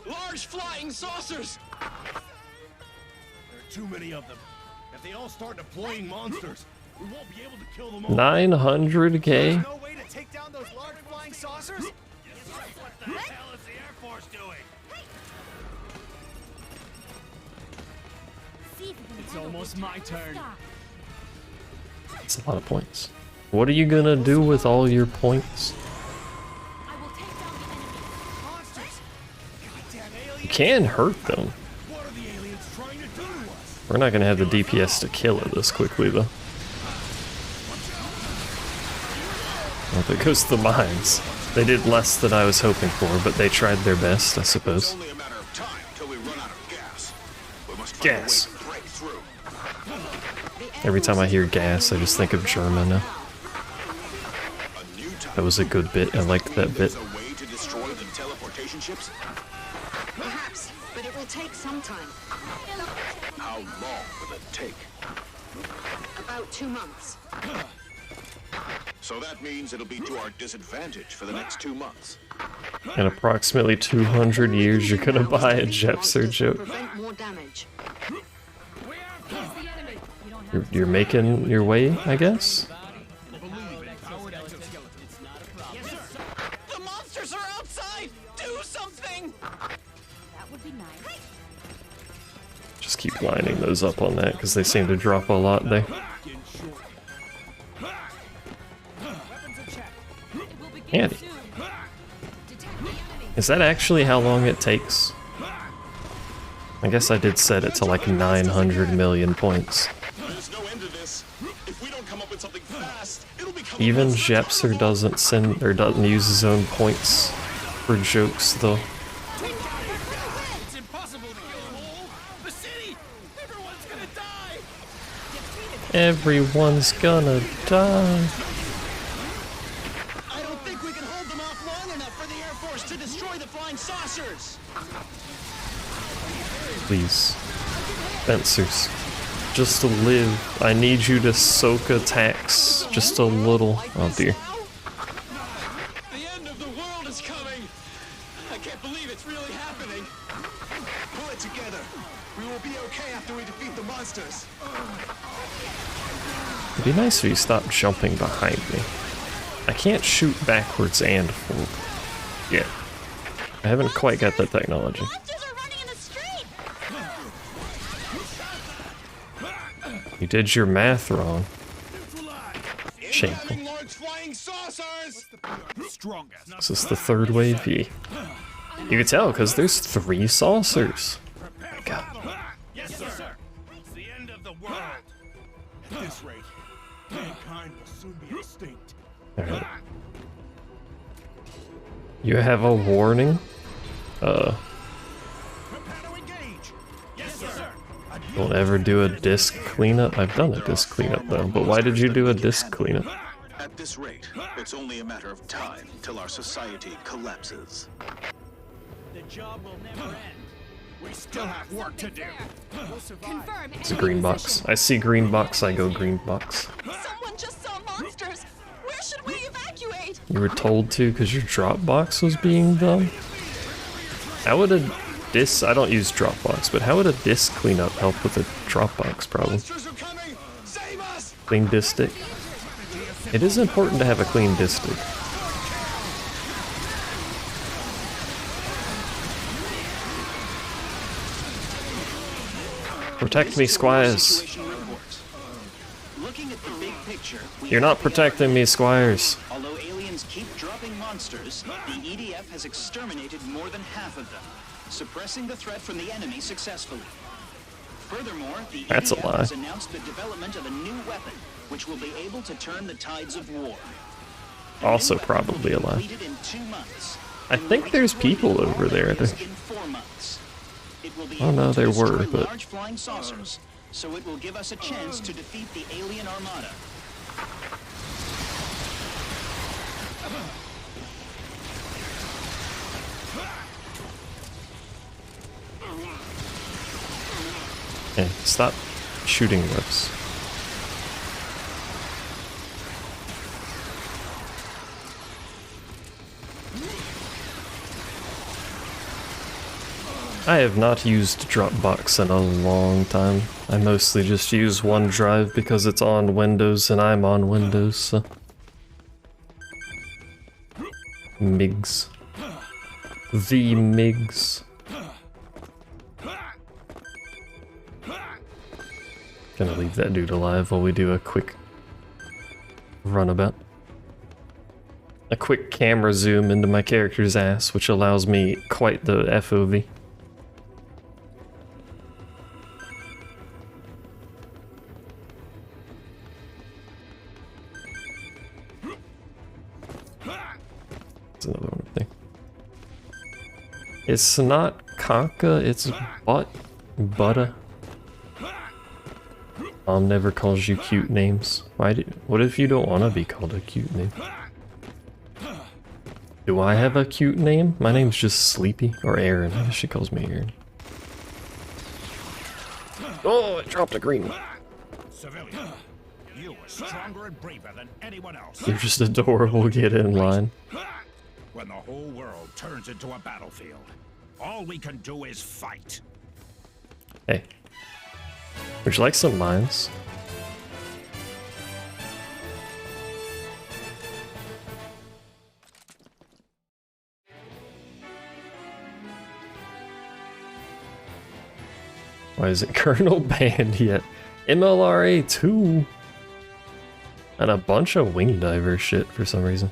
Large flying saucers! There are too many of them. If they all start deploying monsters, we won't be able to kill them all. 900k? There's no way to take down those large flying saucers? What the hell is the Air Force doing? It's almost my turn. That's a lot of points. What are you gonna do with all your points? You can hurt them. What are the aliens trying to do to us? We're not gonna have the DPS to kill it this quickly though. Well, if it goes to the mines. They did less than I was hoping for, but they tried their best, I suppose. It's only a matter of time till we run out of gas. We must find Gas. a way to break through. Every time I hear gas, I just think of German now. That was a good bit. I liked that bit. A way to destroy the teleportation ships? Perhaps, but it will take some time. How long will it take? About 2 months. So that means it'll be to our disadvantage for the next 2 months. In approximately 200 years, you're gonna buy a Jepser joke. Prevent more damage. You're making your way, I guess? The monsters are outside! Do something! That would be nice. Just keep lining those up on that, because they seem to drop a lot there. Handy. Is that actually how long it takes? I guess I did set it to like 900 million points. There's no end to this. If we don't come up with something fast, it'll become Even Jepser doesn't send or doesn't use his own points for jokes though. It's impossible to kill them all. The city! Everyone's gonna die! Everyone's gonna die. I don't think we can hold them off long enough for the Air Force to destroy the flying saucers! Please. Fencers. Just to live. I need you to soak attacks just a little. Oh dear. The end of the world is coming! I can't believe it's really happening! Pull it together! We will be okay after we defeat the monsters! It'd be nice if you stopped jumping behind me. I can't shoot backwards and forward. Yeah. I haven't quite got that technology. You did your math wrong. Shameful. Large flying saucers! This is the third wave V. You can tell because there's 3 saucers. God. Yes, sir. It's the end of the world. At this rate, mankind will soon be extinct. Alright. You have a warning? Yes, sir. Don't ever do a disk cleanup. I've done a disk cleanup though, but why did you do a disk cleanup? At this rate, it's only a matter of time till our society collapses. The job will never end. We still have work to do. Confirm. It's a green box. I see green box, I go green box. Someone just saw monsters. Where should we evacuate? You were told to because your Dropbox was being done? How would a disk... I don't use Dropbox, but how would a disk cleanup help with a Dropbox problem? Clean disk stick? It is important to have a clean disk stick. Protect me, Squires. Looking at the big picture, You're not protecting me, Squires. although aliens keep dropping monsters, the EDF has exterminated more than half of them, suppressing the threat from the enemy successfully. Furthermore, the That's a EDF lie. has announced the development of a new weapon, which will be able to turn the tides of war. Also probably a lie. Completed in 2 months. I think there's people over there. In 4 months. It will be Oh no, able to there destroy were, but... large flying saucers, so it will give us a chance to defeat the alien armada. Hey, stop shooting whips. I have not used Dropbox in a long time. I mostly just use OneDrive because it's on Windows and I'm on Windows, so... MIGs. The MIGs. Gonna leave that dude alive while we do a quick runabout. A quick camera zoom into my character's ass, which allows me quite the FOV. That's another one thing. It's not caca, it's butta. Mom never calls you cute names. What if you don't want to be called a cute name? Do I have a cute name? My name's just Sleepy, or Aaron. I guess she calls me Aaron. Oh, it dropped a green one. Civilian, you are stronger and braver than anyone else. You're just adorable, get in line. When the whole world turns into a battlefield, all we can do is fight. Hey. Would you like some mines? Why is it Colonel banned yet? MLRA 2! And a bunch of wing diver shit for some reason.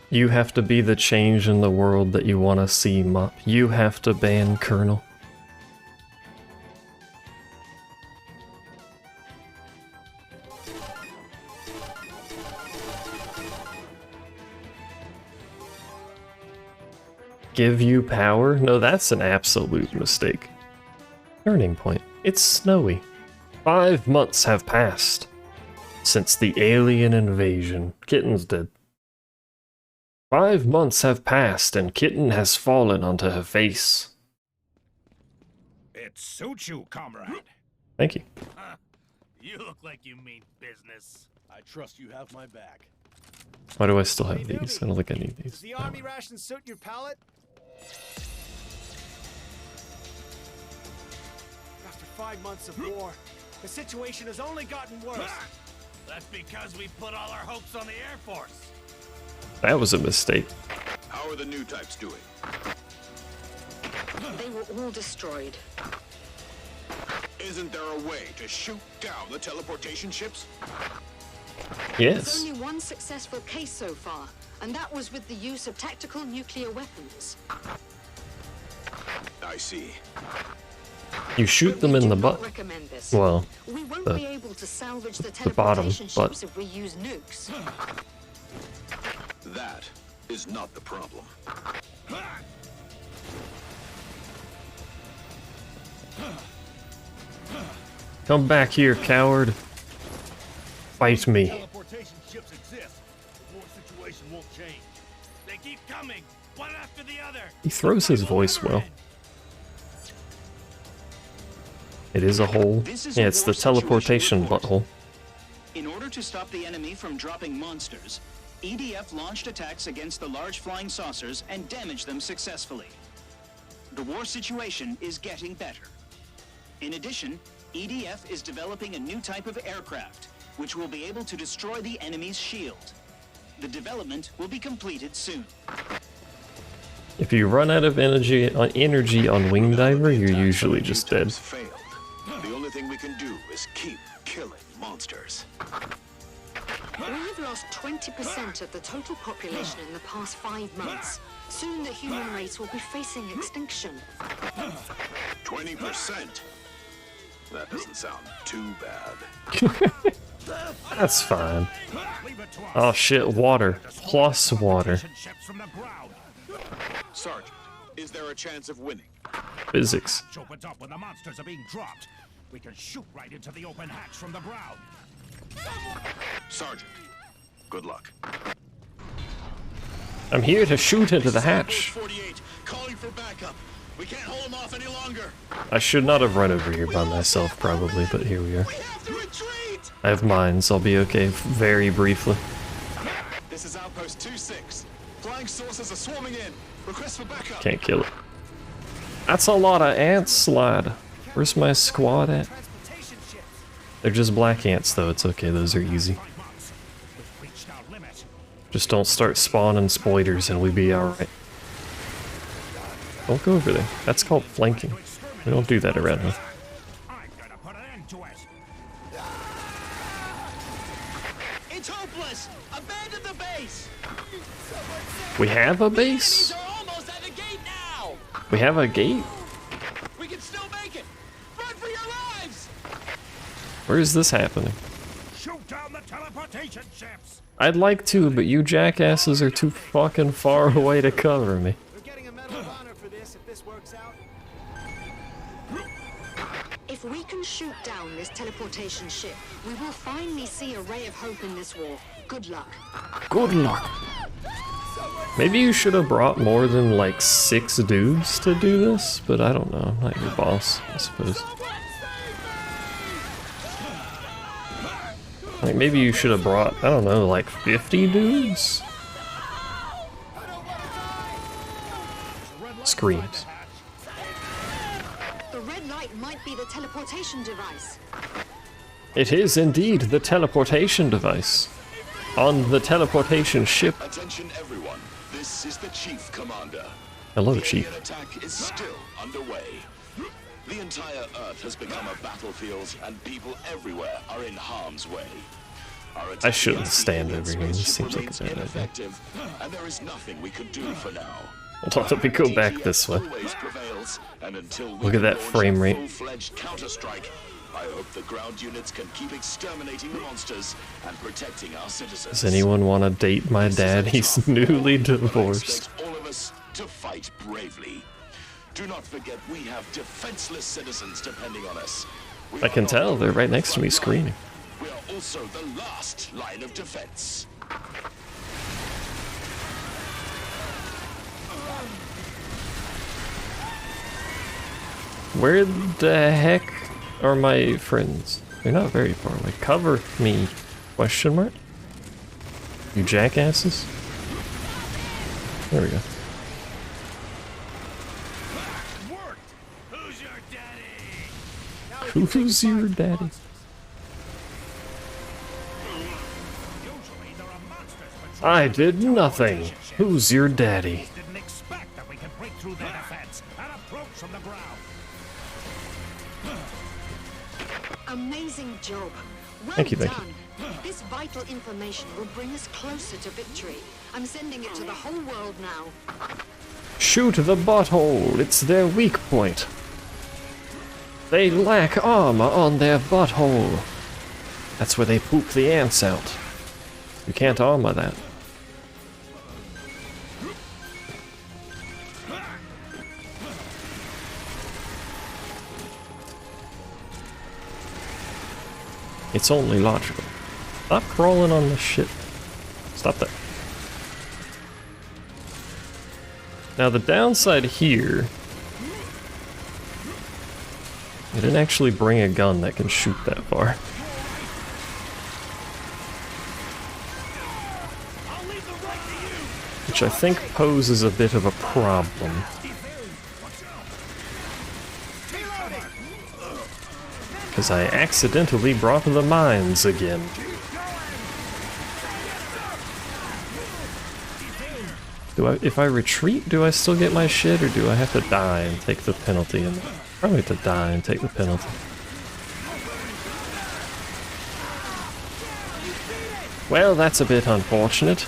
You have to be the change in the world that you want to see, Mop. You have to ban Colonel. Give you power? No, that's an absolute mistake. Turning point. It's snowy. 5 months have passed since the alien invasion. Kitten's dead. 5 months have passed and Kitten has fallen onto her face. It suits you, comrade. Thank you. You look like you mean business. I trust you have my back. Why do I still have these? I don't think I need these. Does the army ration suit your palate? After 5 months of war, the situation has only gotten worse. That's because we put all our hopes on the Air Force. That was a mistake. How are the new types doing? They were all destroyed. Isn't there a way to shoot down the teleportation ships? There's only one successful case so far, and that was with the use of tactical nuclear weapons. I see. You shoot them in the butt. Recommend this. Well, we won't the, be able to salvage the the bottom teleportation butt. ships if we use nukes. That is not the problem. Come back here, coward. Fight me. Teleportation ships exist. will change. They keep coming, one after the other. He throws his voice well. It is a hole. Yeah, it's the teleportation butthole. In order to stop the enemy from dropping monsters, EDF launched attacks against the large flying saucers and damaged them successfully. The war situation is getting better. In addition, EDF is developing a new type of aircraft, which will be able to destroy the enemy's shield. The development will be completed soon. If you run out of energy on Wing Diver, you're usually just dead. Failed. The only thing we can do is keep killing monsters. We've lost 20% of the total population in the past 5 months. Soon the human race will be facing extinction. 20%? That doesn't sound too bad. That's fine. Oh shit, water. Plus water. Sergeant, is there a chance of winning? Physics. Opens up when the monsters are being dropped. We can shoot right into the open hatch from the ground. Sergeant, good luck. I'm here to shoot into the hatch. 48, calling for backup. We can't hold them off any longer. I should not have run over here by myself, probably, but here we are. I have mines. I'll be okay very briefly. This is Outpost 2-6. Flying saucers are swarming in. Request for backup. Can't kill it. That's a lot of ants, lad. Where's my squad at? They're just black ants, though. It's okay. Those are easy. Just don't start spawning spoilers and we'll be alright. Don't go over there. That's called flanking. We don't do that around here. It's hopeless! Abandon the base! We have a base? Almost at the gate now! We have a gate? We can still make it! Run for your lives! Where is this happening? Shoot down the teleportation ships! I'd like to, but you jackasses are too fucking far away to cover me. We're getting a Medal of Honor for this if this works out. If we can shoot down this teleportation ship, we will finally see a ray of hope in this war. Good luck. Good luck. Maybe you should have brought more than like 6 dudes to do this, but I don't know. I'm not your boss, I suppose. Like maybe you should have brought, I don't know, like 50 dudes? Screams. The red light might be the teleportation device. It is indeed the teleportation device. On the teleportation ship. Attention everyone. This is the Chief Commander. Hello, the Chief. alien attack is still underway. The entire Earth has become a battlefield, and people everywhere are in harm's way. I shouldn't stand over here. This seems like a bad idea. Ineffective, and there is nothing we can do for now. Hold on, let me go back this way. Always prevails, and until we Look at that launch frame a rate. full-fledged counter-strike, I hope the ground units can keep exterminating the monsters and protecting our citizens. Does anyone want to date my dad? He's newly divorced. All of us to fight bravely. Do not forget we have defenseless citizens depending on us. I can tell, they're right next to me screaming. We are also the last line of defense. Where the heck are my friends? They're not very far away. Cover me? Question mark? You jackasses? There we go. Who's your daddy? I did nothing. Who's your daddy? Didn't expect that we could break through their defense and approach from the ground. Amazing job. Well Thank you, thank done. This vital information will bring us closer to victory. I'm sending it to the whole world now. Shoot the butthole. It's their weak point. They lack armor on their butthole. That's where they poop the ants out. You can't armor that. It's only logical. Stop crawling on the shit. Stop that. Now the downside here, I didn't actually bring a gun that can shoot that far. Which I think poses a bit of a problem. Because I accidentally brought the mines again. If I retreat, do I still get my shit, or do I have to die and take the penalty? And probably have to die and take the penalty. Well, that's a bit unfortunate.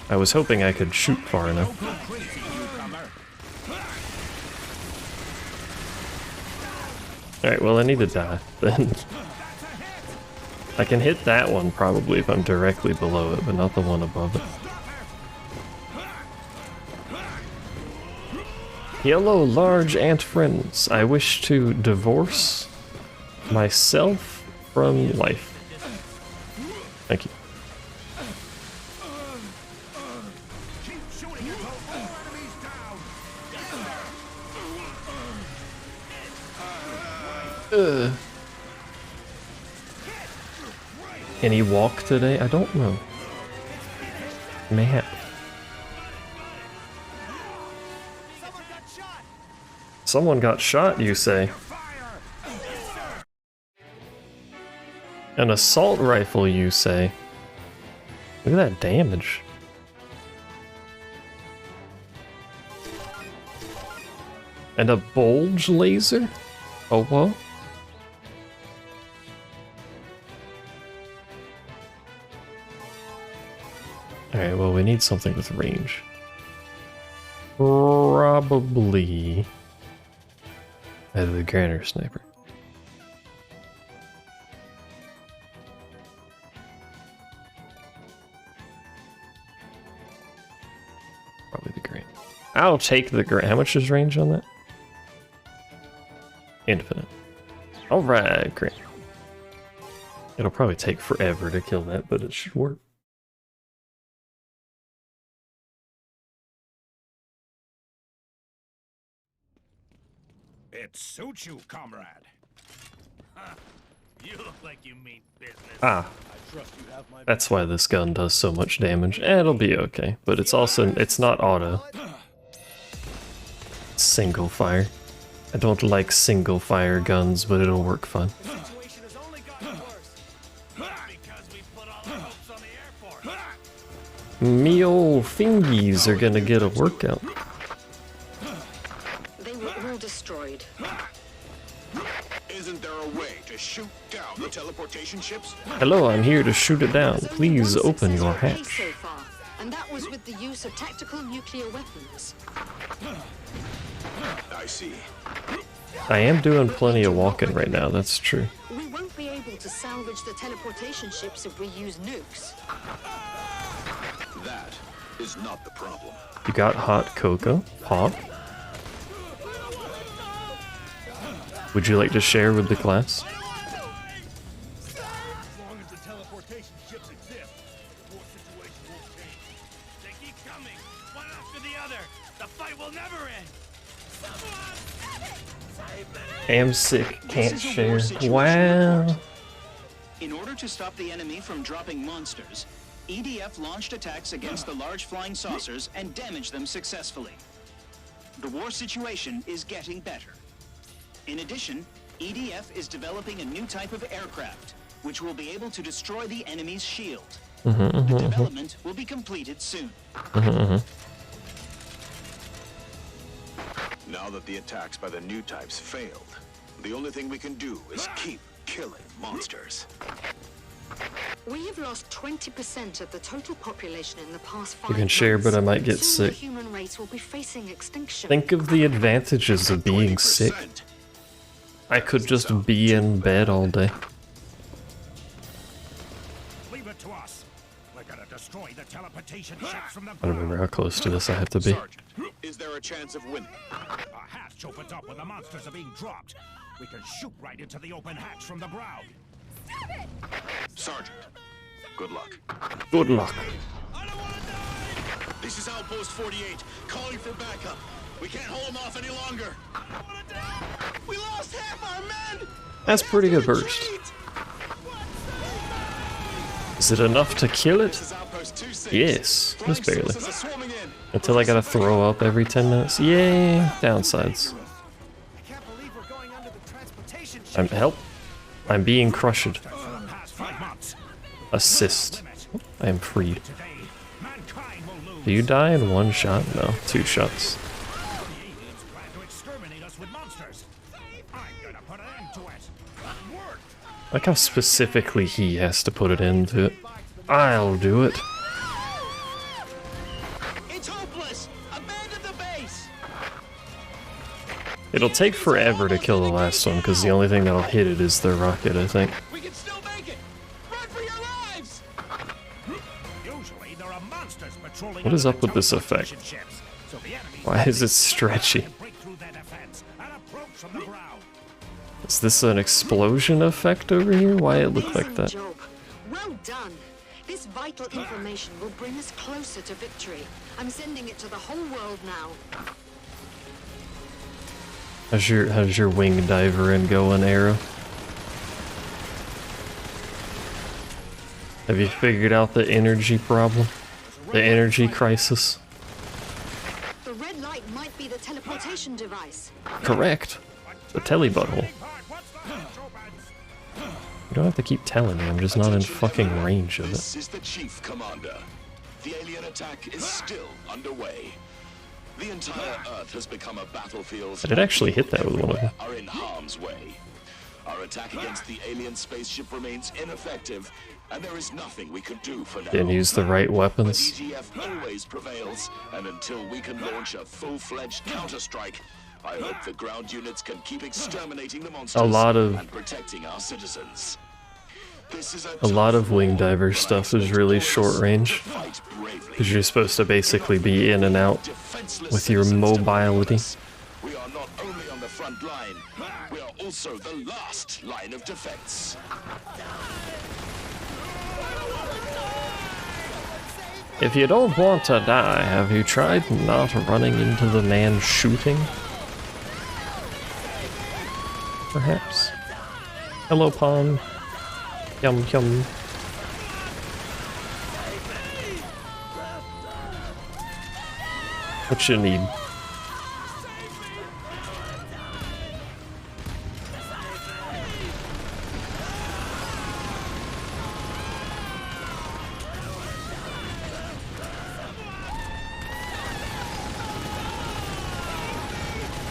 I was hoping I could shoot far enough. Alright, well I need to die, then. I can hit that one probably if I'm directly below it, but not the one above it. Hello, large ant friends. I wish to divorce myself from life. Thank you. Can he walk today? I don't know. Mayhap. Someone got shot, you say? An assault rifle, you say? Look at that damage. And a bulge laser? Oh, whoa. Alright, well, we need something with range. Probably either the Granite or Sniper. Probably the Granite. I'll take the Granite. How much is range on that? Infinite. Alright, great. It'll probably take forever to kill that, but it should work. It suits you, comrade. You look like you mean business. Ah. That's why this gun does so much damage. It'll be okay, but it's also, it's not auto. It's single fire. I don't like single fire guns, but it'll work fine. Me ol' fingies are gonna get a workout. They were all destroyed. Isn't there a way to shoot down the teleportation ships? Hello, I'm here to shoot it down. Please open your hatch. So far, and that was with the use of tactical nuclear weapons. I see. I am doing plenty of walking right now, that's true. We won't be able to salvage the teleportation ships if we use nukes. That is not the problem. You got hot cocoa? Pop? Would you like to share with the class? As long as the teleportation ships exist, the war situation won't change. They keep coming, one after the other. The fight will never end. Am sick, can't share. Wow. In order to stop the enemy from dropping monsters, EDF launched attacks against the large flying saucers and damaged them successfully. The war situation is getting better. In addition, EDF is developing a new type of aircraft, which will be able to destroy the enemy's shield. The development will be completed soon. Now that the attacks by the new types failed, the only thing we can do is keep killing monsters. We have lost 20% of the total population in the past 5 You can months. share, but I might get Soon the sick. human race will be facing extinction. Think of the advantages of being sick. I could just be in bed all day. Leave it to us. We're gonna destroy the teleportation ships from the I don't remember how ground. close to this I have to be. Sergeant, is there a chance of winning? A hatch opens up when the monsters are being dropped. We can shoot right into the open hatch from the ground. Sergeant, good luck. Good luck. The This is Outpost 48, calling for backup. We can't hold them off any longer. We lost half our men! That's pretty good burst. Is it enough to kill it? Yes, just barely. Until I gotta throw up every 10 minutes. Yay, downsides. I'm being crushed. Assist. I am freed. Do you die in one shot? No, 2 shots. Like how specifically he has to put it into it. I'll do it. It's hopeless. Abandon the base. It'll take forever to kill the last one because the only thing that'll hit it is the rocket, I think. We can still make it. Run for your lives. Usually there are monsters patrolling. What is up with this effect? Why is it stretchy? Is this an explosion effect over here? Why it look like that? Job. Well done. This vital information will bring us closer to victory. I'm sending it to the whole world now. How's your wing diver in going, Arrow? Have you figured out the energy problem? The energy crisis? The red light might be the teleportation device. Correct. The telly butthole. You don't have to keep telling me, I'm just not in fucking range of it. This is the Chief Commander. The alien attack is still underway. The entire Earth has become a battlefield. I did actually hit that with one of them. Are in harm's way. Our attack against the alien spaceship remains ineffective, and there is nothing we could do for now. Didn't use the right weapons. The EGF always prevails, and until we can launch a full-fledged counter-strike, I hope the ground units can keep exterminating the monsters and protecting our citizens. This is a lot of wing diver stuff is really short range, because you're supposed to basically be in and out with your mobility. We are not only on the front line, we are also the last line of defense. If you don't want to die, have you tried not running into the man shooting? Perhaps. Hello, Pond. Yum yum. What you need?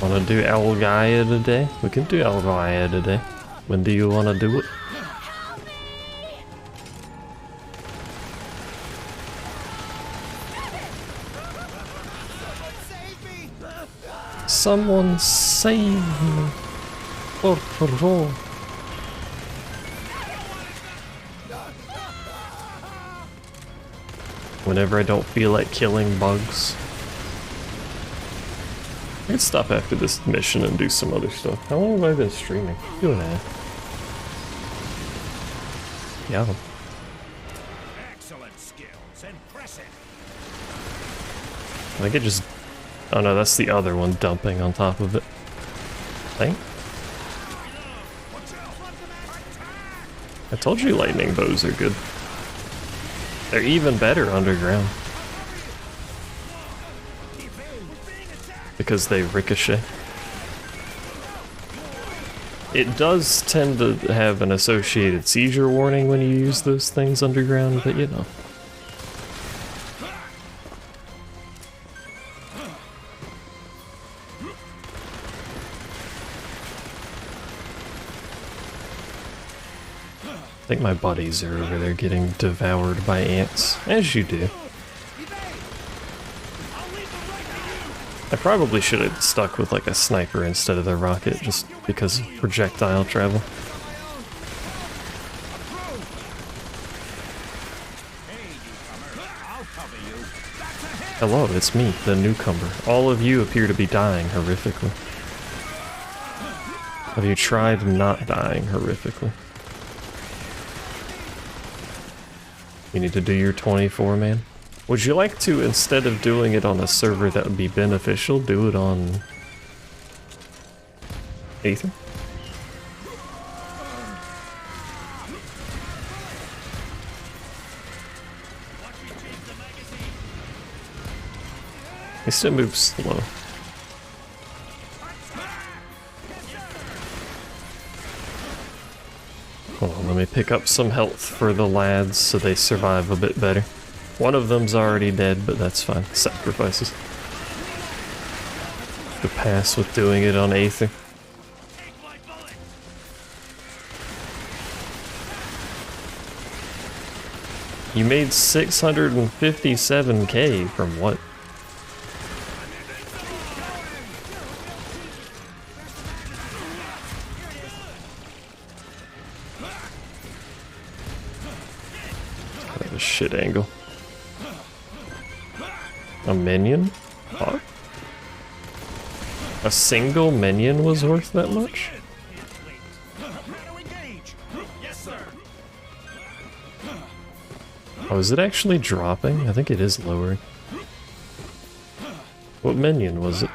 Wanna do El Gaia today? We can do El Gaia today. When do you wanna do it? Someone save me. Por favor. Whenever I don't feel like killing bugs. I can stop after this mission and do some other stuff. How long have I been streaming? 2.5. Yeah. Excellent skills. Impressive. I could just... Oh no, that's the other one dumping on top of it. Thing? I told you lightning bows are good. They're even better underground. Because they ricochet. It does tend to have an associated seizure warning when you use those things underground, but you know. I think my buddies are over there getting devoured by ants, as you do. I probably should have stuck with like a sniper instead of the rocket, just because of projectile travel. Hello, it's me, the newcomer. All of you appear to be dying horrifically. Have you tried not dying horrifically? You need to do your 24, man. Would you like to, instead of doing it on a server that would be beneficial, do it on Aether? It still moves slow. Hold on, let me pick up some health for the lads so they survive a bit better. One of them's already dead, but that's fine. Sacrifices. The pass with doing it on Aether. You made 657k from what? Kind of a shit angle. A minion? Huh? A single minion was worth that much? Oh, is it actually dropping? I think it is lowering. What minion was it?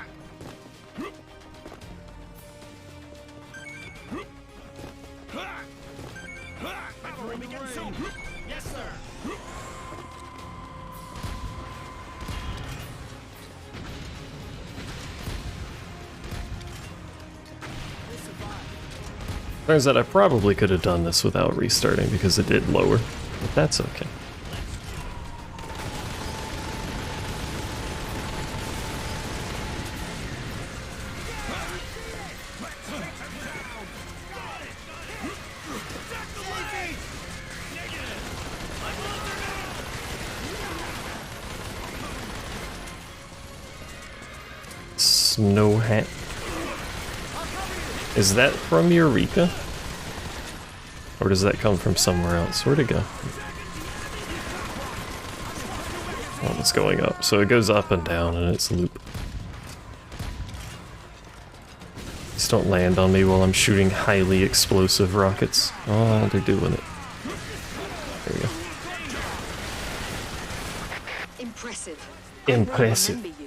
Turns out I probably could have done this without restarting because it did lower, but that's okay. Snow hat. Is that from Eureka? Or does that come from somewhere else? Where'd it go? Oh, it's going up. So it goes up and down in its loop. Just don't land on me while I'm shooting highly explosive rockets. Oh, they're doing it. There we go. Impressive. Impressive.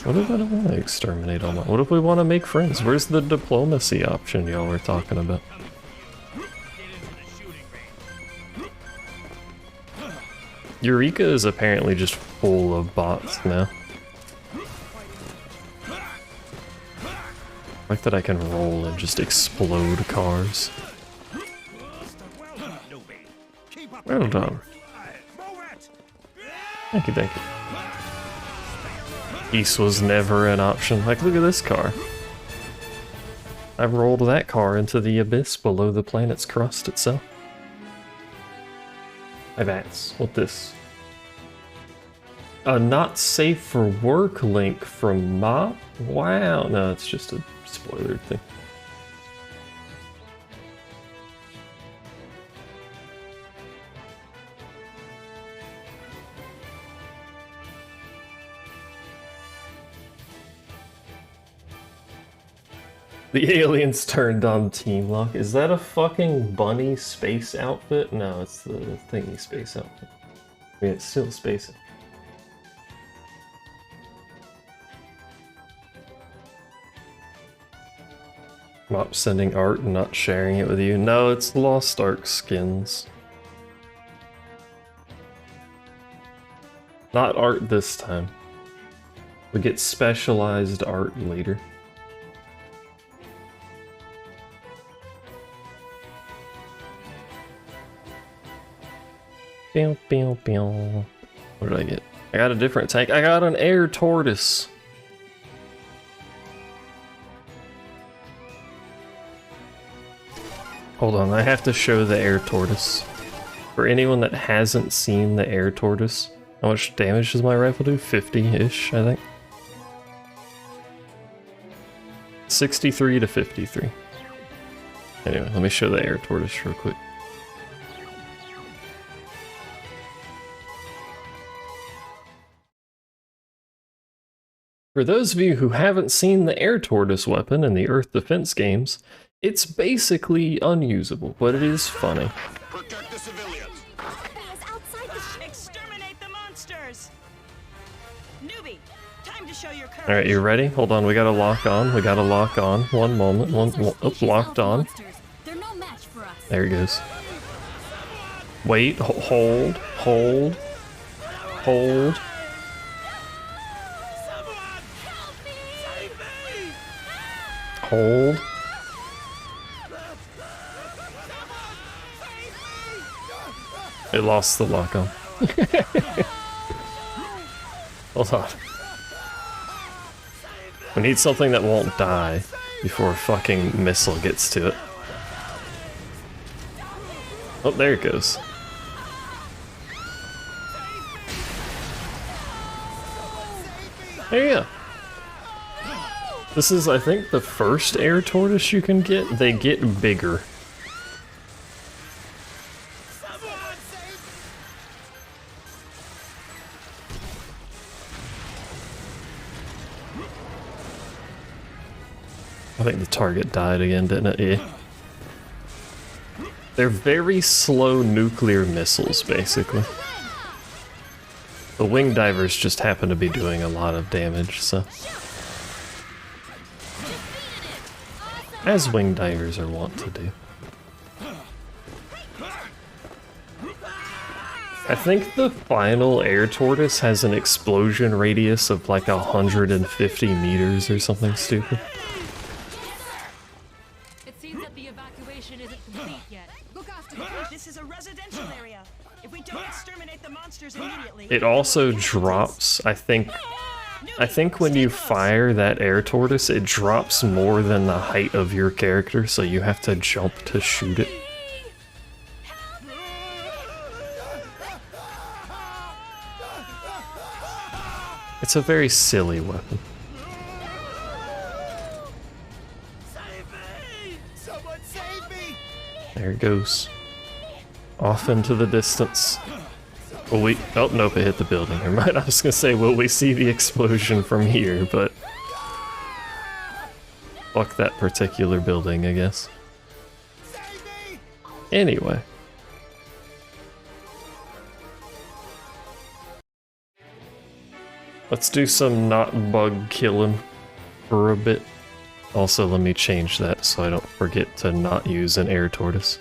What if I don't want to exterminate all my... What if we want to make friends? Where's the diplomacy option y'all were talking about? Eureka is apparently just full of bots now. I like that I can roll and just explode cars. Well done. Thank you, thank you. East was never an option. Like, look at this car. I rolled that car into the abyss below the planet's crust itself. Advance. What this? A not safe for work link from Mop? Wow. No, it's just a spoiler thing. The aliens turned on Team Lock. Is that a fucking bunny space outfit? No, it's the thingy space outfit. I mean, it's still space. Mop sending art and not sharing it with you. No, it's Lost Ark skins. Not art this time. We get specialized art later. Pew, pew, pew. What did I get? I got a different tank. I got an air tortoise. Hold on, I have to show the air tortoise. For anyone that hasn't seen the air tortoise, how much damage does my rifle do? 50-ish, I think. 63 to 53. Anyway, let me show the air tortoise real quick. For those of you who haven't seen the Air Tortoise weapon in the Earth Defense games, it's basically unusable, but it is funny. Protect the civilians. Exterminate the monsters. Newbie, time to show your courage. Alright, you ready? Hold on, we gotta lock on. We gotta lock on. One moment. Locked on. They're no match for us. There he goes. Wait, hold. Hold. Hold. It lost the lock on. Hold on. We need something that won't die before a fucking missile gets to it. Oh, there it goes. There you go. This is, I think, the first Air Tortoise you can get. They get bigger. I think the target died again, didn't it? Yeah. They're very slow nuclear missiles, basically. The wing divers just happen to be doing a lot of damage, so. As wing divers are wont to do. I think the final Air Tortoise has an explosion radius of like 150 meters or something stupid. It seems that the evacuation isn't complete yet. Look after the This is a residential area. If we don't exterminate the monsters immediately, It also drops, I think when you fire that Air Tortoise, it drops more than the height of your character, so you have to jump to shoot it. It's a very silly weapon. Someone save me! There it goes. Off into the distance. Will we... Oh, nope, it hit the building. Never mind. I was gonna say, will we see the explosion from here, but... Fuck that particular building, I guess. Anyway. Let's do some not bug killing for a bit. Also, let me change that so I don't forget to not use an Air Tortoise.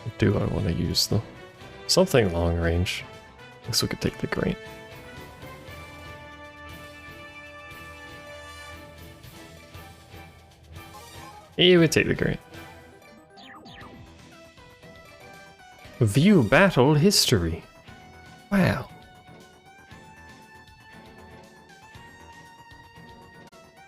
What do I want to use though? Something long range. I guess we could take the Grant. Yeah, we take the Grant. View battle history. Wow.